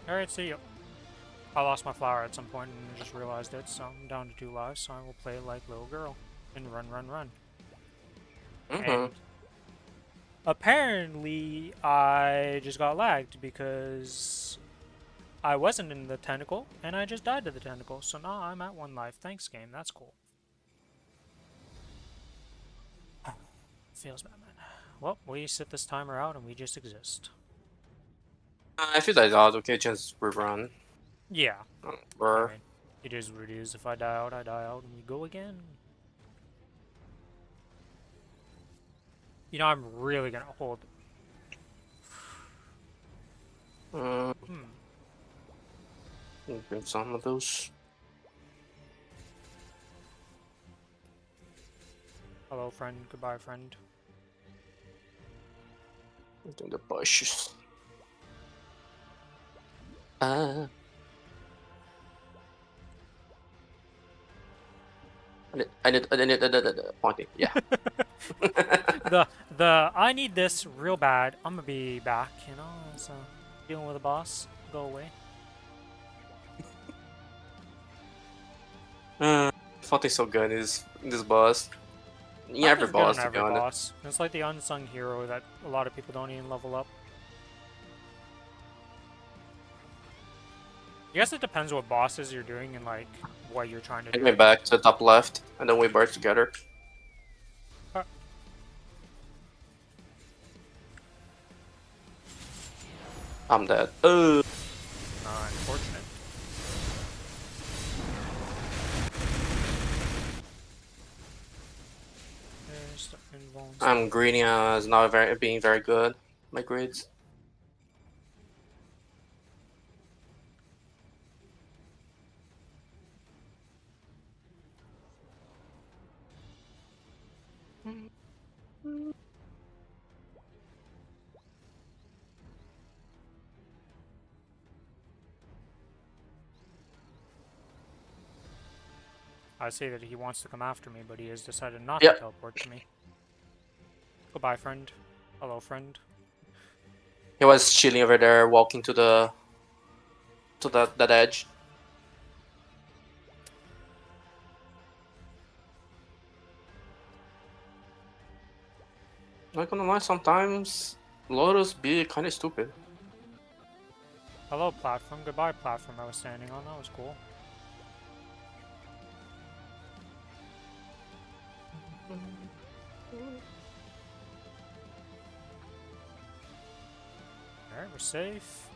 Alright, see you. I lost my flower at some point and just realized it, so I'm down to 2 lives, so I will play like little girl. And run, run, run. And apparently I just got lagged because I wasn't in the tentacle and I just died to the tentacle. So now I'm at 1 life. Thanks, game. That's cool. Feels bad, man. Well, we sit this timer out and we just exist. If he dies out, okay, just rerun. Yeah. Or I mean, it is what it is. If I die out, I die out and we go again. You know, I'm really gonna hold. Drink some of those. Hello, friend. Goodbye, friend. In the bushes. I need pointing. Yeah. the I need this real bad. I'm gonna be back, you know. So dealing with a boss. Go away. Fonte's so good in this boss. Yeah, every Falcon's good boss on to every be honest. boss. It's like the unsung hero that a lot of people don't even level up. I guess it depends what bosses you're doing and like what you're trying to Take do. me back to the top left, and then we burst together. I'm dead. Unfortunate. There's the invulns. I'm greedy as now being very good. My grades. I say that he wants to come after me, but he has decided not Yep. to teleport to me. Goodbye, friend. Hello, friend. He was chilling over there, walking to that edge. Not gonna lie, sometimes Lotus be kind of stupid. Hello, platform. Goodbye, platform I was standing on. That was cool. Alright, we're safe.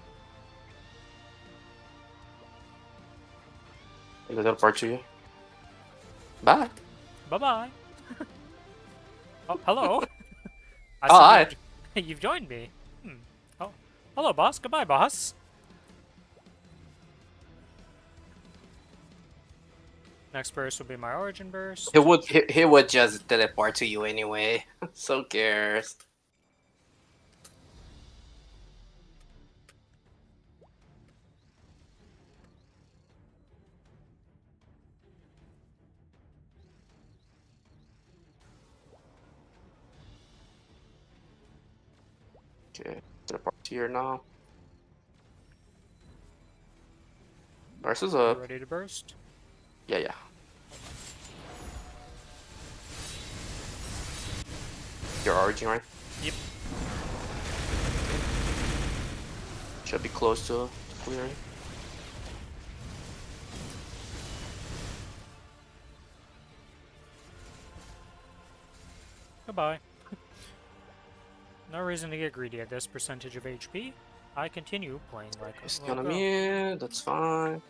I got part to you. Bye. Bye-bye. Oh, hello. I Oh, hi. You've joined me. Oh, hello, boss. Goodbye, boss. Next burst will be my origin burst. He would just teleport to you anyway. So cares. Okay, teleport here now. Burst is You up. ready to burst? Yeah. Your origin, right? Yep. Should be close to clearing. Goodbye. No reason to get greedy at this percentage of HP. I continue playing like It's a gonna girl. be, that's fine.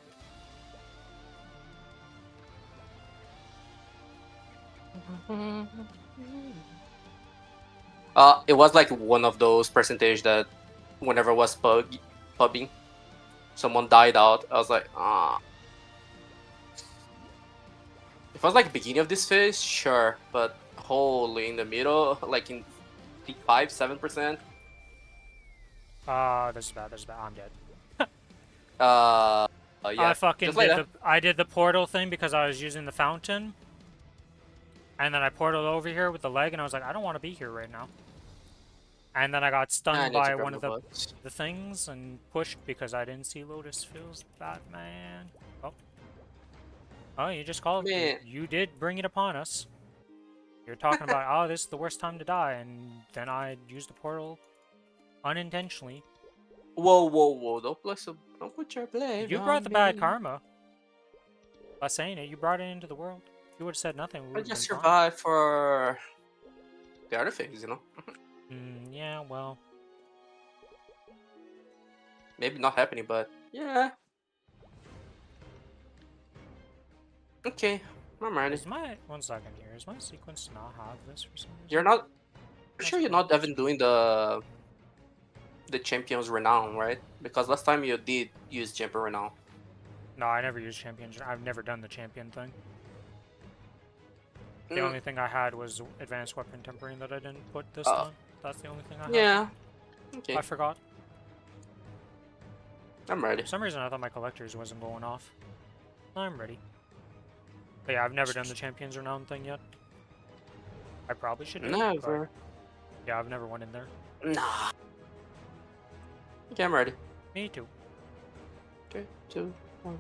It was like one of those percentage that whenever I was pubbing, someone died out. I was like, ah. If it was like beginning of this phase, sure, but wholly in the middle, like in 5-7%. This is bad. This is bad. I'm dead. Yeah, I fucking just like did that. I did the portal thing because I was using the fountain. And then I portaled over here with the leg, and I was like, I don't want to be here right now. And then I got I stunned need to by grab one my of the books. things and pushed because I didn't see Lotus Feels that man. Oh. Oh, you just called. Man, You did bring it upon us. You're talking about, oh, this is the worst time to die, and then I used the portal unintentionally. whoa! Don't put your blame You brought on the bad me. karma by saying it. You brought it into the world. If you would have said nothing, we I would have just been fine. survived for the other things, you know. Yeah, well. Maybe not happening, but yeah. Okay, I'm ready. Is my 1 second here? Is my sequence not have this for some reason? You're not. That's Sure, you're cool. not even doing the champion's renown, right? Because last time you did use champion renown. No, I never used champion. I've never done the champion thing. The Mm, only thing I had was advanced weapon tempering that I didn't put this uh, time. That's the only thing I had. yeah. Okay, I forgot. I'm ready. For some reason, I thought my collectors wasn't going off. I'm ready. But yeah, I've never done the champions renown thing yet. I probably should do it, but Never. yeah, I've never went in there. Nah. Okay, I'm ready. Me too. 3, 2, 1.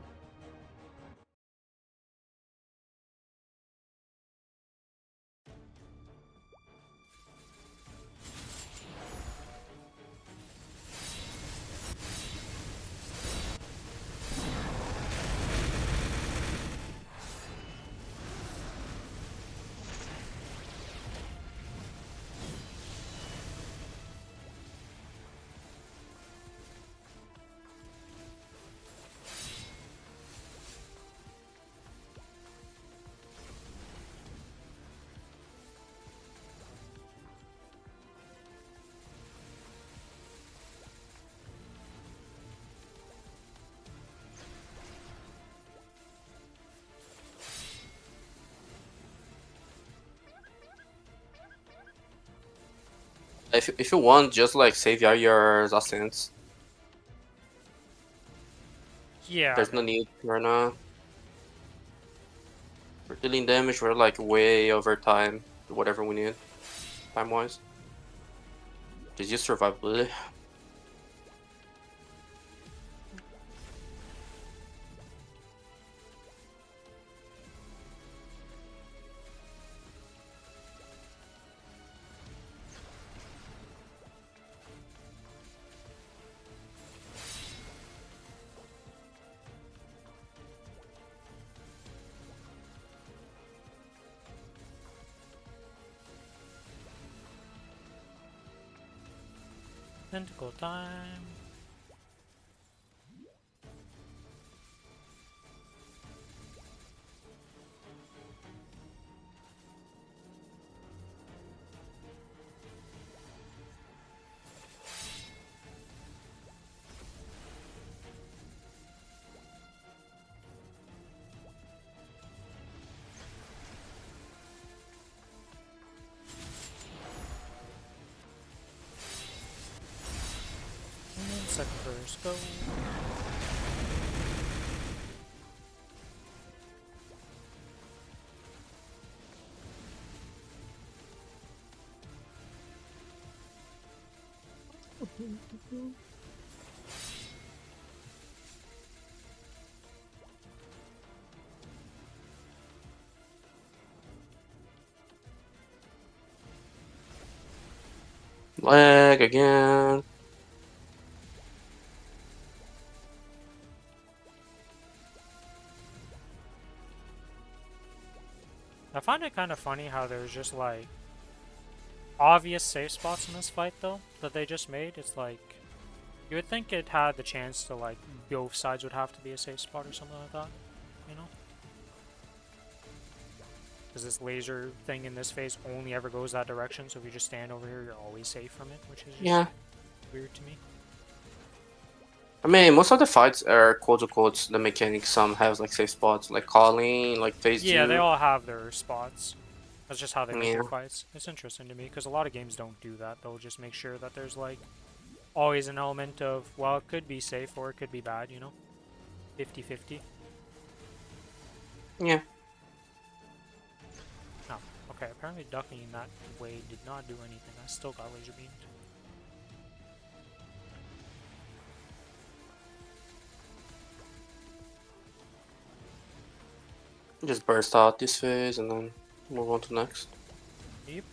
If you want, just like save your assassins. Yeah. There's no need right now. We're dealing damage. We're like way over time. Whatever we need, time wise. Just use survivability. Tentacle time. And second first, go. Lag again. find it kind of funny how there's just like obvious safe spots in this fight though that they just made. It's like you would think it had the chance to like both sides would have to be a safe spot or something like that, you know? Because this laser thing in this phase only ever goes that direction, so if you just stand over here, you're always safe from it, which is just Yeah. weird to me. I mean, most of the fights are quote unquote the mechanics. Some have like safe spots, like calling, like phase 2. Yeah, they all have their spots. That's just how they make their Yeah. fights. It's interesting to me because a lot of games don't do that. They'll just make sure that there's like always an element of, well, it could be safe or it could be bad, you know? 50-50. Yeah. Oh, okay, apparently ducking that way did not do anything. I still got laser beamed. Just burst out this phase and then move on to next. Yep.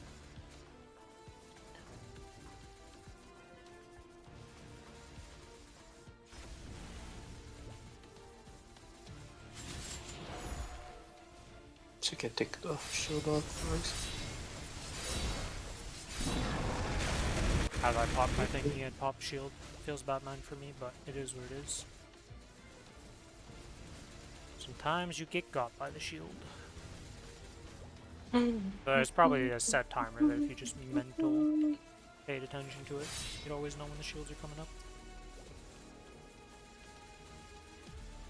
So you can take the shield off. Nice. As I popped my thing, he had pop shield. Feels Batman for me, but it is what it is. Sometimes you get got by the shield. But it's probably a set timer that if you just mental paid attention to it, you'd always know when the shields are coming up.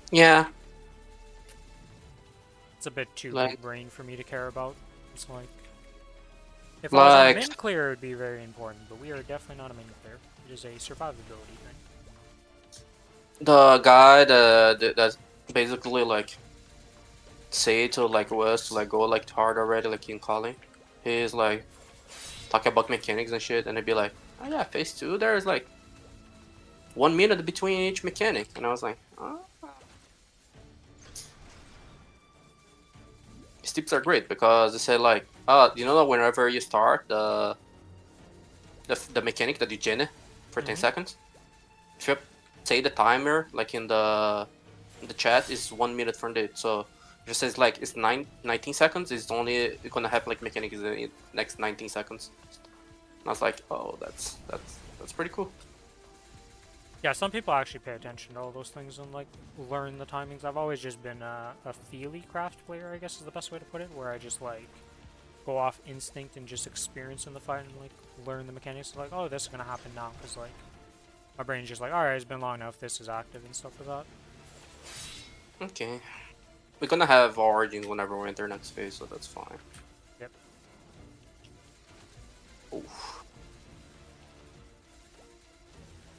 Yeah. It's a bit too Like- big brain for me to care about. It's like if I was on a Like- min clear, it would be very important, but we are definitely not a min clear. It is a survivability thing. The guy that's basically like say to like West to like go like hard already, like in calling. He's like talking about mechanics and shit, and they'd be like, "Oh yeah, phase 2. There's like 1 minute between each mechanic," and I was like, "Oh." These tips are great because they say like, you know, whenever you start the mechanic that you gen for 10 seconds, if you say the timer like in the chat is 1 minute from it, so it just says like it's 19 seconds. It's only gonna have like mechanics in the next 19 seconds. And I was like, oh, that's pretty cool. Yeah, some people actually pay attention to all those things and like learn the timings. I've always just been a feely craft player, I guess is the best way to put it, where I just like go off instinct and just experience in the fight and like learn the mechanics. Like, oh, this is gonna happen now, because like my brain's just like, all right, it's been long enough. This is active and stuff like that. Okay, we're gonna have origins whenever we enter next phase, so that's fine. Yep. Oof.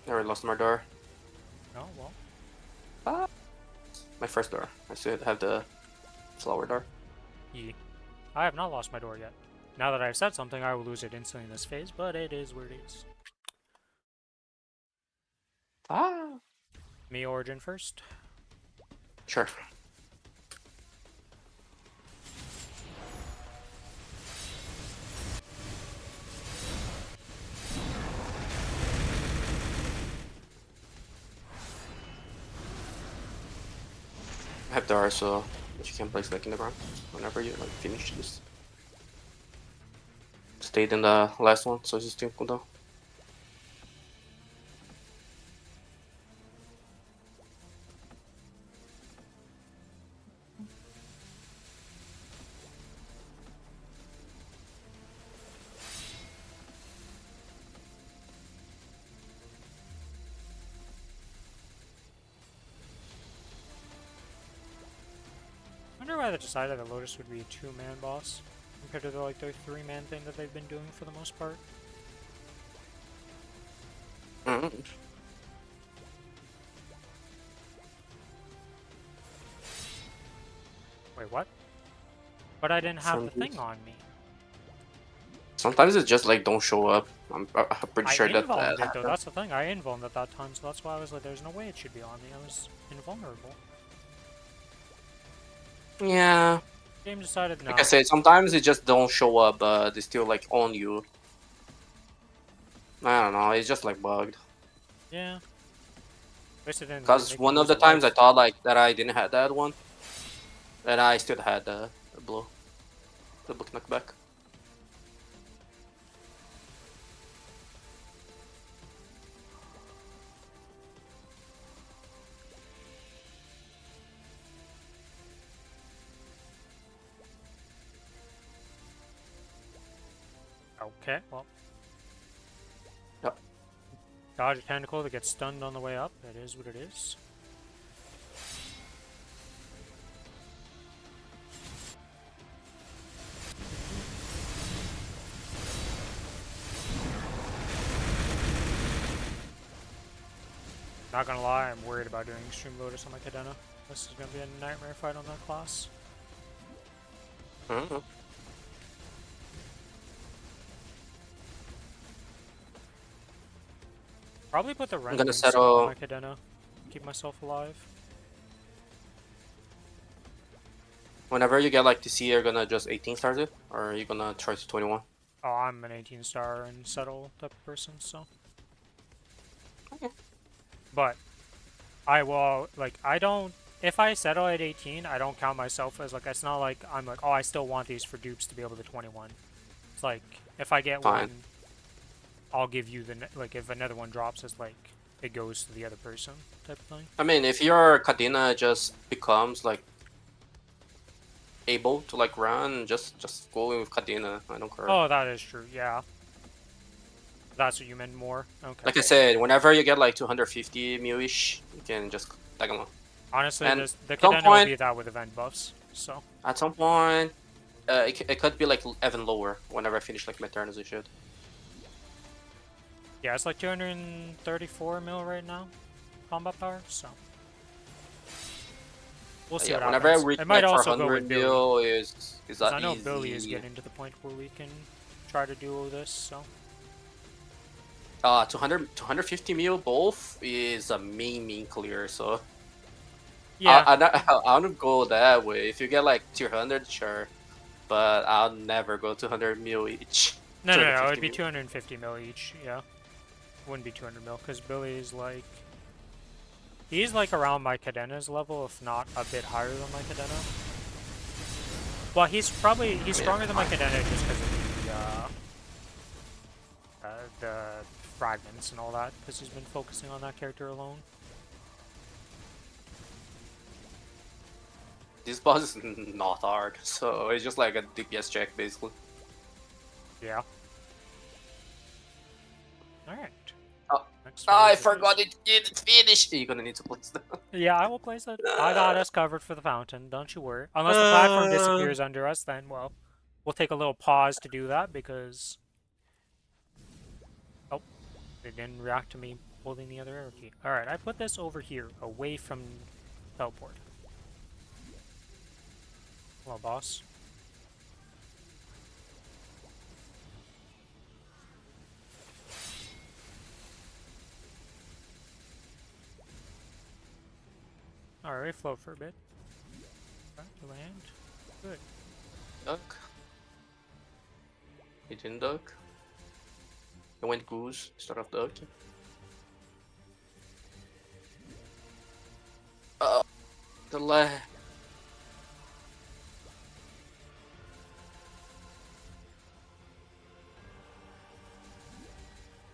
I already lost my door. Oh well. Ah, my first door. I still have the flower door. Yeah. I have not lost my door yet. Now that I've said something, I will lose it instantly in this phase, but it is where it is. Ah, Me origin first. sure. I have Dara, so you can place like in the ground whenever you like finish this. Stayed in the last one, so just think cooldown. I wonder why they decided that Lotus would be a 2-man boss compared to their 3-man thing that they've been doing for the most part. Mm-hmm. Wait, what? But I didn't have the Something. thing on me. Sometimes it just like don't show up. I'm pretty I sure that invulned it though, happened. that's the thing. I invulned at that time, so that's why I was like, there's no way it should be on me. I was invulnerable. Yeah, Game decided no. like I said, sometimes it just don't show up, but they still like on you. I don't know. It's just like bugged. Yeah. At least it didn't Because make me one of lose the a times I life. thought like that I didn't have that one, and I still had the blue. Double knockback. Okay, well. Yep. Dodge a tentacle that gets stunned on the way up. It is what it is. Not gonna lie, I'm worried about doing Extreme Lotus on my Cadena. This is gonna be a nightmare fight on that class. Mm-hmm. Probably put the I'm gonna Rending Skill on settle. my Cadena. Keep myself alive. Whenever you get like to see, you're gonna just 18 stars it, or are you gonna try to 21? Oh, I'm an 18 star and settle type of person, so. Okay. But I will, like, I don't, if I settle at 18, I don't count myself as, like, it's not like I'm like, oh, I still want these for dupes to be able to 21. It's like, if I get Fine. one, I'll give you the, like, if another one drops, it's like, it goes to the other person type of thing. I mean, if your Cadena just becomes like able to like run, just go with Cadena. I don't care. Oh, that is true, yeah. That's what you meant more? Okay. Like I said, whenever you get like 250 mil-ish, you can just tag along. Honestly, And the at some Cadena will point, be that with event buffs, so. at some point, it could be like even lower whenever I finish like my turns and shit. Yeah, it's like 234 mil right now, combat power, so. We'll see Yeah, what whenever I happens. reach It might like also go 400 with Billy. mil is 'Cause that I know easy. Billy is getting to the point where we can try to do all this, so. 250 mil both is a mean clear, so Yeah. I don't go that way. If you get like 200, sure, but I'll never go 200 mil each. No, it would 250 be mil. 250 mil each, yeah. Wouldn't be 200 mil, because Billy is like... He's like around my Cadena's level, if not a bit higher than my Cadena. Well, he's stronger than my Cadena just because of the fragments and all that, because he's been focusing on that character alone. This boss is not hard, so it's just like a DPS check basically. Yeah. Alright. Oh, Next I phase forgot is- it's finished. You're gonna need to place that. Yeah, I will place it. I got us covered for the fountain, don't you worry. Unless the platform disappears under us, then, well, we'll take a little pause to do that, because... Oh, it didn't react to me holding the other arrow key. Alright, I put this over here, away from teleport. Hello, boss. Alright, float for a bit. Okay, land. Good. Duck. He didn't duck. He went goose instead of duck. The lag.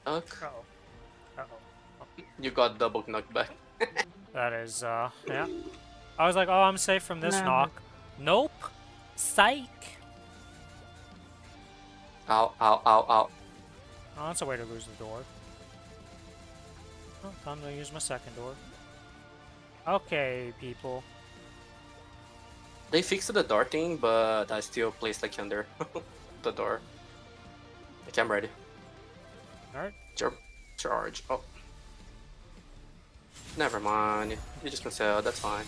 Duck. Uh-oh. Uh-oh. You got double knockback. That is, yeah. I was like, oh, I'm safe from this knock. Nope. Psych. Ow, ow, ow, ow. Oh, that's a way to lose the door. Oh, time to use my second door. Okay, people. They fixed the door thing, but I still placed like under the door. Okay, I'm ready. Alright. Charge. Oh. Never mind. You just can sell, that's fine.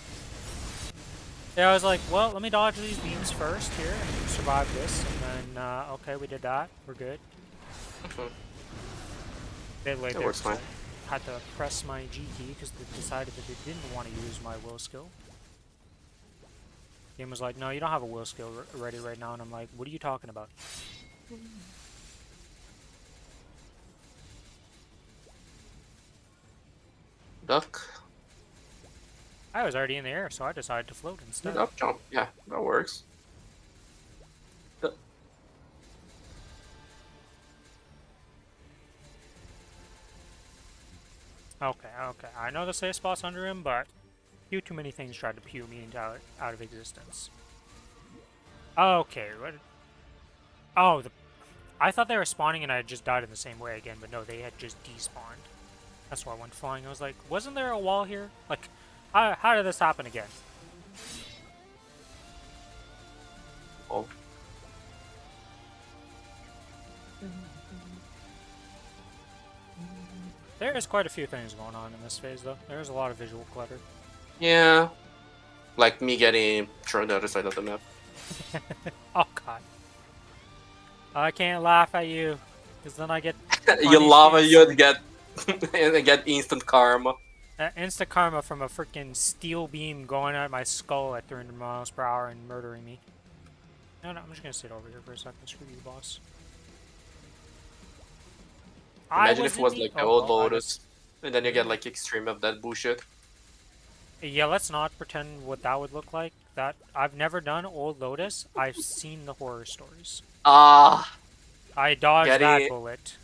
Yeah, I was like, well, let me dodge these beams first here and survive this, and then, okay, we did that. We're good. Bit late That there, works fine. I had to press my G key because they decided that they didn't want to use my will skill. Game was like, no, you don't have a will skill ready right now, and I'm like, what are you talking about? Duck. I was already in the air, so I decided to float instead. Up jump. Yeah, that works. Okay, okay. I know the safe spot's under him, but few too many things tried to pew me out of existence. Okay, what? Oh, I thought they were spawning and I had just died in the same way again, but no, they had just despawned. That's why I went flying. I was like, wasn't there a wall here? Like, how did this happen again? Oh. There is quite a few things going on in this phase, though. There's a lot of visual clutter. Yeah. Like me getting thrown the other side of the map. Oh, God. I can't laugh at you, because then I get You punished love it, you'd instantly. get and get instant karma. Insta karma from a freaking steel beam going at my skull at 300 miles per hour and murdering me. No, I'm just gonna sit over here for a second. Screw you, boss. Imagine if it was like the old I Lotus, and then you get like extreme of that bullshit. Yeah, let's not pretend what that would look like. That I've never done Old Lotus. I've seen the horror stories. Ah, I dodged that getting bullet.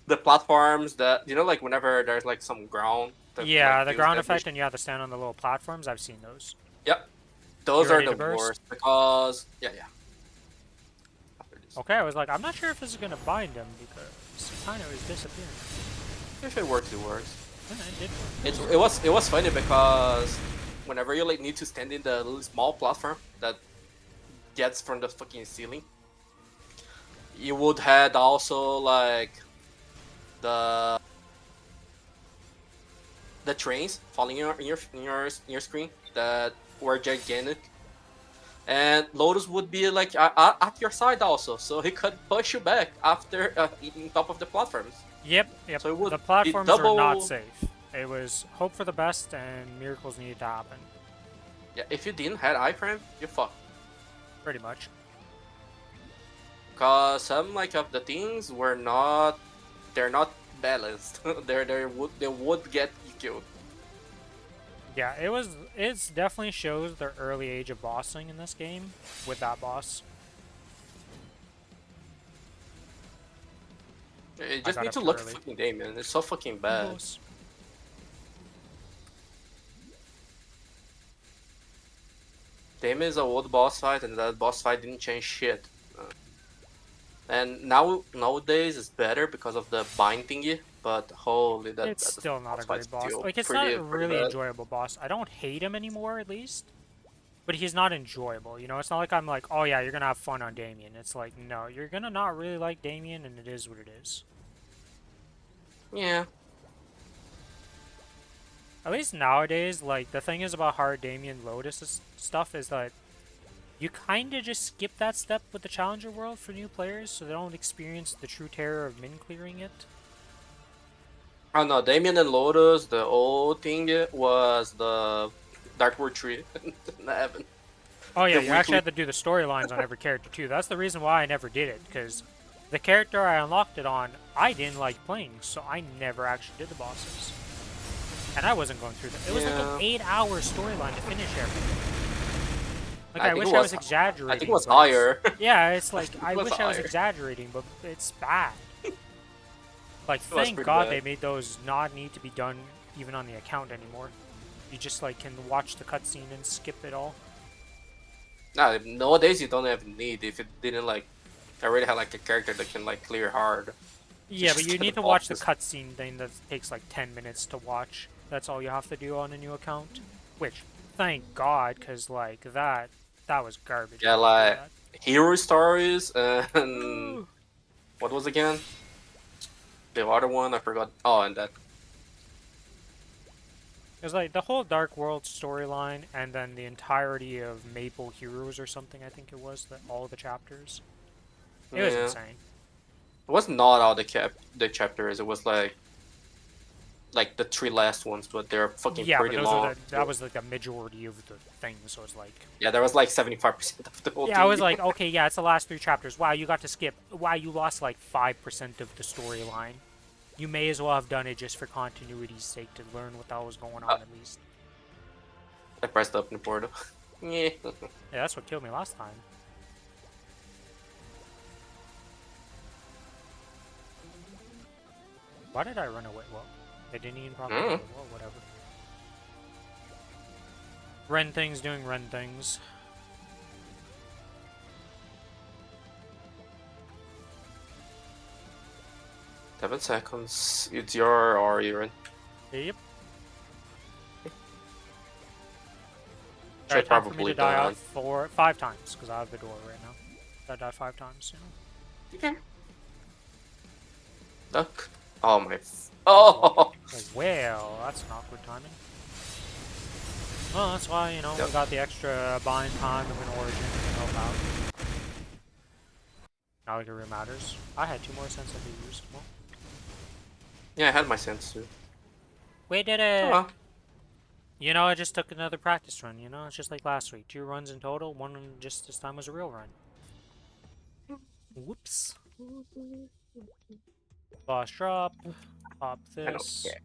the platforms that like whenever there's like some ground that Yeah, like the deals ground damage. effect and you have to stand on the little platforms. I've seen those. Yep, those You are ready the to burst? worst because yeah. After this. Okay, I was like, I'm not sure if this is gonna bind him because he kind of is disappearing. If it works, it works. And it did work. It was funny because whenever you like need to stand in the little small platform that gets from the fucking ceiling, you would had also like the trains falling in your screen that were gigantic, and Lotus would be like at your side also, so he could push you back after in top of the platforms. Yep. So it would The be platforms double. are not safe. It was hope for the best and miracles needed to happen. Yeah, if you didn't have iframe, you fucked. Pretty much. Cause some like of the things were not, they're not balanced. They would get you killed. Yeah, it's definitely shows the early age of bossing in this game with that boss. You I just got need up to too look at early. fucking Damien. It's so fucking bad. Boss. Damien is a old boss fight, and that boss fight didn't change shit. And nowadays it's better because of the bind thingy, but holy It's still not a great boss. still Like, it's not a really enjoyable boss. I don't hate him anymore, at least. But he's not enjoyable, you know? It's not like I'm like, oh yeah, you're gonna have fun on Damien. It's like, no, you're gonna not really like Damien, and it is what it is. Yeah. At least nowadays, like, the thing is about hard Damien Lotus stuff is that you kinda just skip that step with the Challenger World for new players, so they don't experience the true terror of min clearing it. Oh no, Damien and Lotus, the old thing was the Dark World 3 in heaven. Oh yeah, The you actually weekly- had to do the storylines on every character too. That's the reason why I never did it, because the character I unlocked it on, I didn't like playing, so I never actually did the bosses. And I wasn't going through them. It was like an 8-hour storyline to finish everything. Like, I wish I was exaggerating. I think it was but higher. yeah, it's like, I It was wish I was higher. exaggerating, but it's bad. Like, was thank pretty God bad. they made those not need to be done even on the account anymore. You just, like, can watch the cutscene and skip it all. Nah, nowadays you don't have need if it didn't like already have like a character that can like clear hard. Yeah, but Just you get need the to watch the bosses. cutscene thing that takes like 10 minutes to watch. That's all you have to do on a new account. Which, thank God, because like that was garbage. Yeah, like hero stories and what was again? The other one I forgot. Oh, and that. It was like the whole Dark World storyline, and then the entirety of Maple Heroes or something. I think it was all the chapters. It was Yeah. insane. It was not all the chapters. It was like the 3 last ones, but they're fucking Yeah, but pretty those long. were that was like the majority of the thing. So it's like, Yeah, there was like 75% of the whole yeah, I was thing. like, okay, yeah, it's the last 3 chapters. Wow, you got to skip. Wow, you lost like 5% of the storyline. You may as well have done it just for continuity's sake to learn what the hell was going on at least. I pressed up in the portal. Yeah. Yeah, that's what killed me last time. Why did I run away? Well, They didn't even propaganda. Mm. Well, whatever. Ren things doing Ren things. Seven seconds. It's your or Urine. Yep. Should Alright, time for me probably to die out done. 5 times, because I have the door right now. I died 5 times, you know. Okay. Duck. Oh my. Oh. Oh, well, that's an awkward timing. Well, that's why, you know, Yep. we got the extra bind time and an origin to help out. Not like it really matters. I had 2 more cents I could use. Well, Yeah, I had my sense too. we did it! Oh. You know, I just took another practice run, you know? It's just like last week. 2 runs in total. One just this time was a real run. Whoops. Boss drop. Pop I don't this. care.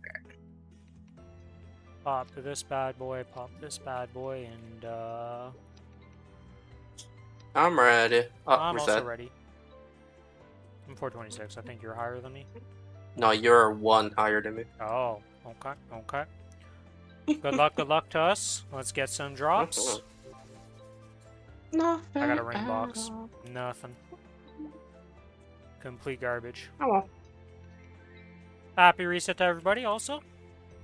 Pop this bad boy. Pop this bad boy. And, I'm ready. Oh, I'm also reset. ready. I'm 426. I think you're higher than me. No, you're 1 higher than me. Oh, okay, okay. Good luck to us. Let's get some drops. Nothing. I got a ring box. Nothing. Complete garbage. Oh well. Happy reset to everybody also.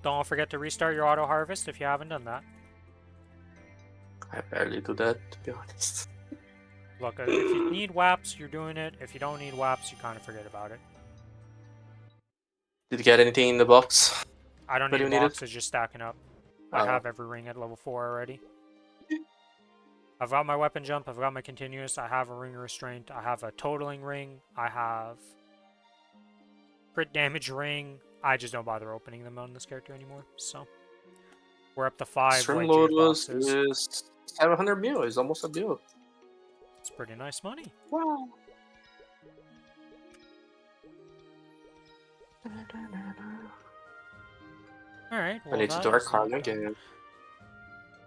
Don't forget to restart your auto harvest if you haven't done that. I barely do that, to be honest. Look, if you need WAPs, you're doing it. If you don't need WAPs, you kind of forget about it. Did you get anything in the box? I don't What need do a you need box, it's just stacking up. I Oh. have every ring at level 4 already. I've got my weapon jump, I've got my continuous, I have a ring restraint, I have a totaling ring, I have crit damage ring. I just don't bother opening them on this character anymore, so. We're up to 5 Stream white load jade was boxes. is 700 mil. It's almost a bill. It's pretty nice money. Wow. Alright, well I need to that do our is card not done. again.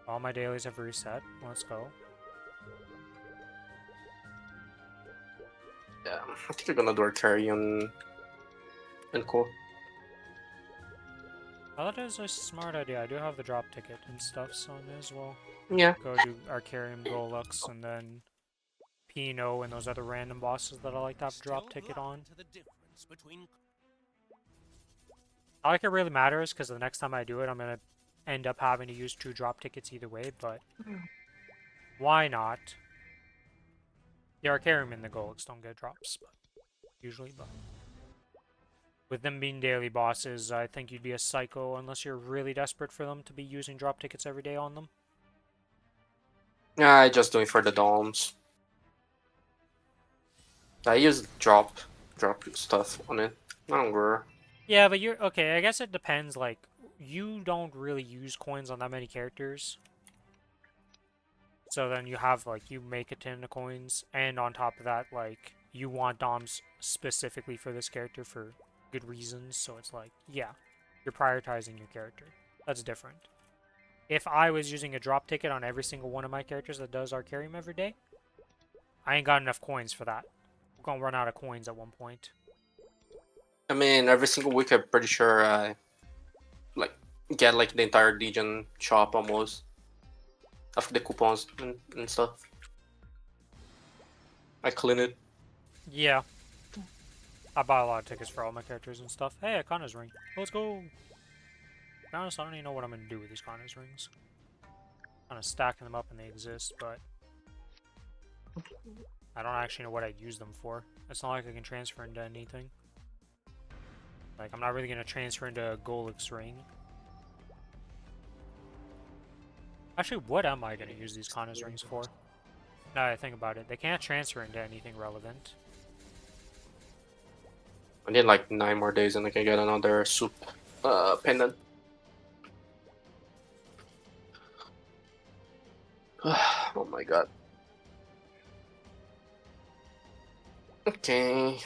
All my dailies have reset. Let's go. Yeah, I think we're gonna do our carry and cool. Oh, that is a smart idea. I do have the drop ticket and stuff, so I may as well Yeah. go do Arcarium Golux and then Pino and those other random bosses that I like to have drop ticket on. Not like it really matters, because the next time I do it, I'm going to end up having to use 2 drop tickets either way, but why not? The Arcarium and the Golux don't get drops, but usually, but with them being daily bosses, I think you'd be a psycho unless you're really desperate for them to be using drop tickets every day on them. Yeah, I just do it for the domes. I use drop stuff on it. I don't worry. Yeah, but you're okay. I guess it depends. Like, you don't really use coins on that many characters, so then you have like you make a ton of coins, and on top of that, like you want DOMs specifically for this character for good reasons. So it's like, yeah, you're prioritizing your character. That's different. If I was using a drop ticket on every single one of my characters that does Arcarium every day, I ain't got enough coins for that. We're gonna run out of coins at one point. I mean, every single week, I'm pretty sure I like get like the entire Legion shop almost after the coupons and stuff. I clean it. Yeah. I buy a lot of tickets for all my characters and stuff. Hey, a Kana's ring. Let's go. To be honest, I don't even know what I'm going to do with these Kana's rings. Kind of stacking them up and they exist, but I don't actually know what I'd use them for. It's not like I can transfer into anything. Like, I'm not really going to transfer into a Golix ring. Actually, what am I going to use these Kana's rings for? Now that I think about it, they can't transfer into anything relevant. I need like 9 more days and I can get another soup pendant. Oh my god. Okay.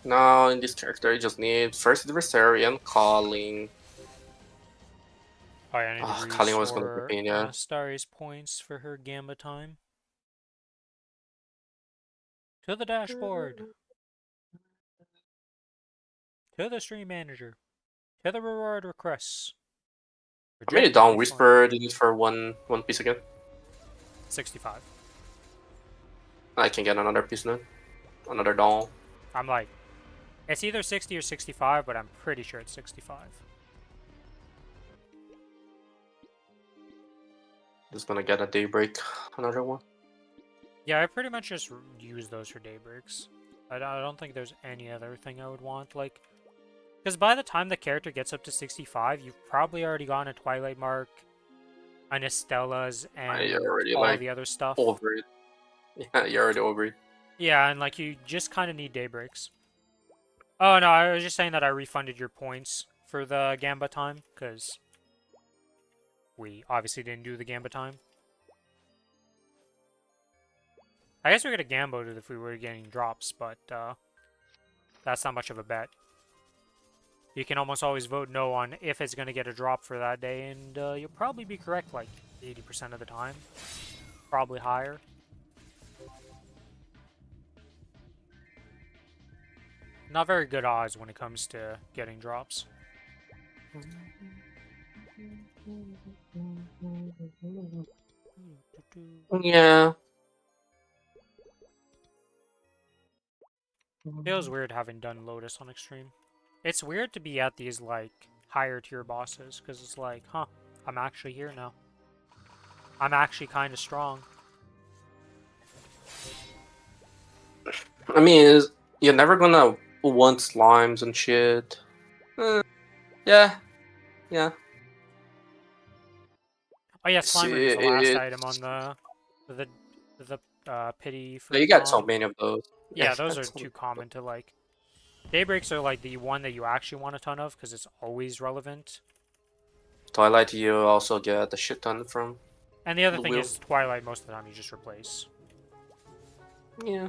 Now in this character I just need first adversary and calling. Oh, yeah, I need Oh, to calling was gonna be restore pain, yeah. Starry's points for her Gamba time. To the dashboard. To the stream manager. Pay the reward requests. How many Reject Dawn refund. Whisper do you need for one piece again? 65. I can get another piece then. Another Dawn. I'm like, it's either 60 or 65, but I'm pretty sure it's 65. Just gonna get a Daybreak. Another one. Yeah, I pretty much just use those for daybreaks. I don't think there's any other thing I would want, like... Because by the time the character gets up to 65, you've probably already gotten a Twilight Mark, an Estella's, and You're already all like the other stuff. over it. Yeah, you're already over it. Yeah, and like you just kind of need daybreaks. Oh no, I was just saying that I refunded your points for the Gamba time, because we obviously didn't do the Gamba time. I guess we could have Gamboed it if we were getting drops, but that's not much of a bet. You can almost always vote no on if it's going to get a drop for that day, and you'll probably be correct like 80% of the time. Probably higher. Not very good odds when it comes to getting drops. Yeah. Feels weird having done Lotus on Extreme. It's weird to be at these, like, higher tier bosses, because it's like, huh, I'm actually here now. I'm actually kind of strong. I mean, you're never gonna want slimes and shit. Yeah. Yeah. Oh yeah, See, Slime Ring is the last item on the pity for you got so Dawn. many of those. Yeah, those are That's too common to, like... Daybreaks are, like, the one that you actually want a ton of, because it's always relevant. Twilight, you also get a shit ton from. And the other The thing wheel. is, Twilight, most of the time, you just replace. Yeah.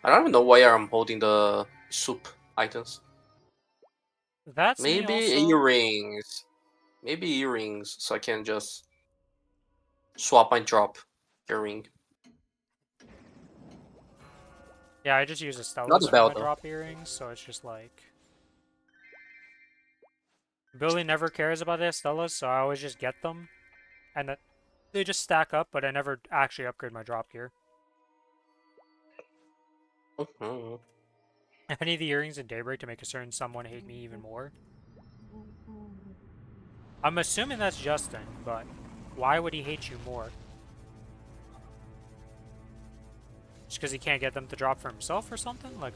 I don't even know why I'm holding the soup items. That's me Maybe also. earrings. Maybe earrings, so I can just swap and drop earring. Yeah, I just use Not Estella's the for my belt though. drop earrings, so it's just like... Billy never cares about the Estella's, so I always just get them. And they just stack up, but I never actually upgrade my drop gear. Mhm. I need the earrings in Daybreak to make a certain someone hate me even more. I'm assuming that's Justin, but why would he hate you more? Just because he can't get them to drop for himself or something? Like,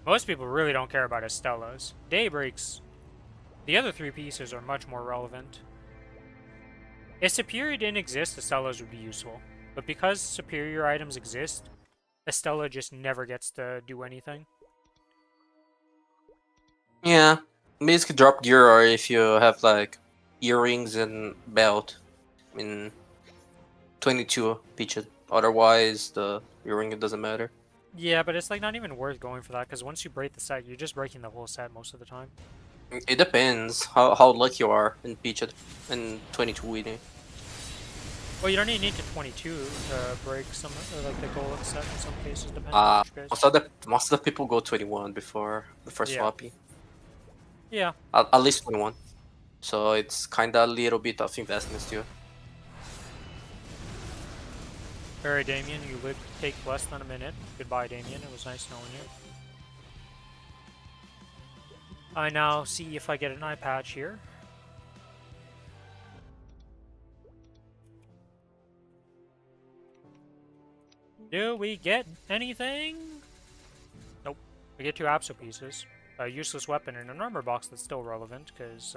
most people really don't care about Estella's. Daybreaks, the other three pieces are much more relevant. If Superior didn't exist, Estella's would be useful. But because Superior items exist, Estella just never gets to do anything. Yeah. Basically drop gear or if you have like earrings and belt in 22 pitched. Otherwise the earring it doesn't matter. Yeah, but it's like not even worth going for that, because once you break the set, you're just breaking the whole set most of the time. It depends how lucky you are in pitched and 22 winning. Well, you don't even need to 22 to break some, like the goal of the set in some cases, depending on which base. Most of the people go 21 before swapping. Yeah. At least 21. So it's kinda a little bit of investment still. Alright, Damien, you would take less than a minute. Goodbye, Damien. It was nice knowing you. I now see if I get an eye patch here. Do we get anything? Nope. We get two Apso pieces. A useless weapon and an armor box that's still relevant, because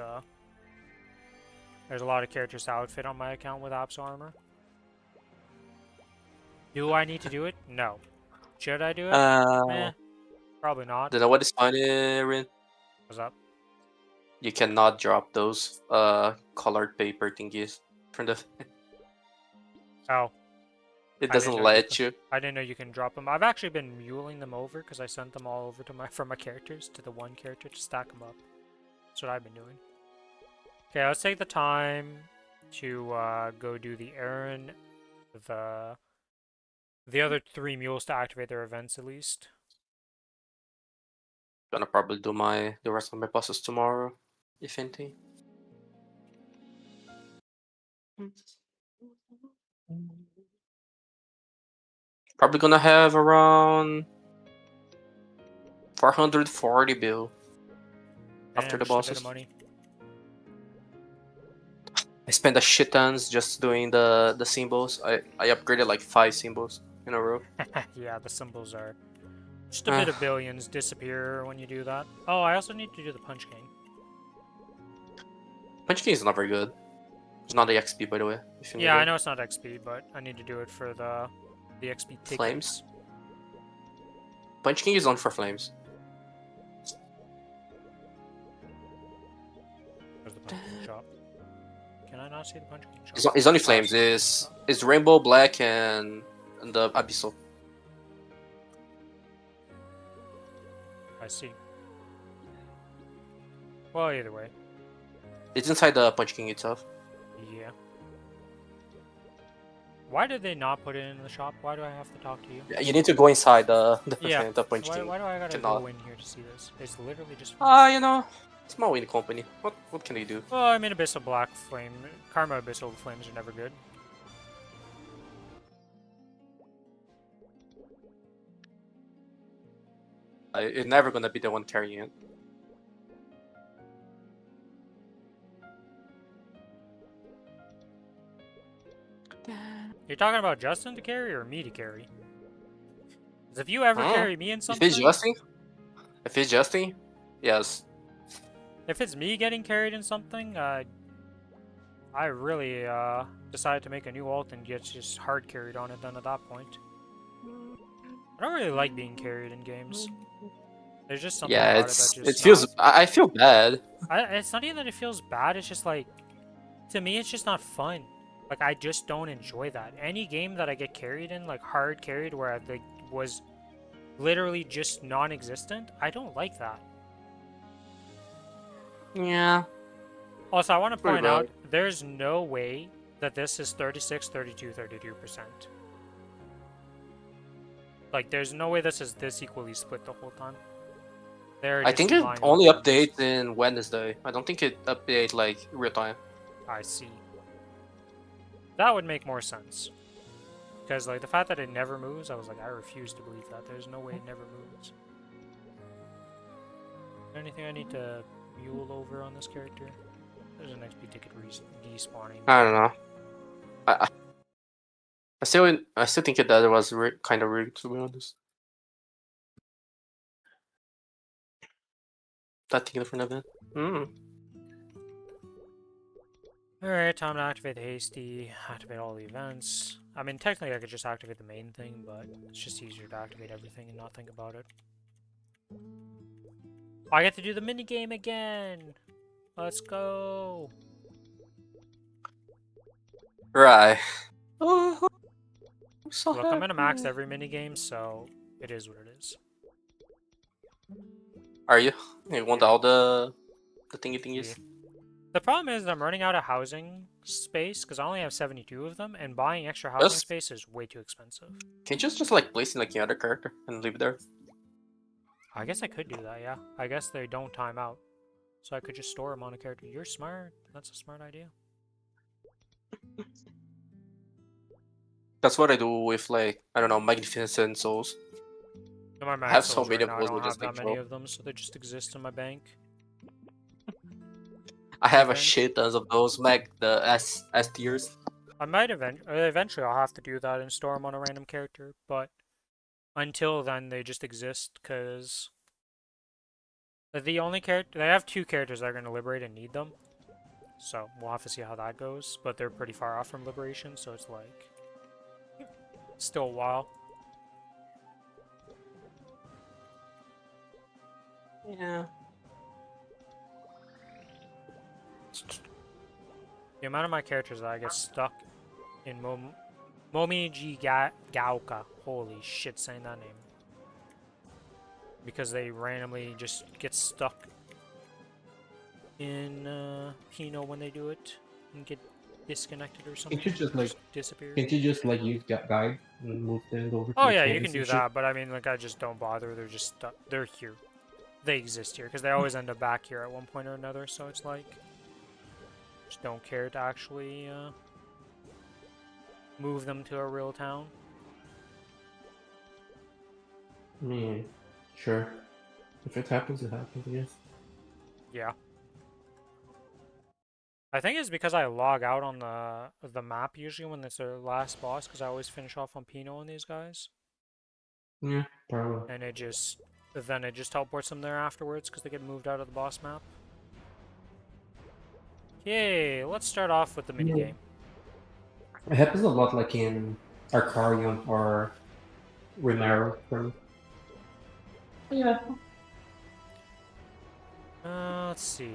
there's a lot of characters to outfit on my account with Apso armor. Do I need to do it? No. Should I do it? Probably not. You know what is funny, Rin? What's up? You cannot drop those colored paper thingies from the. Oh. It I didn't doesn't know let you. I didn't know you can drop them. I've actually been muling them over because I sent them all over to from my characters to the one character to stack them up. That's what I've been doing. Okay, let's take the time to go do the errand, the The other 3 mules to activate their events at least. Gonna probably do the rest of my bosses tomorrow, if anything. Probably gonna have around 440 bill after And the just a bit of bosses. money. I spent a shit tons just doing the symbols. I upgraded like 5 symbols in a row. Yeah, the symbols are... Just a Uh, bit of billions disappear when you do that. Oh, I also need to do the Punch King. Punch King is not very good. It's not the XP, by the way, if you need Yeah, I it. know it's not XP, but I need to do it for the XP Flames. tickets. Punch King is on for flames. There's the Punch King shop. Can I not see the Punch King shop? It's only Oh, I flames. see the shop. It's rainbow, black, and the abyssal. I see. Well, either way. It's inside the Punch King itself. Yeah. Why did they not put it in the shop? Why do I have to talk to you? Yeah, you need to go inside Yeah. the Punch Why, King. why do I gotta Cannot. go in here to see this? It's literally just... You know, small win company. What can they do? Well, I mean, Abyssal Black Flame... Karma Abyssal Flames are never good. It's never gonna be the one carrying it. You're talking about Justin to carry or me to carry? 'Cause if you ever Hmm. carry me in If something... it's Justin, yes. If it's me getting carried in something, I really decided to make a new ult and get just hard carried on it then at that point. I don't really like being carried in games. There's just something Yeah, about it that it just feels. not... I feel bad. It's not even that it feels bad, it's just like... To me, it's just not fun. Like, I just don't enjoy that. Any game that I get carried in, like hard carried, where I like, was literally just non-existent, I don't like that. Yeah, Also, I want to pretty point out, bad. there's no way that this is 36, 32, 32%. Like, there's no way this is this equally split the whole time. They're I just think it lying only about numbers. updates in Wednesday. I don't think it updates like real time. I see. That would make more sense. Because, like, the fact that it never moves, I was like, I refuse to believe that. There's no way it never moves. Is there anything I need to mule over on this character? There's an XP ticket despawning. I don't know. I still think that was kind of rigged, to be honest. That thing for an event. Hmm. Alright, time to activate the Hasty, activate all the events. I mean, technically I could just activate the main thing, but it's just easier to activate everything and not think about it. I get to do the minigame again! Let's go! Right. Oh, I'm so Look, I'm gonna max happy. every minigame, so it is what it is. Are you? You want Yeah. all the thingies? Yeah. The problem is I'm running out of housing space, because I only have 72 of them, and buying extra housing Just space is way too expensive. can you just like place in like the other character and leave it there? I guess I could do that, yeah. I guess they don't time out. So I could just store them on a character. You're smart. That's a smart idea. That's what I do with like I don't know Magnificent Souls. No, my I have max so souls many right of now, I those don't with have just that like many drop. of them, so they just exist in my bank. I have a Event. shit tons of those the S tiers. I might eventually I'll have to do that and store them on a random character, but until then they just exist because the only character they have 2 characters that are going to liberate and need them. So we'll have to see how that goes, but they're pretty far off from liberation, so it's like still a while. Yeah. The amount of my characters that I get stuck in Momiji Gaoka. Holy shit, saying that name. Because they randomly just get stuck in Pino when they do it and get disconnected or something. Can't you just like disappeared. can't you just like use guide and move things over to Oh the yeah, you canvas can do and shit? that, but I mean, like, I just don't bother. They're just they're here. They exist here because they always end up back here at one point or another. So it's like, just don't care to actually move them to a real town. I mean, sure. If it happens, it happens, I guess. Yeah. I think it's because I log out on the map usually when it's their last boss, because I always finish off on Pino on these guys, Yeah, probably. and then it just teleports them there afterwards because they get moved out of the boss map. Yay! Let's start off with the Yeah. minigame. It happens a lot, like in Arcarion or Rimero. Yeah. Let's see.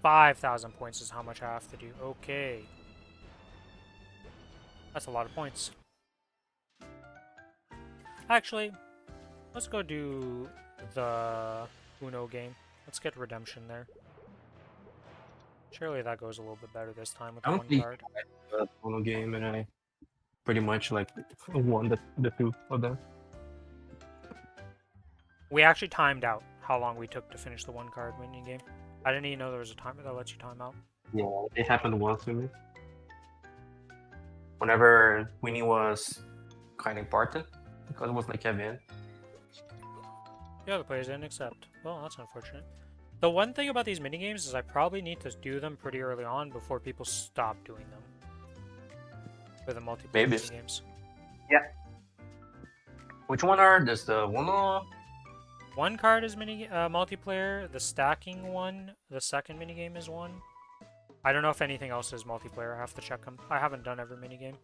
$5,000 points is how much I have to do. Okay. That's a lot of points. Actually, let's go do the Uno game. Let's get redemption there. Surely that goes a little bit better this time with I the don't one think card. the Uno game, and I pretty much like won the two of them. We actually timed out how long we took to finish the one card mini game. I didn't even know there was a timer that lets you time out. Yeah, it happened once to me. Whenever winning was kind of important, because it was like Kevin. The other players didn't accept. Well, that's unfortunate. The one thing about these minigames is I probably need to do them pretty early on before people stop doing them. For the multiplayer Maybe. minigames. Yeah. Which one are there's the Uno? One card is multiplayer. The stacking one, the second minigame is one. I don't know if anything else is multiplayer. I have to check them. I haven't done every minigame.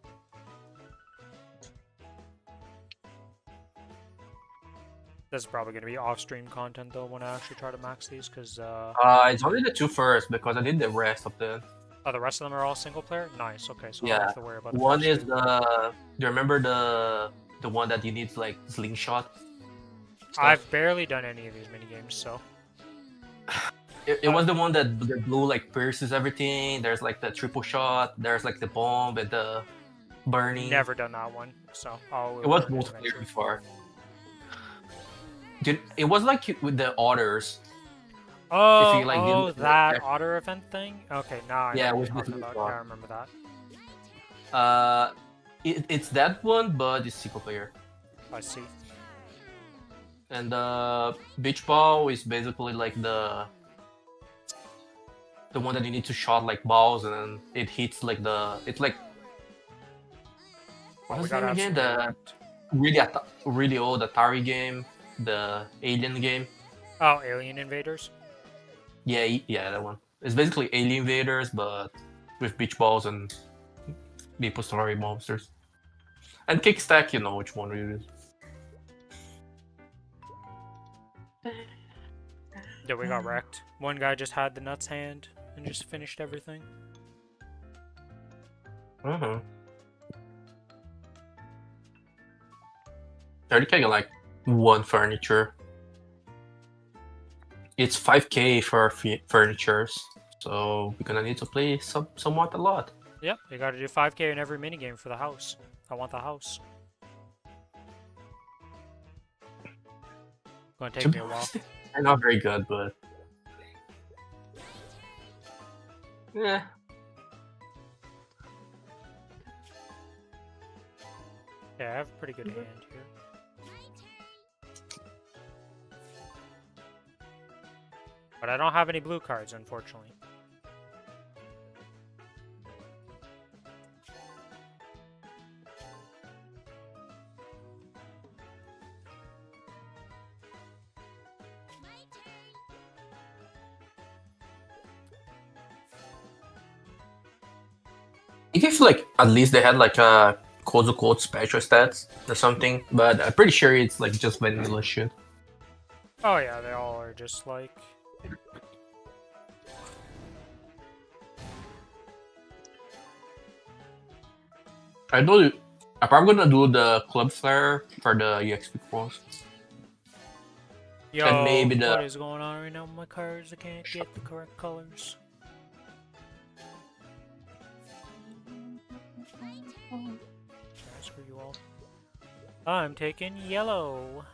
This is probably going to be off-stream content though when I actually try to max these, because It's only the two first because I did the rest of the. oh, the rest of them are all single player. Nice. Okay, so I Yeah. don't have to worry about the One first is two. the. Do you remember the one that you need like slingshot? stuff? I've barely done any of these minigames, so It was the one that the blue like pierces everything. There's like the triple shot. There's like the bomb and the burning. never done that one. So I'll. It was learn multiplayer eventually. before. Dude, it was like with the otters. Oh, you, like, oh, didn't- that otter event thing. Okay, now I know Yeah, what with you're talking the about. blue Yeah, bar. I remember that. It's that one, but it's single player. I see. And beach ball is basically like the one that you need to shot like balls, and then it hits like it's like Oh, what's we the name got again? absolutely The wrecked. really old Atari game, the Alien game. Oh, Alien Invaders. Yeah, that one. It's basically Alien Invaders, but with beach balls and Maplestory monsters. And Kickstack, you know which one it is. Yeah, we got wrecked. One guy just had the nuts hand and just finished everything. Uh-huh. 30K like one furniture. It's 5K for furnitures, so we're gonna need to play somewhat a lot. Yep, you gotta do 5K in every minigame for the house. I want the house. Gonna take me a while. They're not very good, but yeah. Yeah, I have a pretty good hand here. But I don't have any blue cards, unfortunately. I think if like at least they had like a quote unquote special stats or something, but I'm pretty sure it's like just vanilla shit. Oh yeah, they all are just like... I know I'm probably gonna do the Club Flare for the EXP course. Yo, And maybe the what is going on right now with my cards? I can't get the correct colors. Screw you all. I'm taking yellow.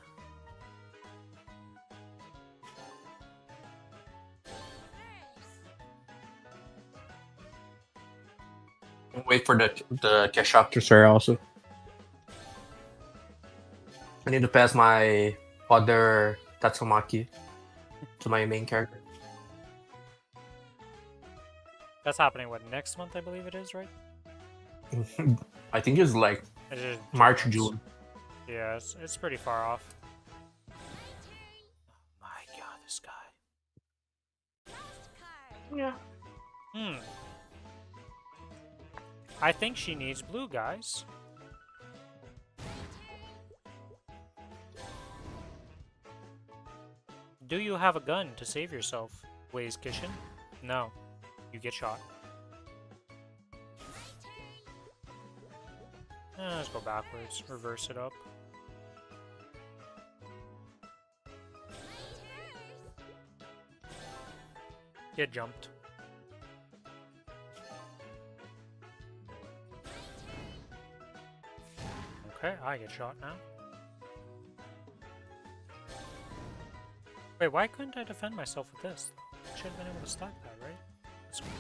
wait for the cash out to share also. I need to pass my other Tatsumaki to my main character. That's happening, what, next month, I believe it is, right? I think it's like It is March, June. June. Yeah, it's pretty far off. My god, this guy. Yeah. I think she needs blue, guys. Do you have a gun to save yourself, Waze Kishin? No. You get shot. Let's go backwards. Reverse it up. Get jumped. Okay, I get shot now. Wait, why couldn't I defend myself with this? I should have been able to stack that, right? That's weird.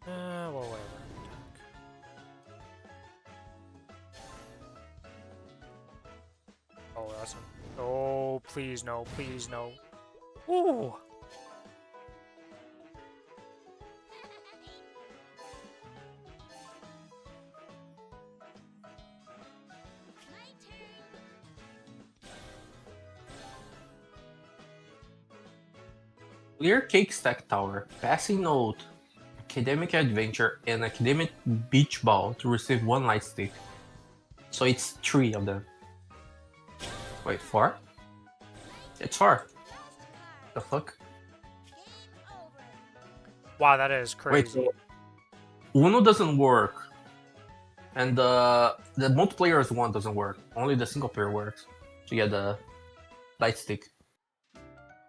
Well, whatever. Oh, that's a... Oh, please no, please no. Ooh! Clear Cake Stack Tower, Passing Note, Academic Adventure, and Academic Beach Ball to receive 1 light stick. So it's 3 of them. Wait, 4? It's 4. The fuck? Wow, that is Wait, crazy. so Uno doesn't work. And the multiplayer's one doesn't work. Only the single player works. To get the light stick.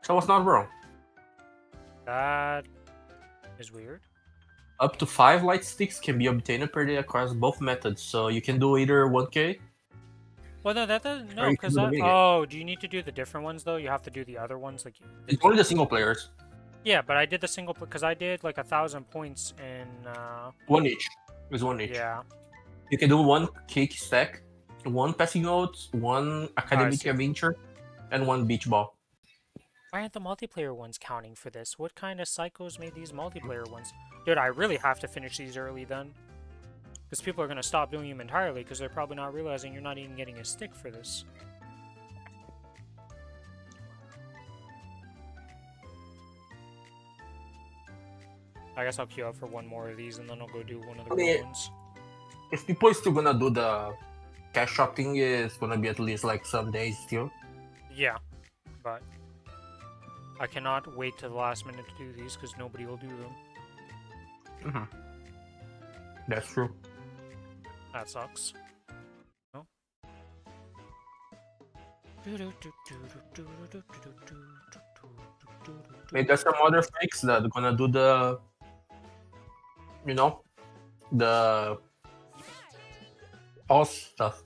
So I was not wrong. That is weird. Up to 5 light sticks can be obtained per day across both methods. So you can do either 1k. Well, no, that doesn't. No, Or you because can do that. the minigame. Oh, do you need to do the different ones though? You have to do the other ones, like. It's only the single players. Yeah, but I did the single because I did like 1,000 points in. 1 each. It's 1 each. Yeah. You can do 1 cake stack, 1 passing notes, 1 academic see. adventure, and 1 beach ball. Why aren't the multiplayer ones counting for this? What kind of psychos made these multiplayer ones? Dude, I really have to finish these early then. Because people are going to stop doing them entirely because they're probably not realizing you're not even getting a stick for this. I guess I'll queue up for one more of these and then I'll go do one of the good ones. If people are still gonna do the cash shopping, it's gonna be at least like some days still. Yeah, but I cannot wait to the last minute to do these because nobody will do them. That's true. That sucks. No? Maybe there's some other fakes that are gonna do the, you know, the pulse stuff.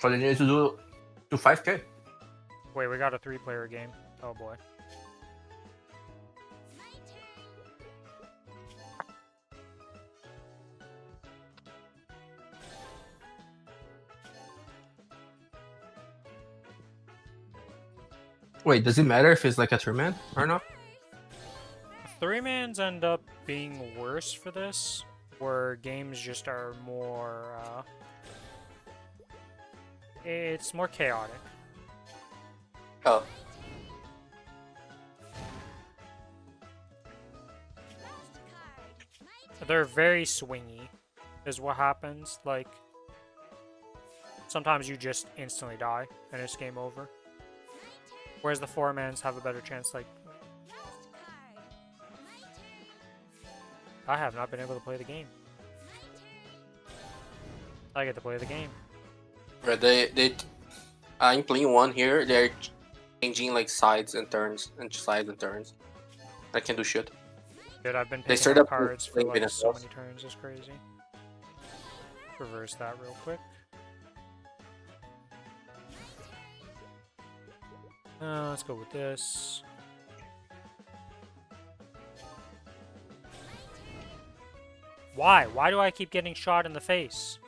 So they need to do 5k. Wait, we got a 3-player game. Oh boy. Wait, does it matter if it's like a 3-man or not? 3-mans end up being worse for this, where games just are more, it's more chaotic. Oh. They're very swingy, is what happens. Like, sometimes you just instantly die, and it's game over. Whereas the 4-mans have a better chance, like... I have not been able to play the game. I get to play the game. Right, I'm playing one here. They're changing like sides and turns and sides and turns. I can do shit. Dude, I've been They picking start up up cards for playing like so Venezuela. many turns. It's crazy. Reverse that real quick. Let's go with this. Why? Why do I keep getting shot in the face?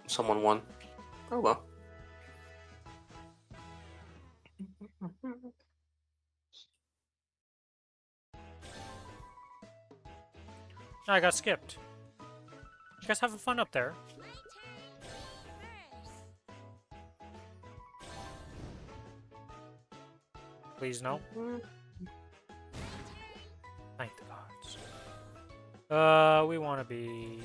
Someone won. Oh well. I got skipped. You guys having fun up there? Please no. Thank the gods. We want to be...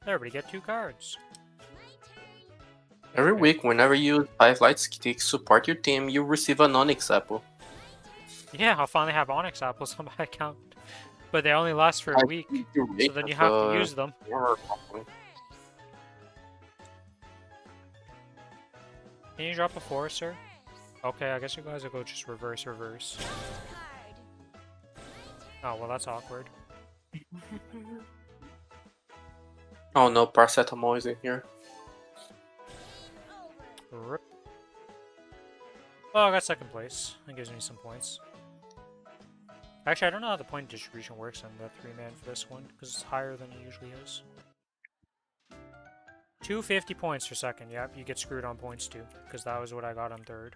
Everybody get 2 cards. Every week, whenever you use 5 light sticks support your team, you receive an Onyx apple. Yeah, I'll finally have Onyx apples on my account. But they only last for a week, so then you have to use them. Can you drop a 4, sir? Okay, I guess you guys will go just reverse, reverse. Oh, well, that's awkward. Oh no, paracetamol is in here. Rip. Well, I got 2nd place. That gives me some points. Actually, I don't know how the point distribution works on the 3-man for this one, because it's higher than it usually is. 250 points for 2nd, yep, you get screwed on points too, because that was what I got on 3rd.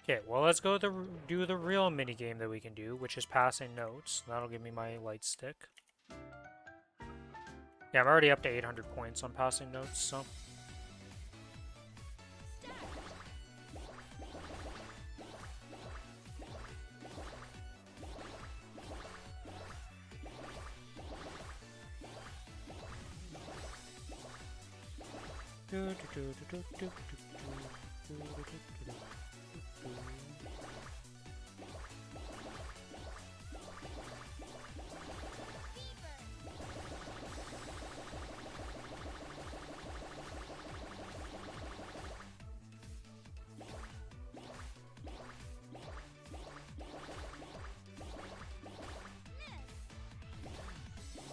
Okay, well let's go do the real minigame that we can do, which is passing notes. That'll give me my light stick. Yeah, I'm already up to 800 points on passing notes, so...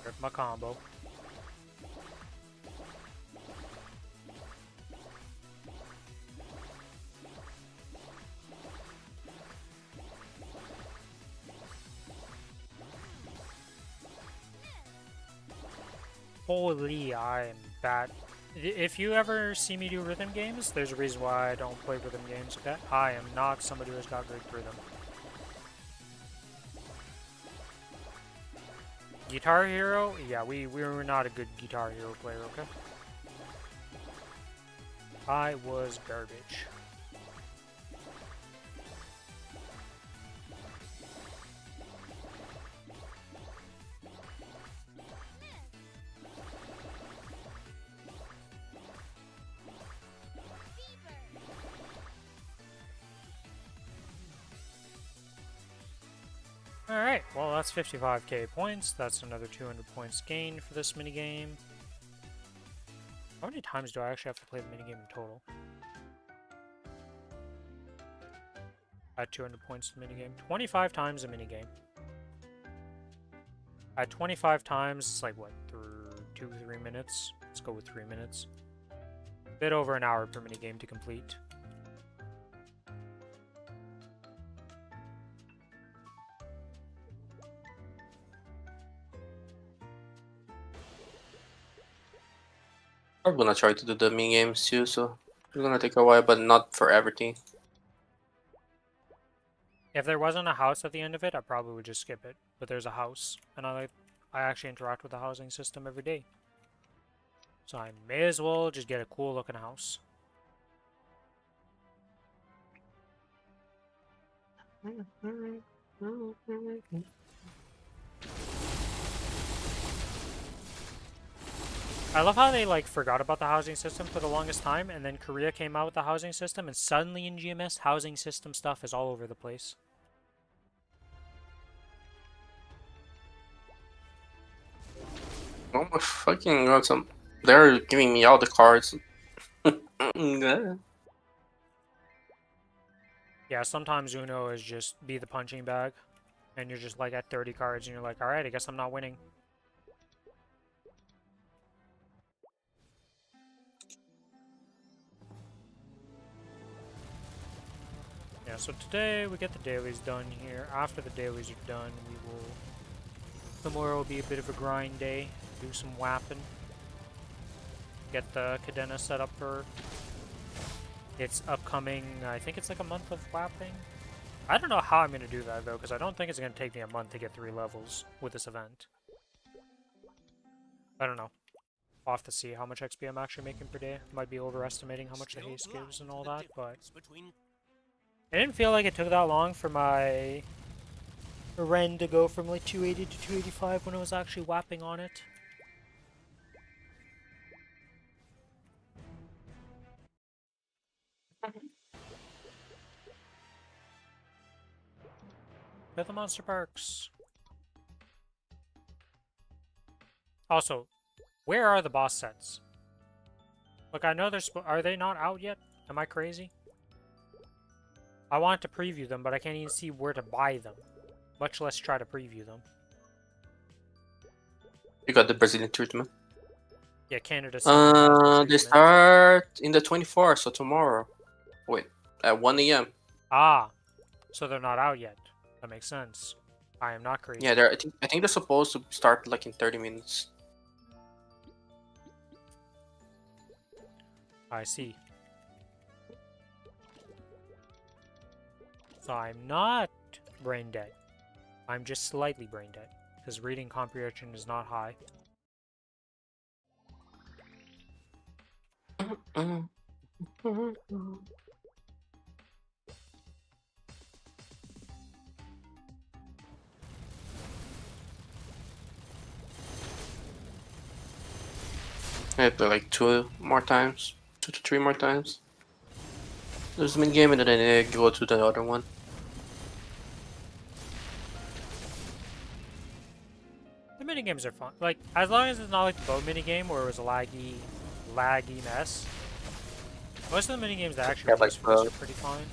Rip my combo. Holy, I am bad. If you ever see me do rhythm games, there's a reason why I don't play rhythm games, okay? I am not somebody who has got great rhythm. Guitar Hero? Yeah, we were not a good Guitar Hero player, okay? I was garbage. Alright, well that's 55k points. That's another 200 points gained for this minigame. How many times do I actually have to play the minigame in total? At 200 points to the minigame. 25 times a minigame. At 25 times, it's like what, 3 minutes? Let's go with 3 minutes. A bit over an hour per minigame to complete. I'm gonna try to do the mini games too, so it's gonna take a while, but not for everything. If there wasn't a house at the end of it, I probably would just skip it. But there's a house, and I actually interact with the housing system every day. So I may as well just get a cool looking house. I love how they like forgot about the housing system for the longest time, and then Korea came out with the housing system, and suddenly in GMS, housing system stuff is all over the place. Oh my fucking god! They're giving me all the cards. Yeah, sometimes Uno is just be the punching bag, and you're just like at 30 cards, and you're like, alright, I guess I'm not winning. Yeah, so today we get the dailies done here. After the dailies are done, we will... Tomorrow will be a bit of a grind day. Do some whapping. Get the cadena set up for its upcoming... I think it's like a month of whapping. I don't know how I'm going to do that, though, because I don't think it's going to take me a month to get 3 levels with this event. I don't know. I'll have to see how much XP I'm actually making per day. Might be overestimating how much the haste gives and all that, but... It didn't feel like it took that long for my Ren to go from like 280 to 285 when I was actually whapping on it. At the monster parks. Also, where are the boss sets? Look, I know are they not out yet? Am I crazy? I want to preview them, but I can't even see where to buy them. Much less try to preview them. You got the Brazilian treatment. Yeah, Canada. They start in the 24th, so tomorrow. Wait, at 1 a.m. Ah, so they're not out yet. That makes sense. I am not crazy. Yeah, I think they're supposed to start like in 30 minutes. I see. So I'm not brain dead. I'm just slightly brain dead, because reading comprehension is not high. I play like 2 more times. 2 to 3 more times. There's a mini game and then I go to the other one. The minigames are fun. Like, as long as it's not like the boat minigame where it was a laggy mess. Most of the minigames that actually Yeah, like, are pretty fine.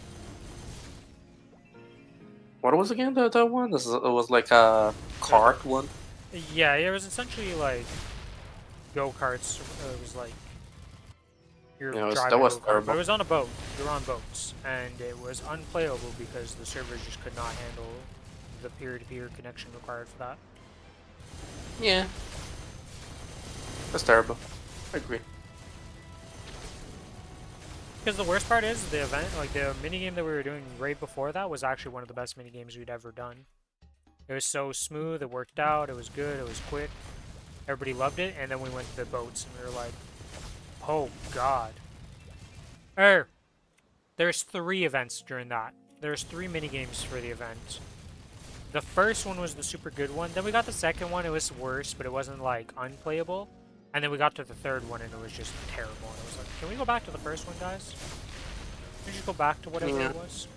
What was again that one? It was like a cart one. Yeah, it was essentially like go-karts. It was like you're driving that a was go-kart, terrible. but it was on a boat. You were on boats, and it was unplayable because the servers just could not handle the peer-to-peer connection required for that. Yeah, that's terrible. I agree. Because the worst part is the event, like the minigame that we were doing right before that was actually one of the best minigames we'd ever done. It was so smooth, it worked out, it was good, it was quick. Everybody loved it, and then we went to the boats and we were like, oh god. There's 3 events during that. There's 3 minigames for the event. The first one was the super good one, then we got the second one, it was worse, but it wasn't like unplayable. And then we got to the third one and it was just terrible. And I was like, can we go back to the first one, guys? Can we just go back to whatever it was?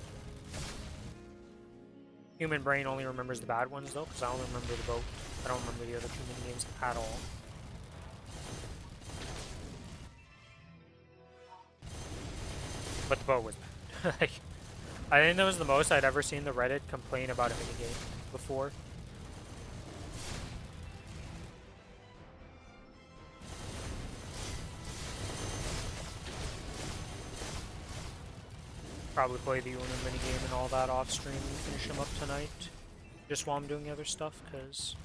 Human brain only remembers the bad ones though, because I only remember the boat. I don't remember the other 2 minigames at all. But the boat was bad. Like, I think that was the most I'd ever seen the Reddit complain about a minigame before. Probably play the Uno minigame and all that off stream and finish them up tonight. Just while I'm doing other stuff, because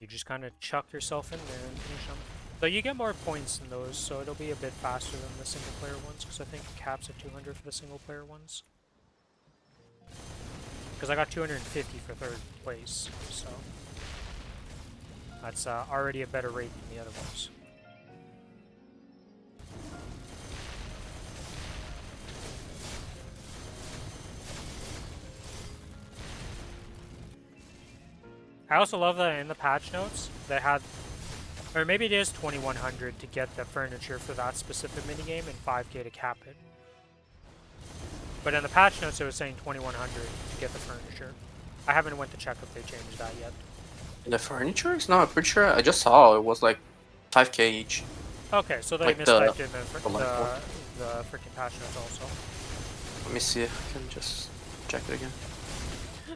you just kind of chuck yourself in there and finish them. Though you get more points in those, so it'll be a bit faster than the single player ones, because I think it caps at 200 for the single player ones. Because I got 250 for 3rd place, so that's already a better rate than the other ones. I also love that in the patch notes, they had Or maybe it is 2100 to get the furniture for that specific minigame and 5k to cap it. But in the patch notes it was saying 2100 to get the furniture. I haven't went to check if they changed that yet. The furniture? No, I'm pretty sure I just saw it was like 5k each. Okay, so they Like mistyped in the freaking patch notes also. Let me see if I can just check it again.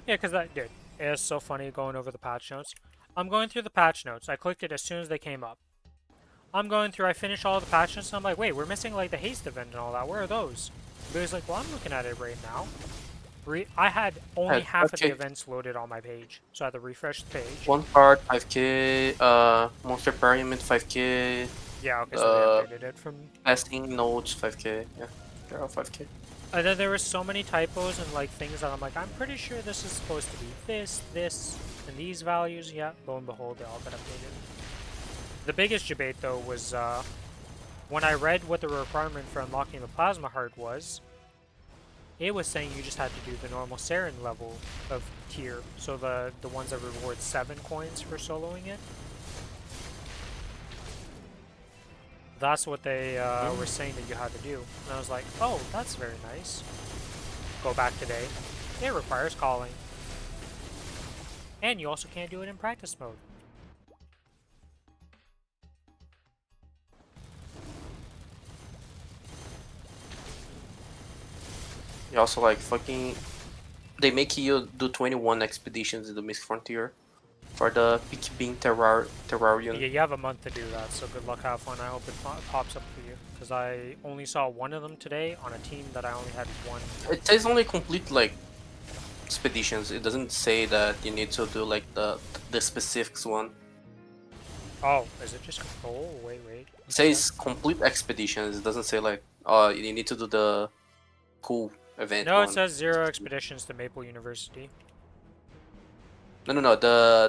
Yeah, because that, dude, it is so funny going over the patch notes. I'm going through the patch notes. I clicked it as soon as they came up. I'm going through, I finished all the patch notes, and I'm like, wait, we're missing like the haste event and all that. Where are those? But he's like, well, I'm looking at it right now. I had only half of the events loaded on my page, so I had to refresh the page. One card, 5k, Monster Pyramid, 5k. Yeah, okay, so they updated it from... Passing nodes, 5k, yeah. They're all 5k. And then there were so many typos and like things that I'm like, I'm pretty sure this is supposed to be this, and these values. Yeah, lo and behold, they all got updated. The biggest debate though was when I read what the requirement for unlocking the plasma heart was, it was saying you just had to do the normal Saren level of tier, so the ones that reward 7 coins for soloing it. That's what they were saying that you had to do. And I was like, oh, that's very nice. Go back today. It requires calling. And you also can't do it in practice mode. You also like fucking... They make you do 21 expeditions in the Mist Frontier for the Peak Bean Terrarium. Yeah, you have a month to do that, so good luck, have fun. I hope it pops up for you. Because I only saw one of them today on a team that I only had one. It says only complete like expeditions. It doesn't say that you need to do like the specifics one. Oh, is it just... Oh, wait. It says complete expeditions. It doesn't say like, oh, you need to do the cool event No, one. it says 0 expeditions to Maple University. No.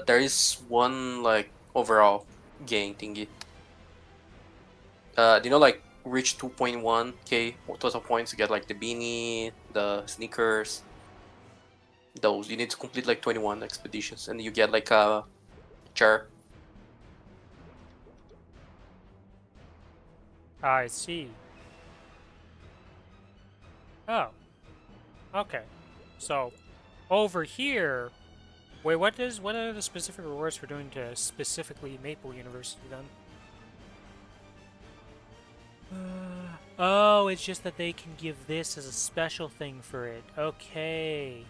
There is one like overall gang thingy. Do you know like reach 2.1k total points to get like the beanie, the sneakers. Those you need to complete like 21 expeditions, and you get like a chair. I see. Oh. Okay. So, over here... Wait, what are the specific rewards for doing to specifically Maple University then? Oh, it's just that they can give this as a special thing for it. Okay.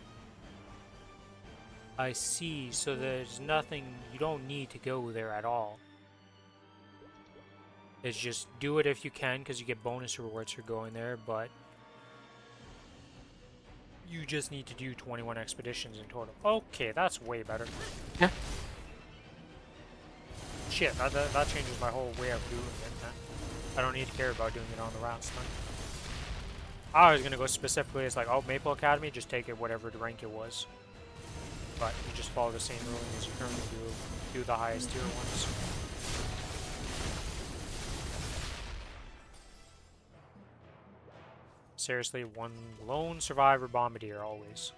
I see. So there's nothing... You don't need to go there at all. It's just do it if you can, because you get bonus rewards for going there, but... You just need to do 21 expeditions in total. Okay, that's way better. Yeah. Shit, that changes my whole way of doing it. I don't need to care about doing it on the routes then. I was gonna go specifically, it's like, oh, Maple Academy, just take it whatever the rank it was. But you just follow the same ruling as you currently do the highest tier ones. Seriously, one lone survivor bombardier always.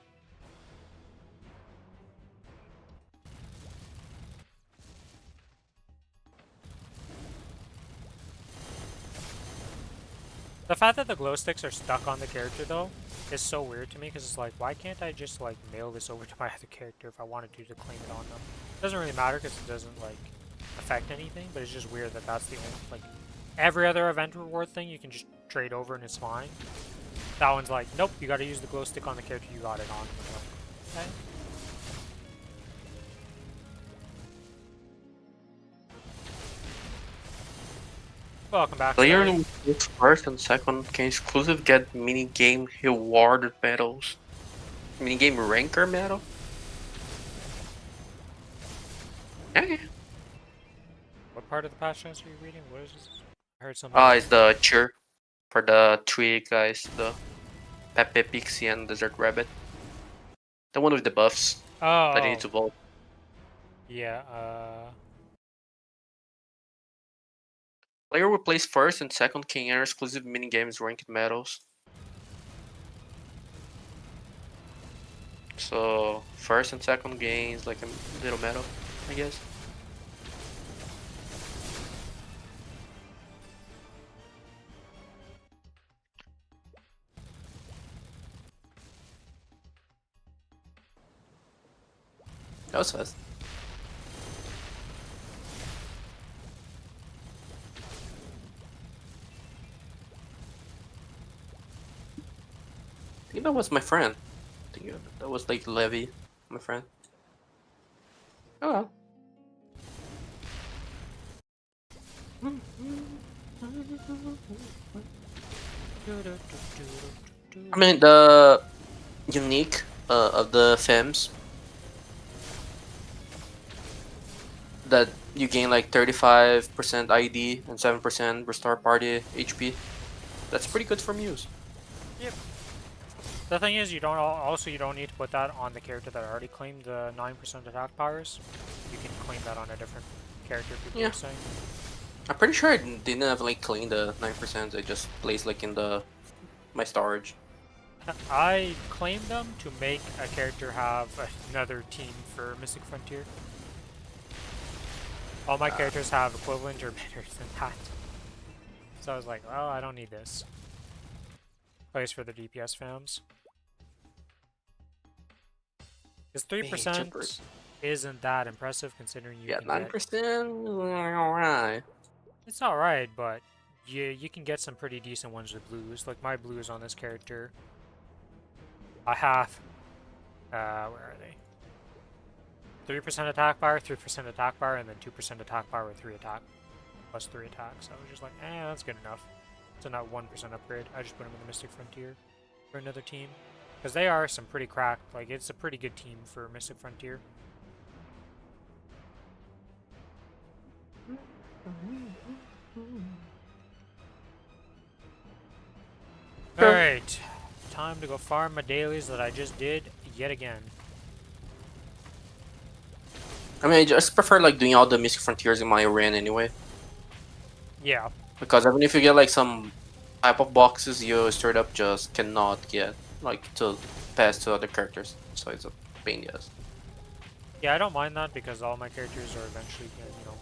The fact that the glow sticks are stuck on the character though is so weird to me, because it's like, why can't I just like mail this over to my other character if I wanted to claim it on them? It doesn't really matter because it doesn't like affect anything, but it's just weird that that's the only, like, every other event reward thing you can just trade over and it's fine. That one's like, nope, you gotta use the glow stick on the character you got it on. Like, okay. Welcome back. Player with first and second can exclusive get minigame rewarded medals. Minigame ranker medal? Yeah. What part of the patch notes are you reading? What is this? I heard something. It's the cheer for the 3 guys, the Pepe, Pixie, and Desert Rabbit. The one with the buffs that you need to vote. Yeah, Player who plays first and second can earn exclusive minigames ranked medals. So first and second gains like a little medal, I guess. That was fast. I think that was my friend. I think that was like Levy, my friend. Oh well. I mean, the unique of the FEMs that you gain like 35% ID and 7% restore party HP. That's pretty good for Muse. Yep. The thing is, you don't need to put that on the character that already claimed the 9% attack powers. You can claim that on a different character. People Yeah. are saying. I'm pretty sure I didn't have like clean the 9%. I just placed like in the my storage. I claimed them to make a character have another team for Mystic Frontier. All my characters have equivalent or better than that. So I was like, well, I don't need this. Place for the DPS fams. Because 3% isn't that impressive considering you can 9%. Alright. It's alright, but you can get some pretty decent ones with blues. Like my blues on this character. I have where are they? 3% attack power, 3% attack power, and then 2% attack power with 3 attack. Plus 3 attacks. I was just like, that's good enough. So not 1% upgrade. I just put them in the Mystic Frontier for another team. Because they are some pretty cracked. Like, it's a pretty good team for Mystic Frontier. Alright. Time to go farm my dailies that I just did yet again. I mean, I just prefer like doing all the Mystic Frontiers in my arena anyway. Yeah. Because even if you get like some type of boxes, you straight up just cannot get like to pass to other characters. So it's a pain, yes. Yeah, I don't mind that because all my characters are eventually gonna,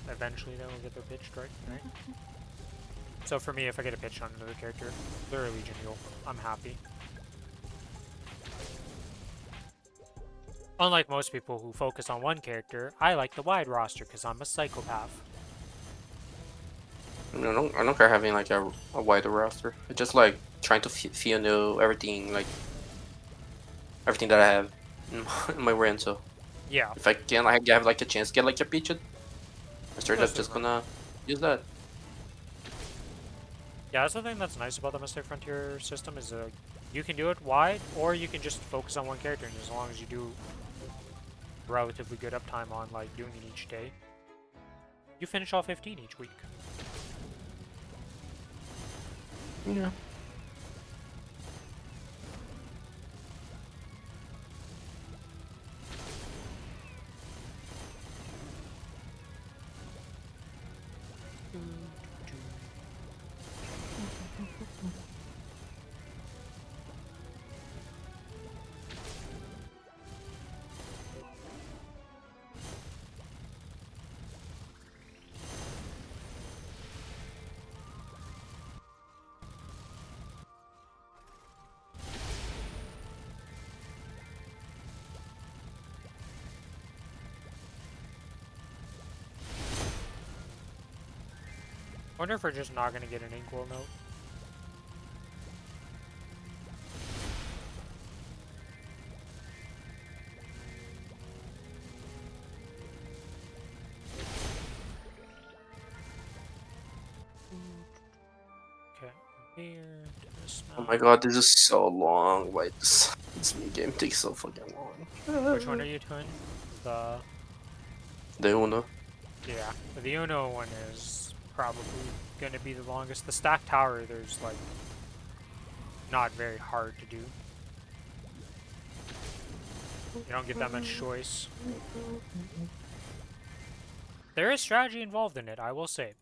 eventually they will get their pitch right. So for me, if I get a pitch on another character, they're a Legion heal. I'm happy. Unlike most people who focus on one character, I like the wide roster because I'm a psychopath. I mean, I don't care having like a wider roster. It's just like trying to feel new everything, like everything that I have in my run. So Yeah. if I can, I have like a chance to get like a pitch, I'm straight up just gonna use that. Yeah, that's the thing that's nice about the Mystic Frontier system is you can do it wide, or you can just focus on one character, and as long as you do relatively good uptime on like doing it each day, you finish all 15 each week. Yeah. Wonder if we're just not gonna get an Inkwell note. Okay, here to this Oh my god, this is so long. Why this game takes so fucking long? Which one are you doing? The Uno. Yeah, the Uno one is probably gonna be the longest. The stack tower, there's like not very hard to do. You don't get that much choice. There is strategy involved in it, I will say.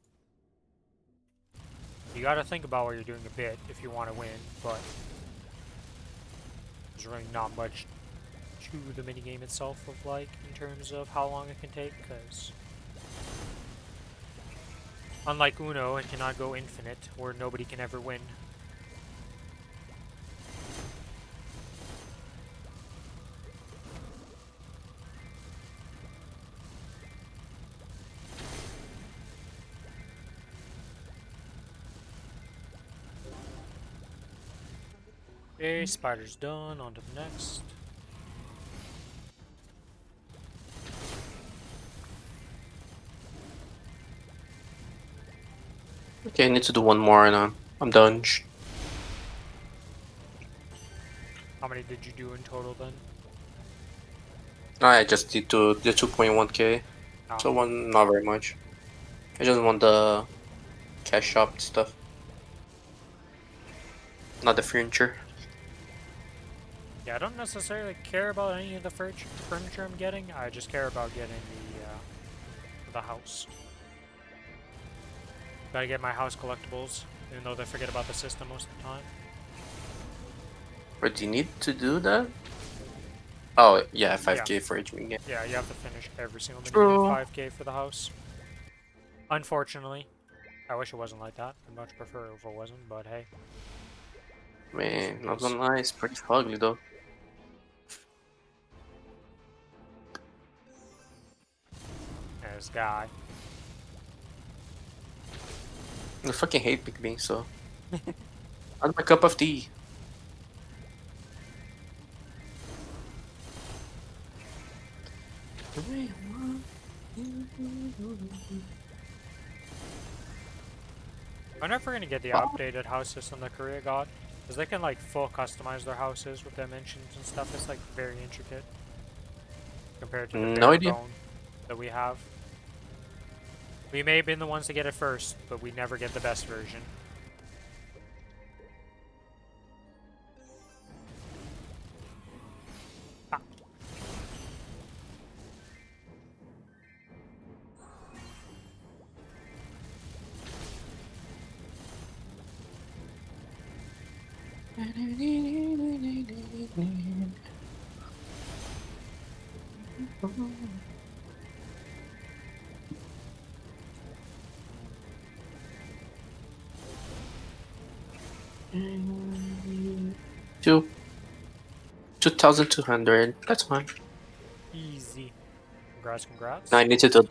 You gotta think about what you're doing a bit if you want to win, but there's really not much to the minigame itself of like in terms of how long it can take, because unlike Uno, it cannot go infinite, where nobody can ever win. Okay, spider's done. On to the next. Okay, I need to do one more and I'm done. How many did you do in total then? I just did the 2.1k. So Oh, one, not very much. I just want the cash shop stuff, not the furniture. yeah. I don't necessarily care about any of the furniture I'm getting. I just care about getting the house. Gotta get my house collectibles, even though they forget about the system most of the time. But do you need to do that? Oh yeah, Yeah, 5k for each game. yeah. You have to finish every single minigame True. 5K for the house. Unfortunately, I wish it wasn't like that. I'd much prefer if it wasn't, but hey, it is Man, what it not is. gonna lie, it's pretty ugly though. Yeah, this guy. I fucking hate Big Bang, so that's my cup of tea. I'm never gonna get the updated house system that Korea got, because they can like full customize their houses with dimensions and stuff. It's like very intricate compared to the No bare idea. bone that we have. We may have been the ones to get it first, but we never get the best version. Ah. Two 2,200. That's fine. Easy. Congrats, Now I congrats. need to do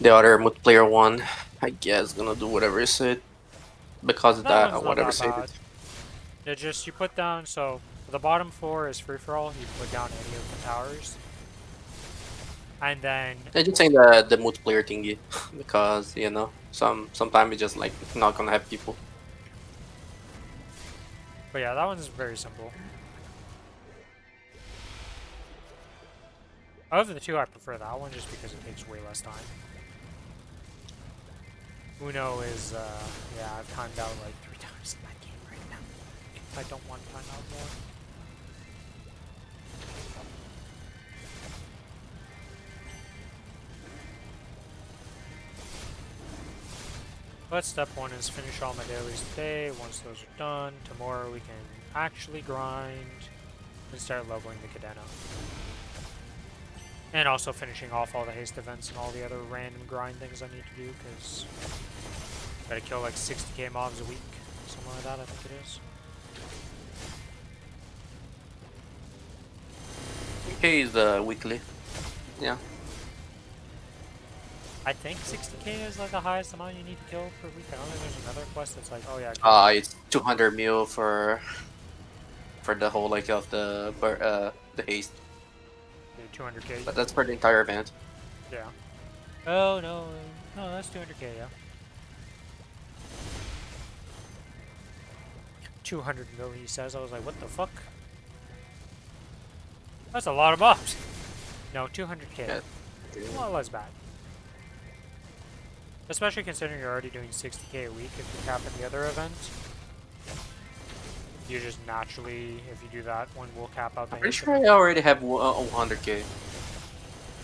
the other multiplayer one. I guess gonna do whatever you said. Because of That that, I one's not whatever that said bad. it. It just, you put down, so the bottom floor is free for all. You put down any of the towers. And then, I just saying the multiplayer thingy because you know sometimes it's just like not gonna have people. but yeah, that one's very simple. Of the two, I prefer that one just because it takes way less time. Uno is, yeah, I've timed out like 3 times in that game right now. I don't want to time out more. But step one is finish all my dailies today. Once those are done, tomorrow we can actually grind and start leveling the Cadena. And also finishing off all the haste events and all the other random grind things I need to do, because gotta kill like 60k mobs a week. Something like that, I think it is. Okay, is the weekly. Yeah. I think 60k is like the highest amount you need to kill per week. I don't think there's another quest that's like, oh yeah, kill It's 200 mil for the whole like of the haste, 200k. but that's for the entire event. Yeah. Oh no, no, that's 200k. Yeah. 200 mil, he says. I was like, what the fuck? That's a lot of mobs. No, 200k. Yeah. A lot less bad. Especially considering you're already doing 60k a week if you cap in the other event. You just naturally, if you do that one, will cap out the I'm pretty haste sure I event. already have 100k.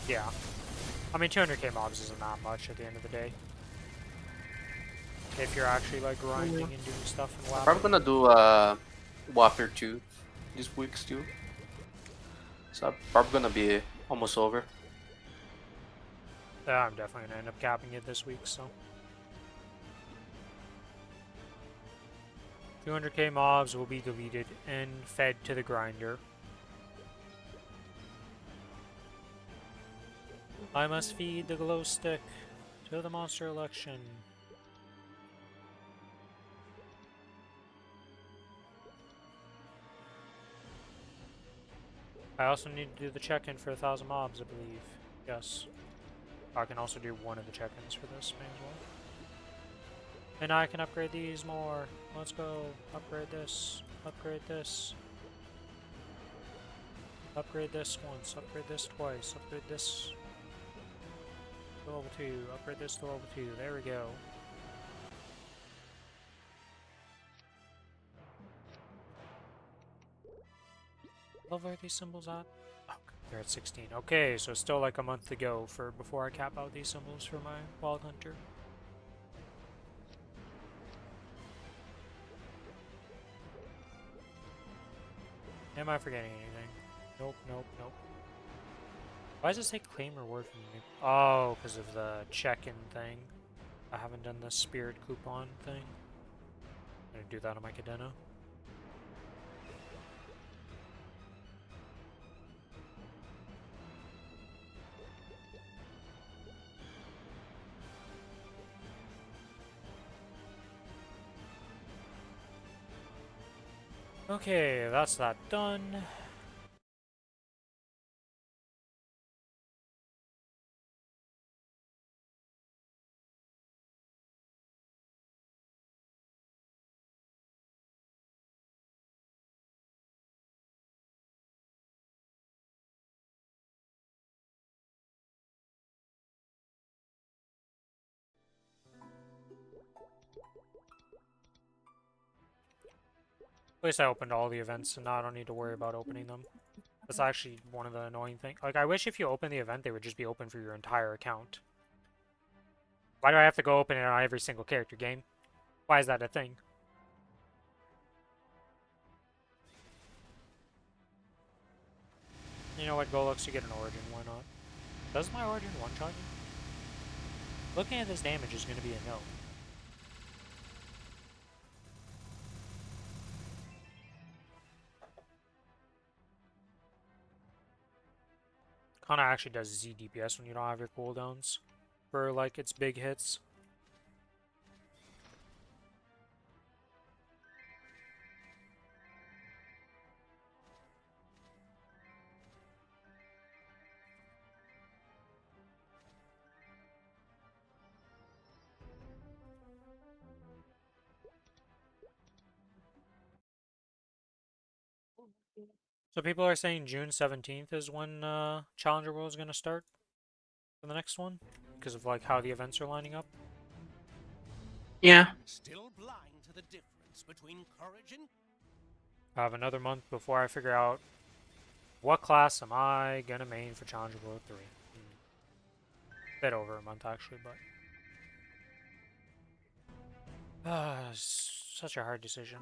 Yeah. I mean, 200k mobs isn't that much at the end of the day. If you're actually like grinding and doing stuff in WAP. Probably gonna do Whopper 2 this week too. So I'm probably gonna be almost over. Yeah, I'm definitely gonna end up capping it this week, so. 200k mobs will be deleted and fed to the grinder. I must feed the glow stick to the monster election. I also need to do the check-in for 1,000 mobs, I believe. Yes. I can also do one of the check-ins for this, may as well. And I can upgrade these more. Let's go. Upgrade this. Upgrade this. Upgrade this once. Upgrade this twice. Upgrade this to level 2. Upgrade this to level 2. There we go. What level are these symbols at? Oh, they're at 16. Okay, so still like a month to go for before I cap out these symbols for my Wild Hunter. Am I forgetting anything? Nope, nope, nope. Why does it say claim reward from me? Oh, because of the check-in thing. I haven't done the spirit coupon thing. I'm gonna do that on my Cadena. Okay, that's that done. At least I opened all the events, and now I don't need to worry about opening them. That's actually one of the annoying things. Like, I wish if you open the event, they would just be open for your entire account. Why do I have to go open it on every single character game? Why is that a thing? You know what, Golux, you get an Origin, why not? Does my Origin one-shot you? Looking at this damage is going to be a no. Kinda actually does Z DPS when you don't have your cooldowns for, like, its big hits. So people are saying June 17th is when Challenger World is going to start for the next one because of like how the events are lining up. Yeah. Still blind to the difference between courage and I have another month before I figure out what class am I going to main for Challenger World 3. Bit over a month actually, but such a hard decision.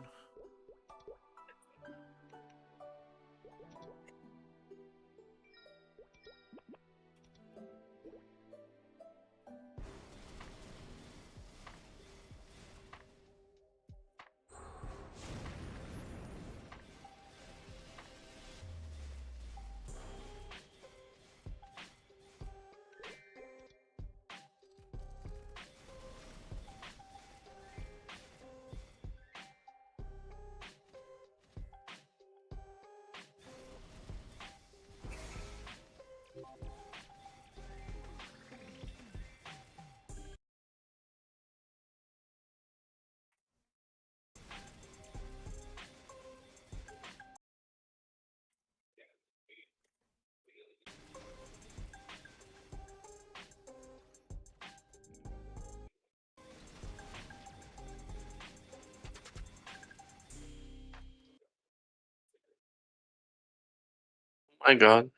My God.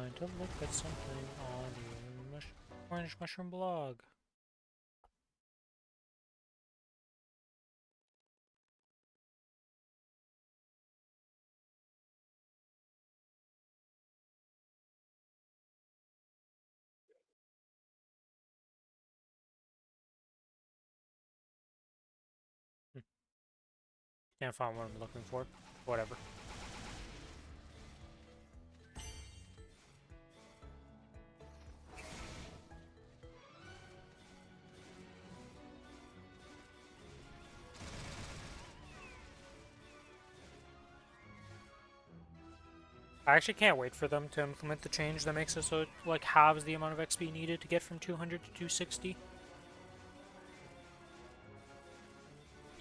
trying to look at something on the Orange Mushroom blog. Can't find what I'm looking for. Whatever. I actually can't wait for them to implement the change that makes it so it like halves the amount of XP needed to get from 200 to 260.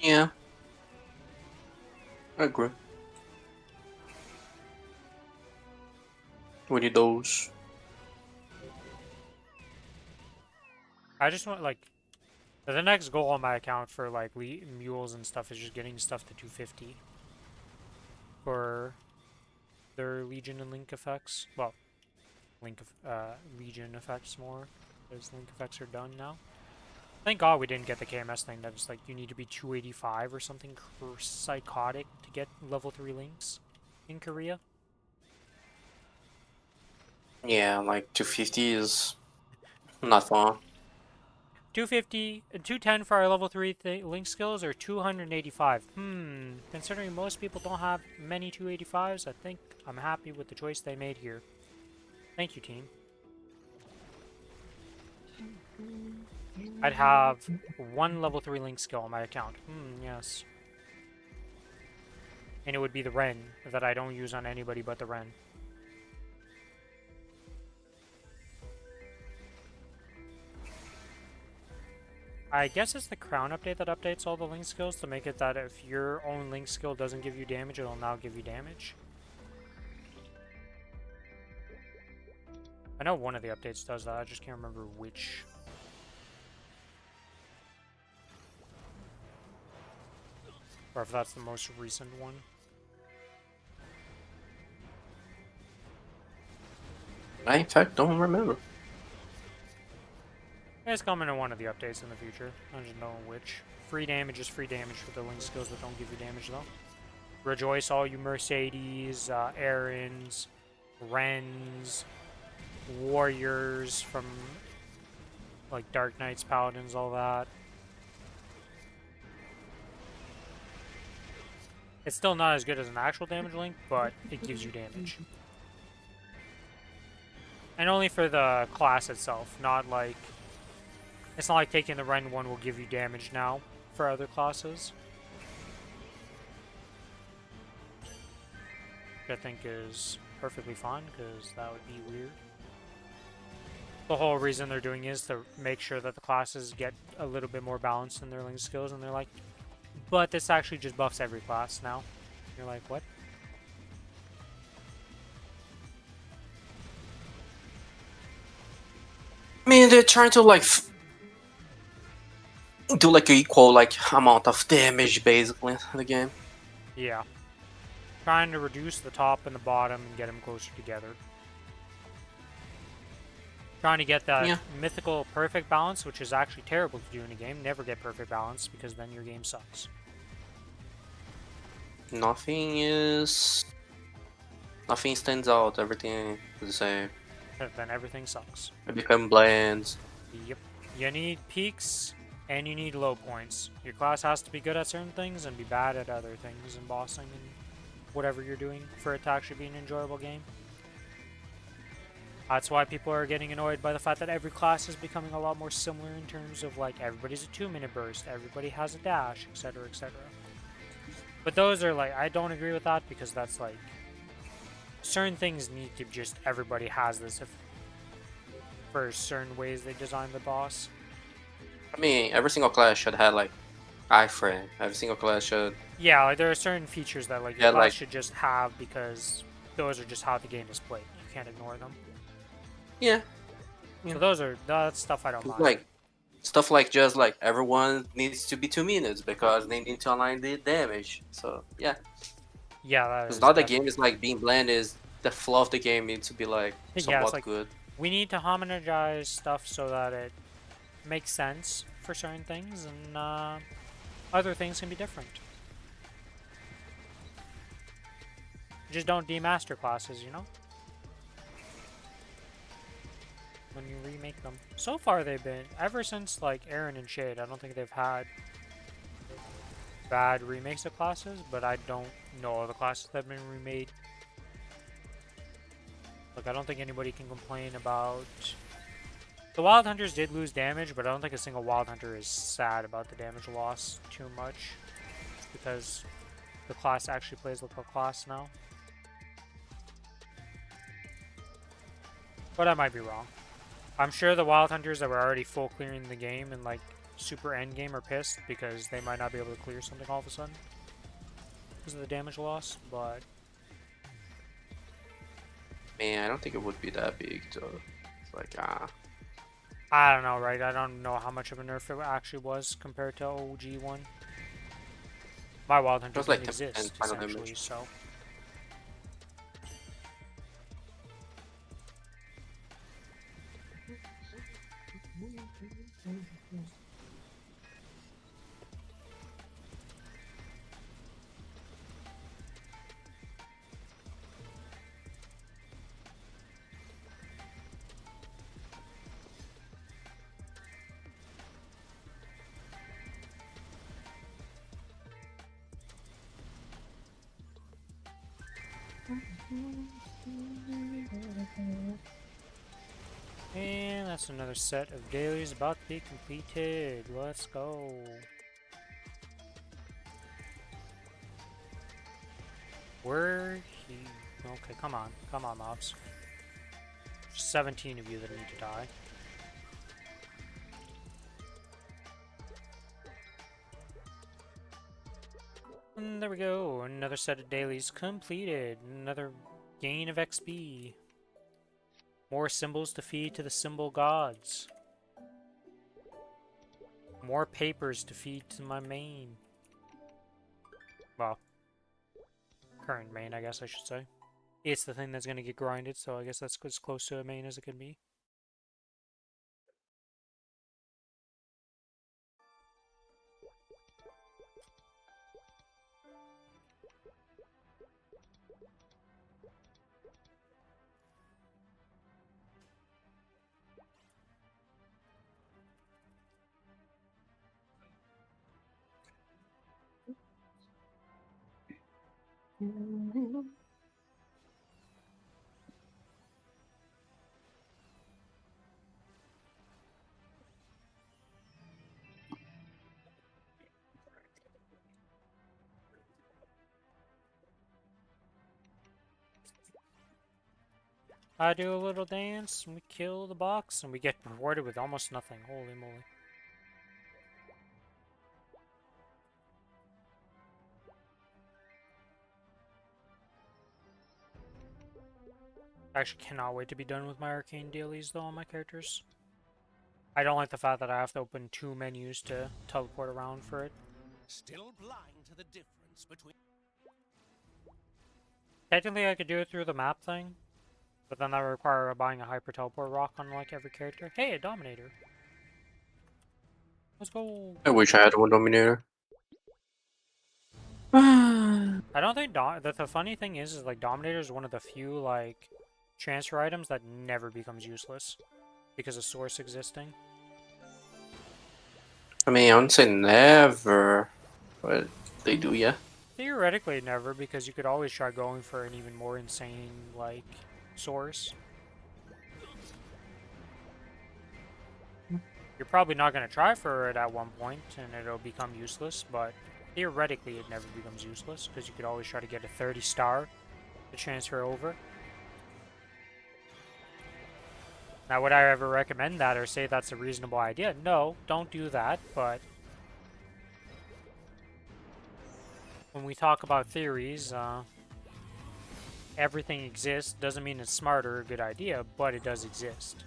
Yeah, I agree. We need those. I just want like the next goal on my account for like mules and stuff is just getting stuff to 250 for their Legion and Link effects. Well, Legion effects more, because Link effects are done now. Thank God we didn't get the KMS thing that is like you need to be 285 or something psychotic to get level 3 links in Korea. Yeah, like 250 is not fun. 250, 210 for our level 3 link skills, or 285. Considering most people don't have many 285s, I think I'm happy with the choice they made here. Thank you, team. I'd have one level 3 link skill on my account. Yes. And it would be the Ren that I don't use on anybody but the Ren. I guess it's the Crown update that updates all the link skills to make it that if your own link skill doesn't give you damage, it'll now give you damage. I know one of the updates does that, I just can't remember which. Or if that's the most recent one. I, in fact, don't remember. It's coming in one of the updates in the future. I don't know which. Free damage is free damage for the link skills that don't give you damage, though. Rejoice, all you Mercedes, Erins, Rens, Warriors from like Dark Knights, Paladins, all that. It's still not as good as an actual damage link, but it gives you damage. And only for the class itself, not like... It's not like taking the Ren one will give you damage now for other classes. Which I think is perfectly fine, because that would be weird. The whole reason they're doing is to make sure that the classes get a little bit more balanced in their link skills, and they're like, but this actually just buffs every class now. You're like, what? I mean, they're trying to like do like an equal like amount of damage basically in the game. Yeah. Trying to reduce the top and the bottom and get them closer together. Trying to get that mythical perfect balance, which is actually terrible to do in a game. Never get perfect balance, because then your game sucks. Nothing stands out, everything is the same. Then everything sucks. It become bland. Yep. You need peaks, and you need low points. Your class has to be good at certain things and be bad at other things in bossing and whatever you're doing for it to actually be an enjoyable game. That's why people are getting annoyed by the fact that every class is becoming a lot more similar in terms of like everybody's a 2-minute burst, everybody has a dash, etc, etc. But those are like, I don't agree with that, because that's like, certain things need to just, everybody has this for certain ways they design the boss. I mean, every single class should have like iframe. Every single class should. Yeah, like there are certain features that like your class should just have, because those are just how the game is played. You can't ignore them. Yeah. So that's stuff I don't mind. Like stuff like just like everyone needs to be 2 minutes because they need to align the damage. So yeah. Yeah, that because is now the game is like being bland is the flow of the game needs to be like Yeah, it's somewhat like- good. We need to homogenize stuff so that it makes sense for certain things, and other things can be different. Just don't demaster classes, you know? When you remake them. So far they've been, ever since like Aaron and Shade, I don't think they've had bad remakes of classes, but I don't know all the classes that have been remade. Like, I don't think anybody can complain about... The Wild Hunters did lose damage, but I don't think a single Wild Hunter is sad about the damage loss too much. Because the class actually plays like a class now. But I might be wrong. I'm sure the Wild Hunters that were already full clearing the game and like super endgame are pissed because they might not be able to clear something all of a sudden. Because of the damage loss, but... Man, I don't think it would be that big though. It's like, I don't know, right? I don't know how much of a nerf it actually was compared to OG one. My Wild Hunter Just like didn't the exist, final essentially, damage. so... And that's another set of dailies about to be completed. Let's go. Where he... Okay, come on. Come on, mobs. 17 of you that need to die. And there we go. Another set of dailies completed. Another gain of XP. More symbols to feed to the symbol gods. More papers to feed to my main. Well, current main, I guess I should say. It's the thing that's going to get grinded, so I guess that's as close to a main as it can be. I do a little dance, and we kill the box, and we get rewarded with almost nothing. Holy moly. I actually cannot wait to be done with my arcane dailies, though, on my characters. I don't like the fact that I have to open 2 menus to teleport around for it. Still blind to the difference between... Technically, I could do it through the map thing, but then that would require buying a hyper teleport rock on like every character. Hey, a Dominator! Let's go! I wish I had one Dominator. I don't think the funny thing is like Dominator is one of the few like transfer items that never becomes useless because of Source existing. I mean, I wouldn't say never, but they do, yeah. Theoretically, never, because you could always try going for an even more insane like Source. You're probably not going to try for it at one point, and it'll become useless, but theoretically it never becomes useless, because you could always try to get a 30 star to transfer over. Now, would I ever recommend that or say that's a reasonable idea? No, don't do that, but when we talk about theories, everything exists doesn't mean it's smart or a good idea, but it does exist.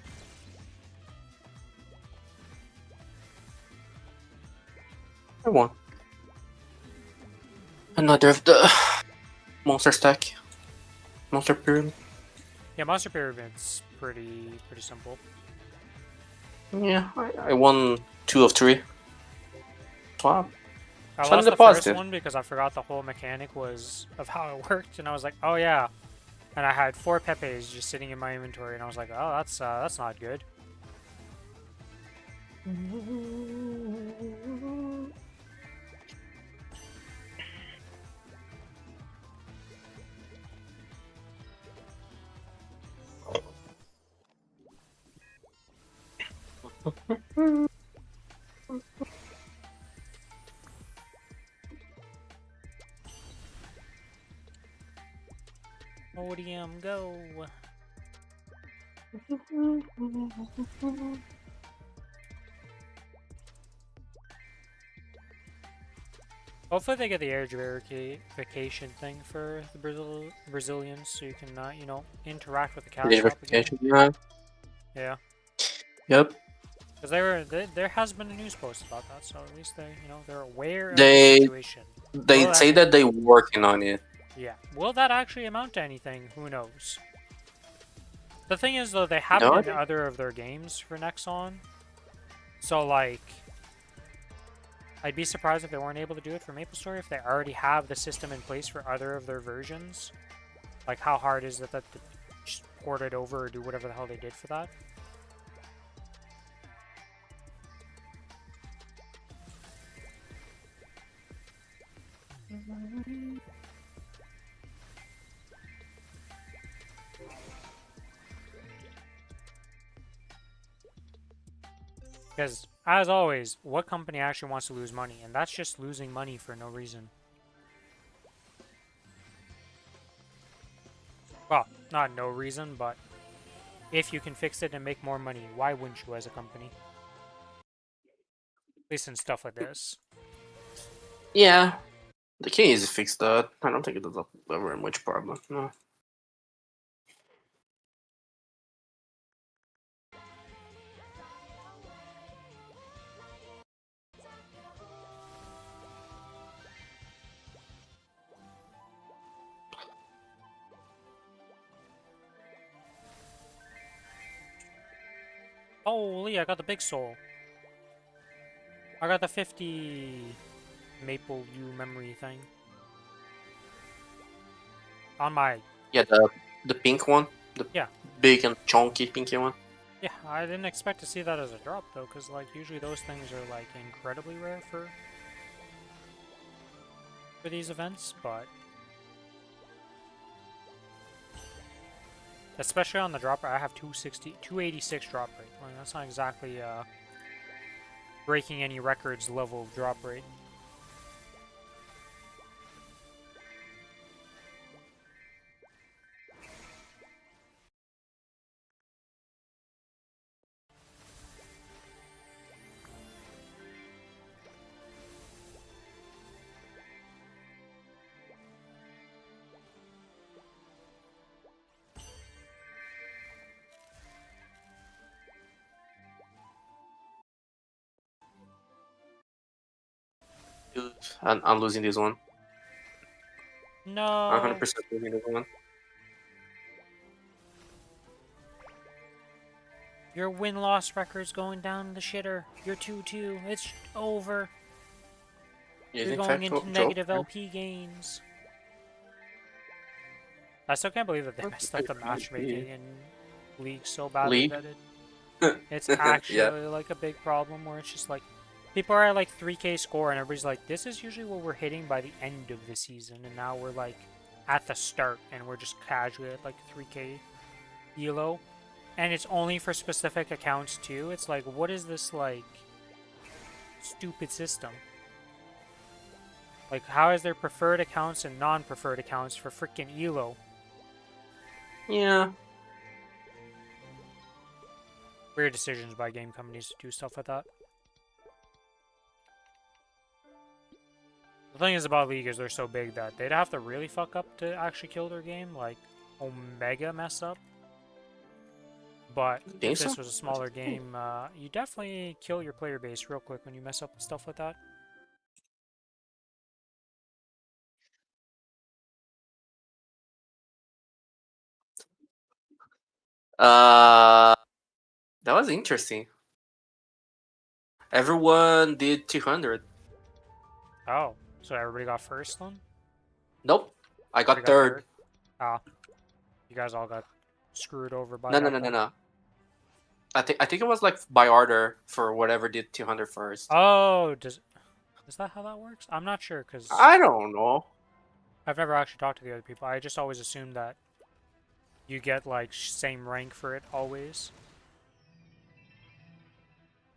I won. Another of the monster stack. Monster pyramid. Yeah, Monster Pyramid's pretty simple. Yeah, I won 2 of 3. Wow. I Slightly lost the first positive. one because I forgot the whole mechanic was of how it worked, and I was like, oh yeah. And I had 4 Pepes just sitting in my inventory, and I was like, oh, that's not good. ODM, go! Hopefully they get the age verification thing for the Brazilians, so you can, you know, interact with the cash shop again. Identification, yeah. Yeah, Yep. because there has been a news post about that, so at least they, you know, they're aware of the They situation. they say that they working on it. Yeah, will that actually amount to anything? Who knows? The thing is, though, they have it No, in other of their games for Nexon, so like, I'd be surprised if they weren't able to do it for Maplestory if they already have the system in place for other of their versions. Like, how hard is it that to just port it over or do whatever the hell they did for that? Because, as always, what company actually wants to lose money? And that's just losing money for no reason. Well, not no reason, but if you can fix it and make more money, why wouldn't you as a company? At least in stuff like this. yeah, they can easily fix that. I don't think it does a very much problem. No. Holy, I got the big soul. I got the 50 Maple U memory thing. On my... Yeah, the pink one, the Yeah. big and chunky pinky one. Yeah, I didn't expect to see that as a drop, though, because, like, usually those things are, like, incredibly rare for these events, but... Especially on the drop rate, I have 286 drop rate. Like, that's not exactly, breaking any records level drop rate. Dude, I'm losing this one. I'm No! 100% losing this one. Your win-loss record's going down the shitter. You're 2-2. It's over. You're Using going factual into joke. negative LP gains. I still can't believe that they messed up the matchmaking in League so badly League? that it's actually Yeah. like a big problem where it's just like people are at like 3k score and everybody's like, this is usually what we're hitting by the end of the season, and now we're like at the start and we're just casually at like 3k elo, and it's only for specific accounts too. It's like, what is this like stupid system? Like, how is there preferred accounts and non-preferred accounts for freaking elo? Yeah. Weird decisions by game companies to do stuff like that. The thing is about League is they're so big that they'd have to really fuck up to actually kill their game, like Omega mess up. But if Think so? this was a smaller game, you definitely kill your player base real quick when you mess up with stuff like that. Uh, that was interesting. Everyone did 200. Oh, so everybody got first then? Nope, I Everybody got got third. third? Ah, you guys all got screwed over by No, no, that no, no, then. no. I think it was like by order for whatever did 200 first. Oh, is that how that works? I'm not sure because I don't know. I've never actually talked to the other people. I just always assumed that you get like same rank for it always.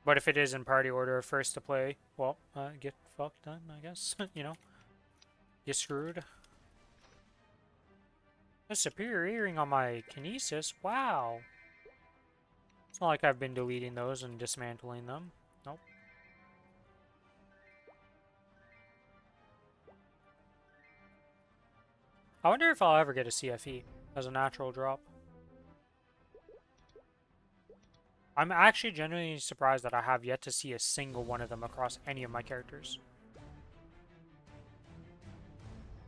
But if it is in party order first to play, well, get fucked then, I guess. You know, get screwed. A superior earring on my kinesis. Wow. It's not like I've been deleting those and dismantling them. Nope. I wonder if I'll ever get a CFE as a natural drop. I'm actually genuinely surprised that I have yet to see a single one of them across any of my characters.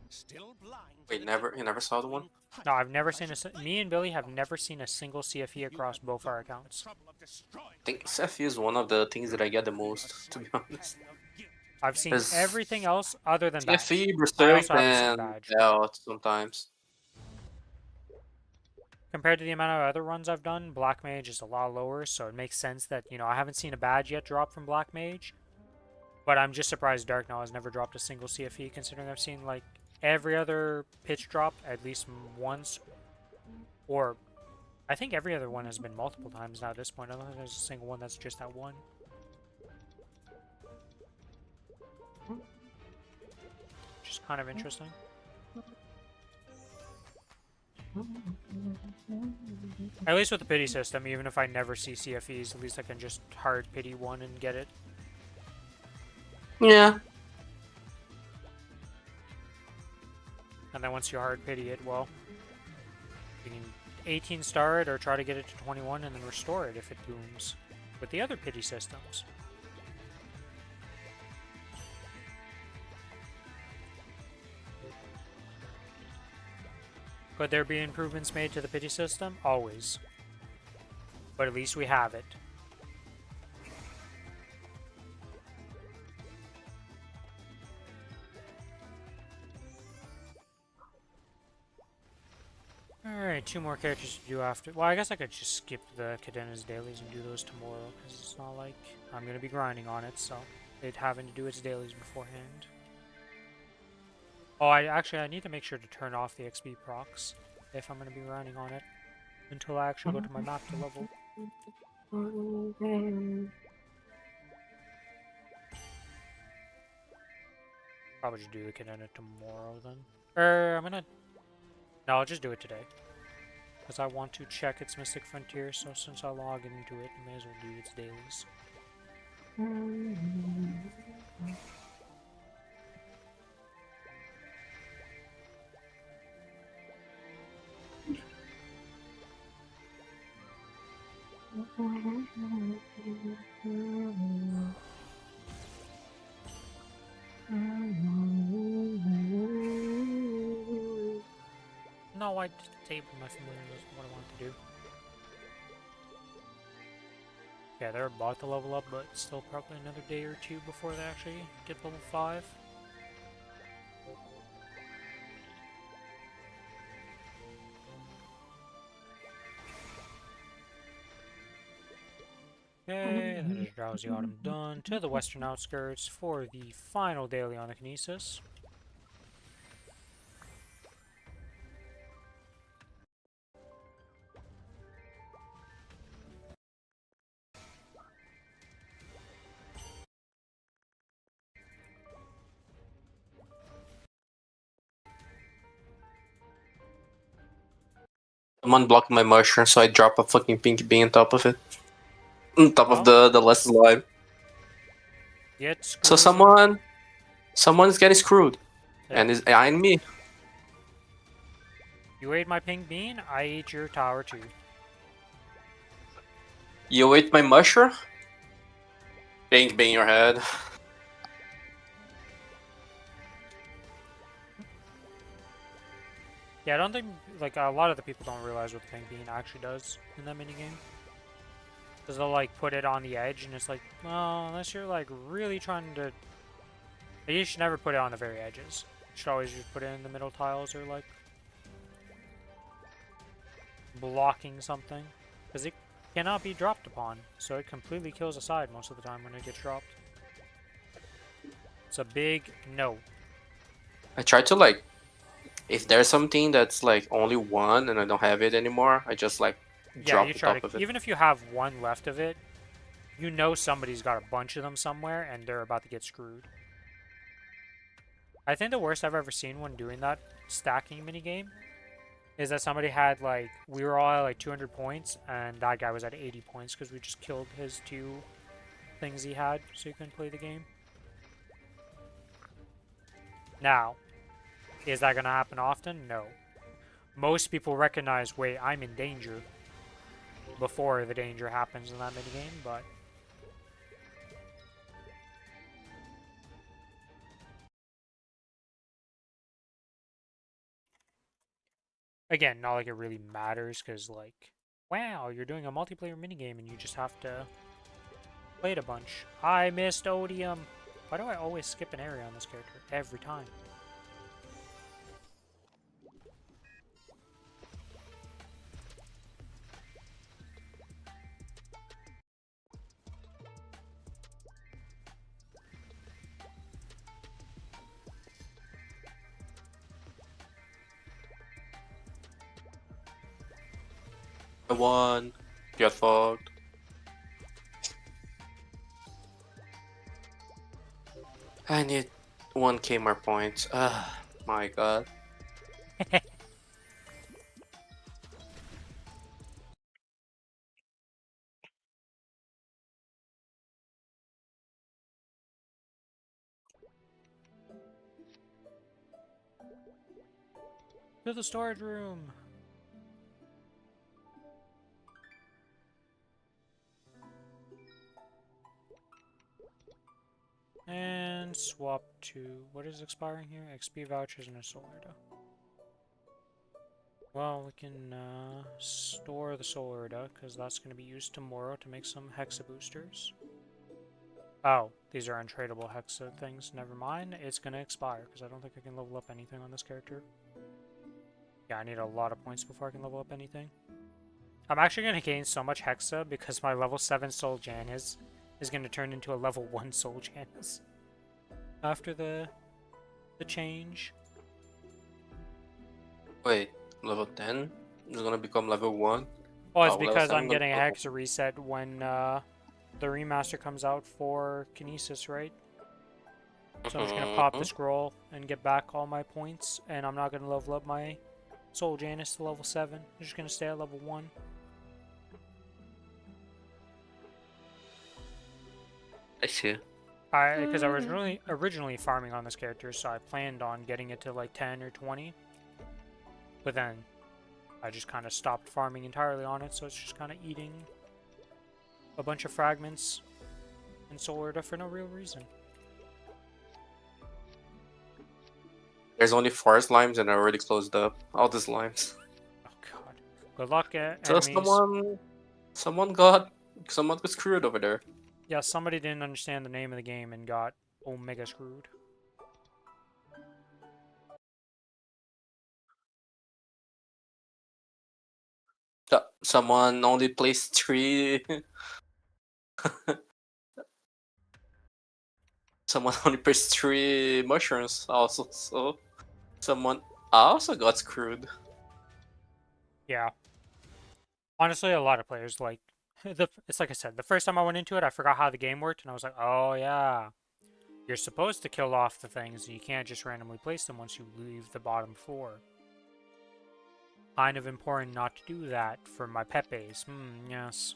Still blind to Wait, the never. You never saw the one? difference No, I've never between seen high me and Billy have never seen a single CFE across both our accounts. I think Seth is one of the things that I get the most, to be honest. I've seen Because everything else other than badge. CFE, I Berserk, also haven't seen and badge. Belt sometimes. Compared to the amount of other runs I've done, Black Mage is a lot lower, so it makes sense that, you know, I haven't seen a badge yet drop from Black Mage. But I'm just surprised Dark Now has never dropped a single CFE, considering I've seen, like, every other pitch drop at least once. Or, I think every other one has been multiple times now at this point. I don't think there's a single one that's just that one. Which is kind of interesting. At least with the pity system, even if I never see CFEs, at least I can just hard pity one and get it. Yeah. And then once you hard pity it, well, you can 18 star it or try to get it to 21 and then restore it if it booms. With the other pity systems. Could there be improvements made to the pity system? Always. But at least we have it. Alright, 2 more characters to do after. Well, I guess I could just skip the Cadena's dailies and do those tomorrow, because it's not like I'm going to be grinding on it, so it having to do its dailies beforehand. Oh, I need to make sure to turn off the XP procs if I'm going to be grinding on it until I actually go to my map to level. Probably just do the Cadena tomorrow then. I'm gonna... No, I'll just do it today. Because I want to check its Mystic Frontier, so since I log into it, I may as well do its dailies. No, I disabled my familiar, that's what I want to do. Yeah, they're about to level up, but still probably another day or two before they actually get level 5. Okay, that is Drowsy Autumn done. To the western outskirts for the final daily on the Kinesis. Someone blocked my mushroom, so I drop a fucking pink bean on top of it. On top of Oh. the last slime. Get screwed. So someone's getting screwed. And is eyeing me. You ate my pink bean, I ate your tower too. You ate my mushroom? Pink bean your head. Yeah, Yeah, I don't think, like, a lot of the people don't realize what the pink bean actually does in that minigame. Because they'll, like, put it on the edge, and it's like, well, unless you're, like, really trying to... You should never put it on the very edges. You should always just put it in the middle tiles or, like, blocking something. Because it cannot be dropped upon, so it completely kills a side most of the time when it gets dropped. It's a big no. I try to like, if there's something that's like only one and I don't have it anymore, I just like Yeah, drop you the try top to, of it. even if you have one left of it, you know somebody's got a bunch of them somewhere and they're about to get screwed. I think the worst I've ever seen when doing that stacking minigame is that somebody had, like, we were all at like 200 points and that guy was at 80 points because we just killed his 2 things he had so he couldn't play the game. Now, is that going to happen often? No. Most people recognize, wait, I'm in danger before the danger happens in that minigame, but... Again, not like it really matters, because, like, wow, you're doing a multiplayer minigame and you just have to play it a bunch. I missed Odium! Why do I always skip an area on this character? Every time. I won. Get fucked. I need 1k more points. Ah, my god. To the storage room! And swap to... What is expiring here? XP vouchers and a solar dough. Well, we can store the solar dough, because that's going to be used tomorrow to make some hexa boosters. Oh, these are untradeable hexa things. Never mind. It's going to expire, because I don't think I can level up anything on this character. Yeah, I need a lot of points before I can level up anything. I'm actually going to gain so much hexa, because my level 7 Soul Janice is going to turn into a level 1 Soul Janice. After the change. Wait, level 10 is gonna become level 1? Well, it's Oh, level because 7 I'm gonna getting a become hexa reset when the remaster comes out for Kinesis, right? So I'm just going to pop the scroll and get back all my points, and I'm not going to level up my Soul Janice to level 7. I'm just going to stay at level 1. I see. Because I was originally farming on this character, so I planned on getting it to like 10 or 20. But then I just kind of stopped farming entirely on it, so it's just kind of eating a bunch of fragments and solar for no real reason. There's only 4 slimes and I already closed up all the slimes. Oh god. Good luck, So enemies. someone got screwed over there. Yeah, somebody didn't understand the name of the game and got omega screwed. Someone only placed 3. Someone only placed 3 mushrooms also, so someone also got screwed. Yeah. Honestly, a lot of players, like, it's like I said, the first time I went into it, I forgot how the game worked, and I was like, oh yeah. You're supposed to kill off the things, you can't just randomly place them once you leave the bottom floor. Kind of important not to do that for my Pepes. Yes.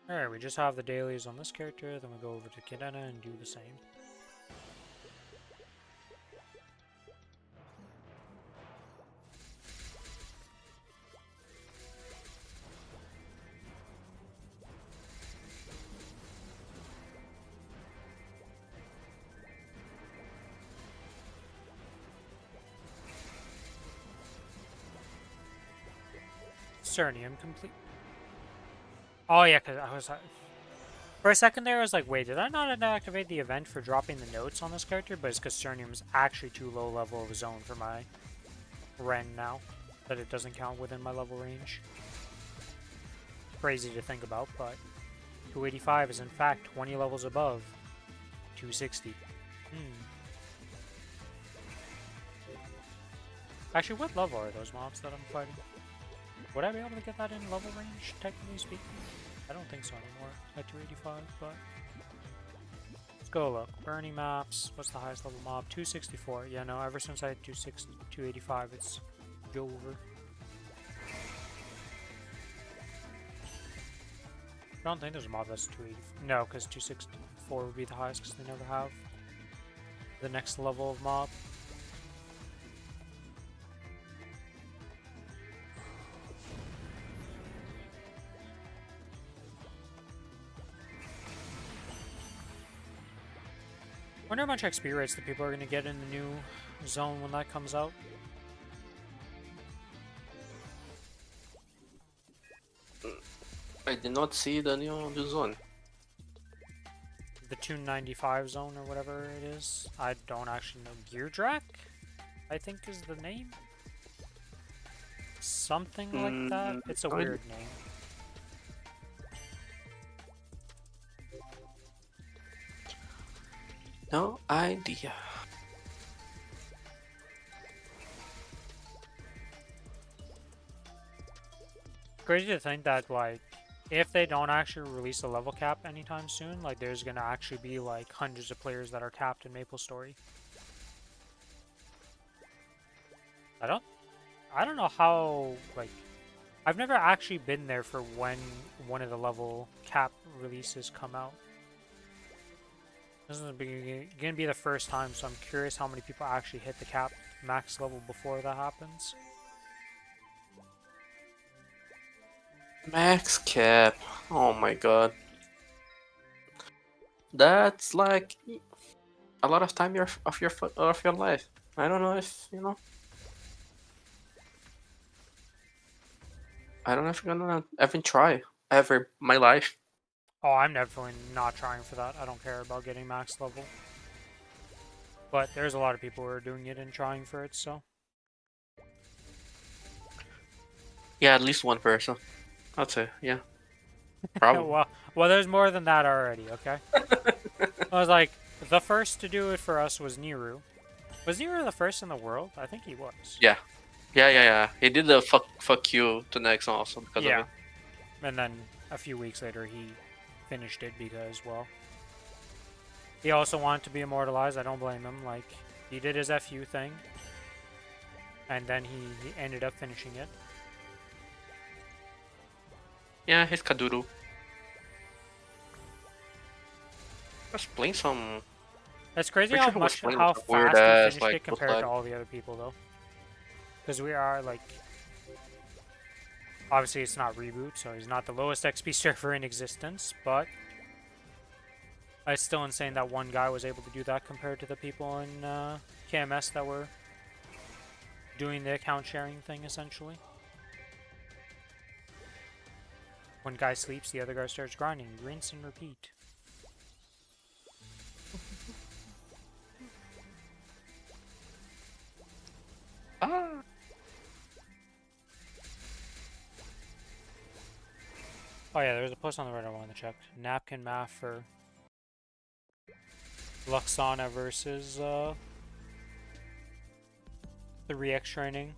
Alright, we just have the dailies on this character, then we go over to Kidena and do the same. Cernium complete. Oh yeah, because I was for a second there I was like, wait, did I not activate the event for dropping the notes on this character? But it's because Cernium's actually too low level of zone for my Ren now, that it doesn't count within my level range. Crazy to think about, but 285 is in fact 20 levels above 260. Actually, what level are those mobs that I'm fighting? Would I be able to get that in level range, technically speaking? I don't think so anymore at 285, but... Let's go look. Burning maps. What's the highest level mob? 264. Yeah, no, ever since I had 285, it's over. I don't think there's a mob that's 280. No, because 264 would be the highest because they never have the next level of mob. Wonder how much XP rates the people are going to get in the new zone when that comes out. I did not see the new zone. The 295 zone or whatever it is. I don't actually know. Geardrak, I think is the name? Something like that. It's a weird name. No idea. Crazy to think that, like, if they don't actually release a level cap anytime soon, like, there's gonna actually be, like, hundreds of players that are capped in Maplestory. I don't know how, like, I've never actually been there for when one of the level cap releases come out. This is gonna be the first time, so I'm curious how many people actually hit the cap max level before that happens. Max cap. Oh my god. That's like a lot of time of your life. I don't know if you know. I don't know if I'm gonna even try ever in my life. Oh, I'm definitely not trying for that. I don't care about getting max level. But there's a lot of people who are doing it and trying for it, so. Yeah, at least one person. I'd say, yeah. Probably. well, there's more than that already, okay? I was like, the first to do it for us was Niru. Was Niru the first in the world? I think he was. Yeah. Yeah. He did the fuck you to Nex also because of it. And then a few weeks later he finished it because, well, he also wanted to be immortalized. I don't blame him. Like, he did his FU thing. And then he ended up finishing it. Yeah, he's Kaduru. Just playing some... It's crazy Pretty how sure he was much playing how with fast a weird he ass, finished like, it compared bootleg. to all the other people, though. Because we are, like... Obviously, it's not Reboot, so he's not the lowest XP server in existence, but... It's still insane that one guy was able to do that compared to the people in KMS that were doing the account sharing thing, essentially. One guy sleeps, the other guy starts grinding. Rinse and repeat. Ah! Oh yeah, there's a post on the Reddit I wanted to check. Napkin math for Luxana versus 3x training.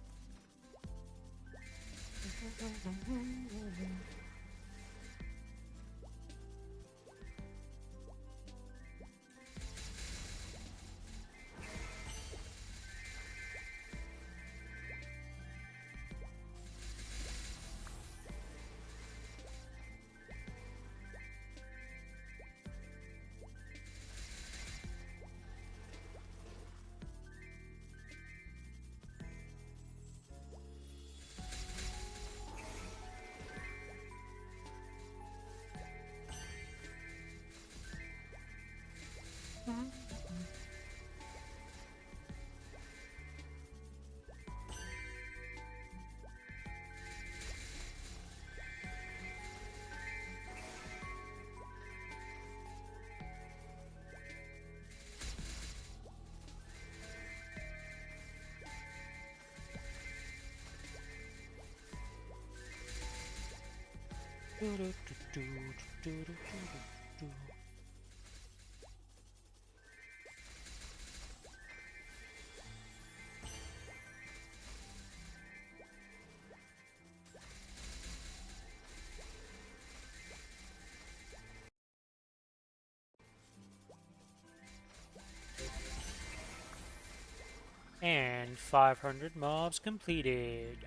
And 500 mobs completed.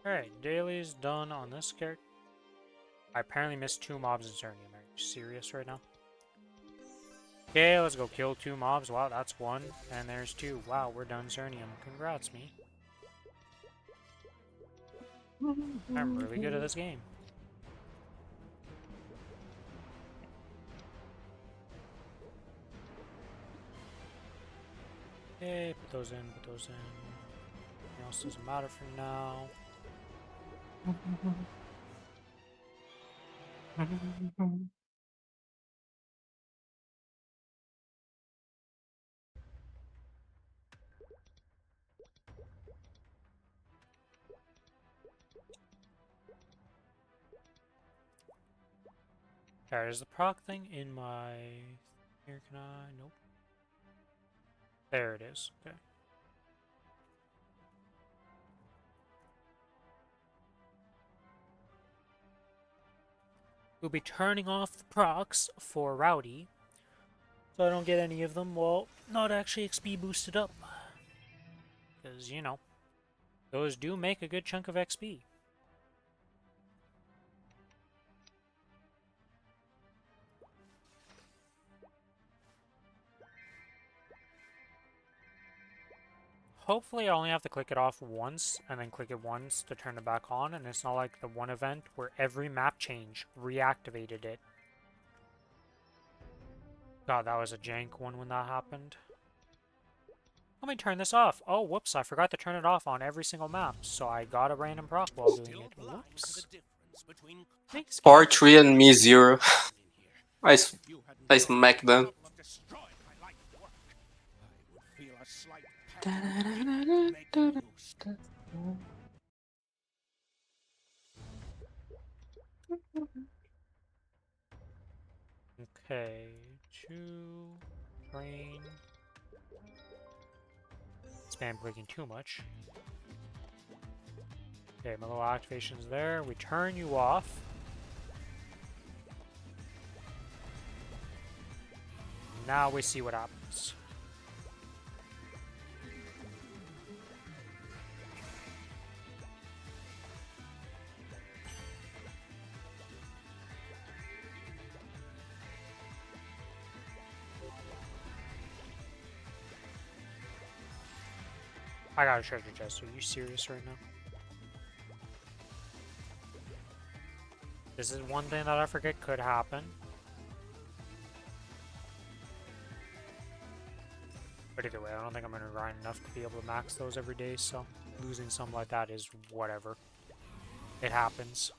Alright, daily's done on this character. I apparently missed 2 mobs in Cernium. Are you serious right now? Okay, let's go kill 2 mobs. Wow, that's 1. And there's 2. Wow, we're done Cernium. Congrats, me. I'm really good at this game. Okay, put those in, put those in. Anything else doesn't matter for now. Alright, is the proc thing in my... Here, can I... Nope. There it is. Okay. We'll be turning off the procs for Rowdy, so I don't get any of them. Well, not actually XP boosted up. Because, you know, those do make a good chunk of XP. Hopefully I only have to click it off once, and then click it once to turn it back on, and it's not like the one event where every map change reactivated it. God, that was a jank one when that happened. Let me turn this off. Oh, whoops, I forgot to turn it off on every single map, so I got a random proc while doing Still it. blind to Whoops. the difference between Thanks, game. Part 3 and me 0. I, If you hadn't I gone to smacked the them. trouble of destroying my life's work, I would feel a slight pang making you stop. Okay, 2, train. Spam clicking too much. Okay, my little activation's there. We turn you off. Now we see what happens. I got a treasure chest. Are you serious right now? This is one thing that I forget could happen. But either way, I don't think I'm going to grind enough to be able to max those every day, so losing something like that is whatever. It happens.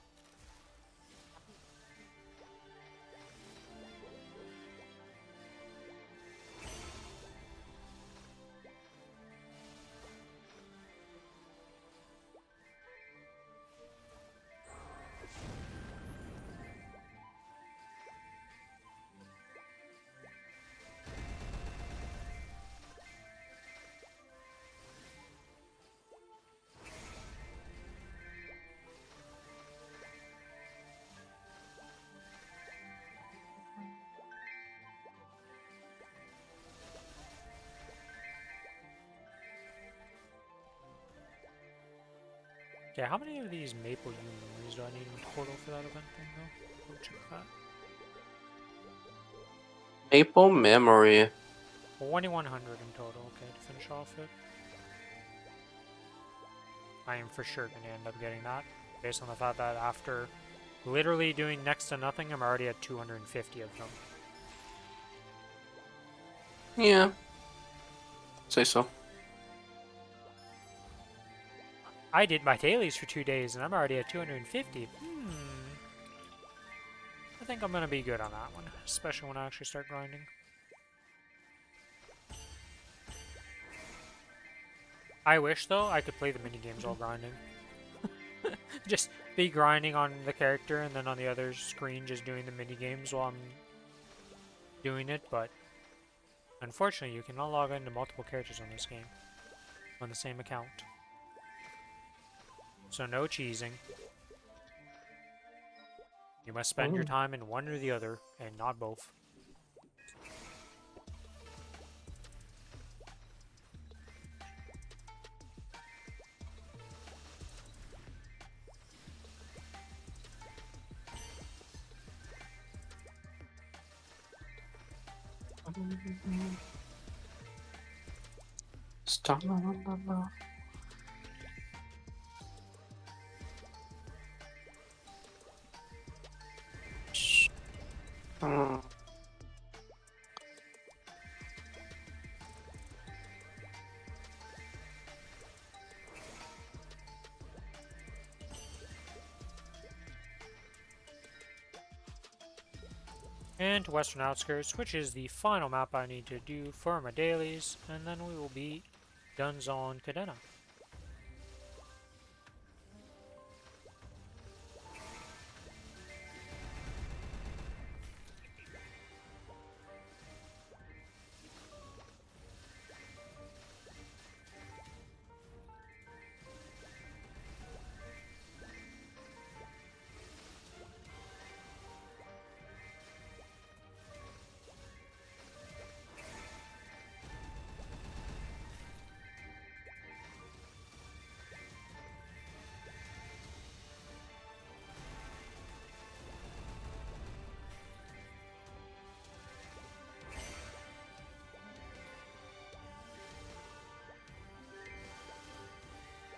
Okay, how many of these maple memories do I need in total for that event thing, though? Go check that. Maple memory. 2100 in total, okay, to finish off it. I am for sure going to end up getting that, based on the fact that after literally doing next to nothing, I'm already at 250 of them. Yeah. Say so. I did my dailies for 2 days, and I'm already at 250. I think I'm going to be good on that one, especially when I actually start grinding. I wish, though, I could play the minigames while grinding. Just be grinding on the character and then on the other screen just doing the minigames while I'm doing it, but unfortunately you cannot log into multiple characters on this game on the same account. So no cheesing. You must spend your time in one or the other, and not both. Stamina. And to Western Outskirts, which is the final map I need to do for my dailies, and then we will be done on Cadena.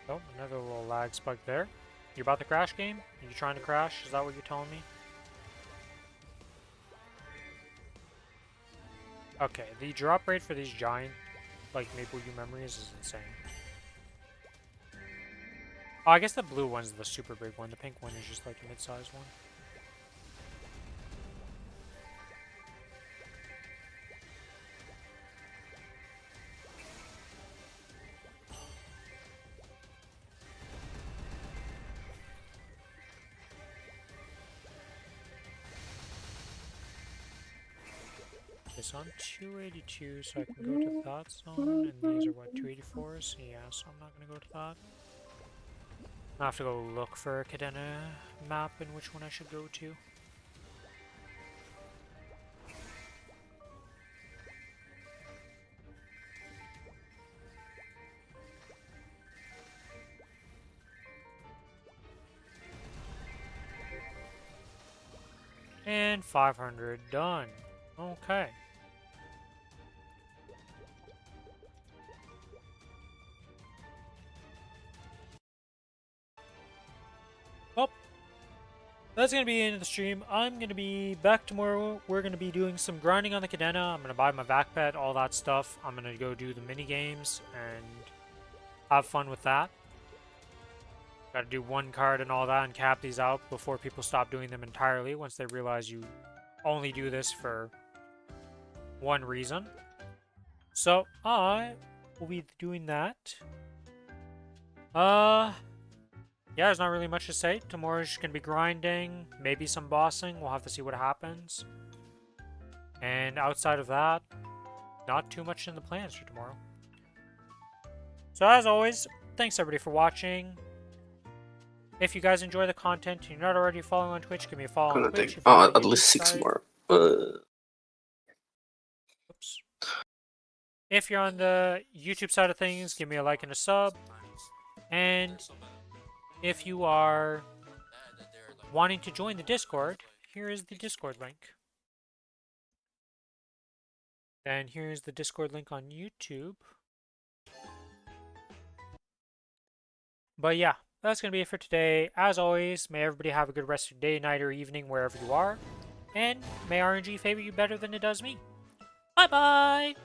Oh, another little lag spike there. You about to crash, game? Are you trying to crash? Is that what you're telling me? Okay, the drop rate for these giant, like, Maple U memories is insane. Oh, I guess the blue one's the super big one. The pink one is just like a mid-sized one. It's on 282, so I can go to that zone, and these are what, 284s? Yeah, so I'm not gonna go to that. I'll have to go look for a Cadena map and which one I should go to. And 500 done. Okay. Well, that's going to be the end of the stream. I'm going to be back tomorrow. We're going to be doing some grinding on the Cadena. I'm going to buy my vac pet, all that stuff. I'm going to go do the mini games and have fun with that. Got to do one card and all that and cap these out before people stop doing them entirely once they realize you only do this for one reason. So I will be doing that. Yeah, there's not really much to say. Tomorrow's just gonna be grinding, maybe some bossing. We'll have to see what happens. And outside of that, not too much in the plans for tomorrow. So as always, thanks everybody for watching. If you guys enjoy the content and you're not already following on Twitch, give me a follow on Twitch. If you're At least 6 more. Oops. If you're on the YouTube side of things, give me a like and a sub. And if you are wanting to join the Discord, here is the Discord link. And here's the Discord link on YouTube. But yeah, that's going to be it for today. As always, may everybody have a good rest of your day, night, or evening, wherever you are. And may RNG favor you better than it does me. Bye-bye!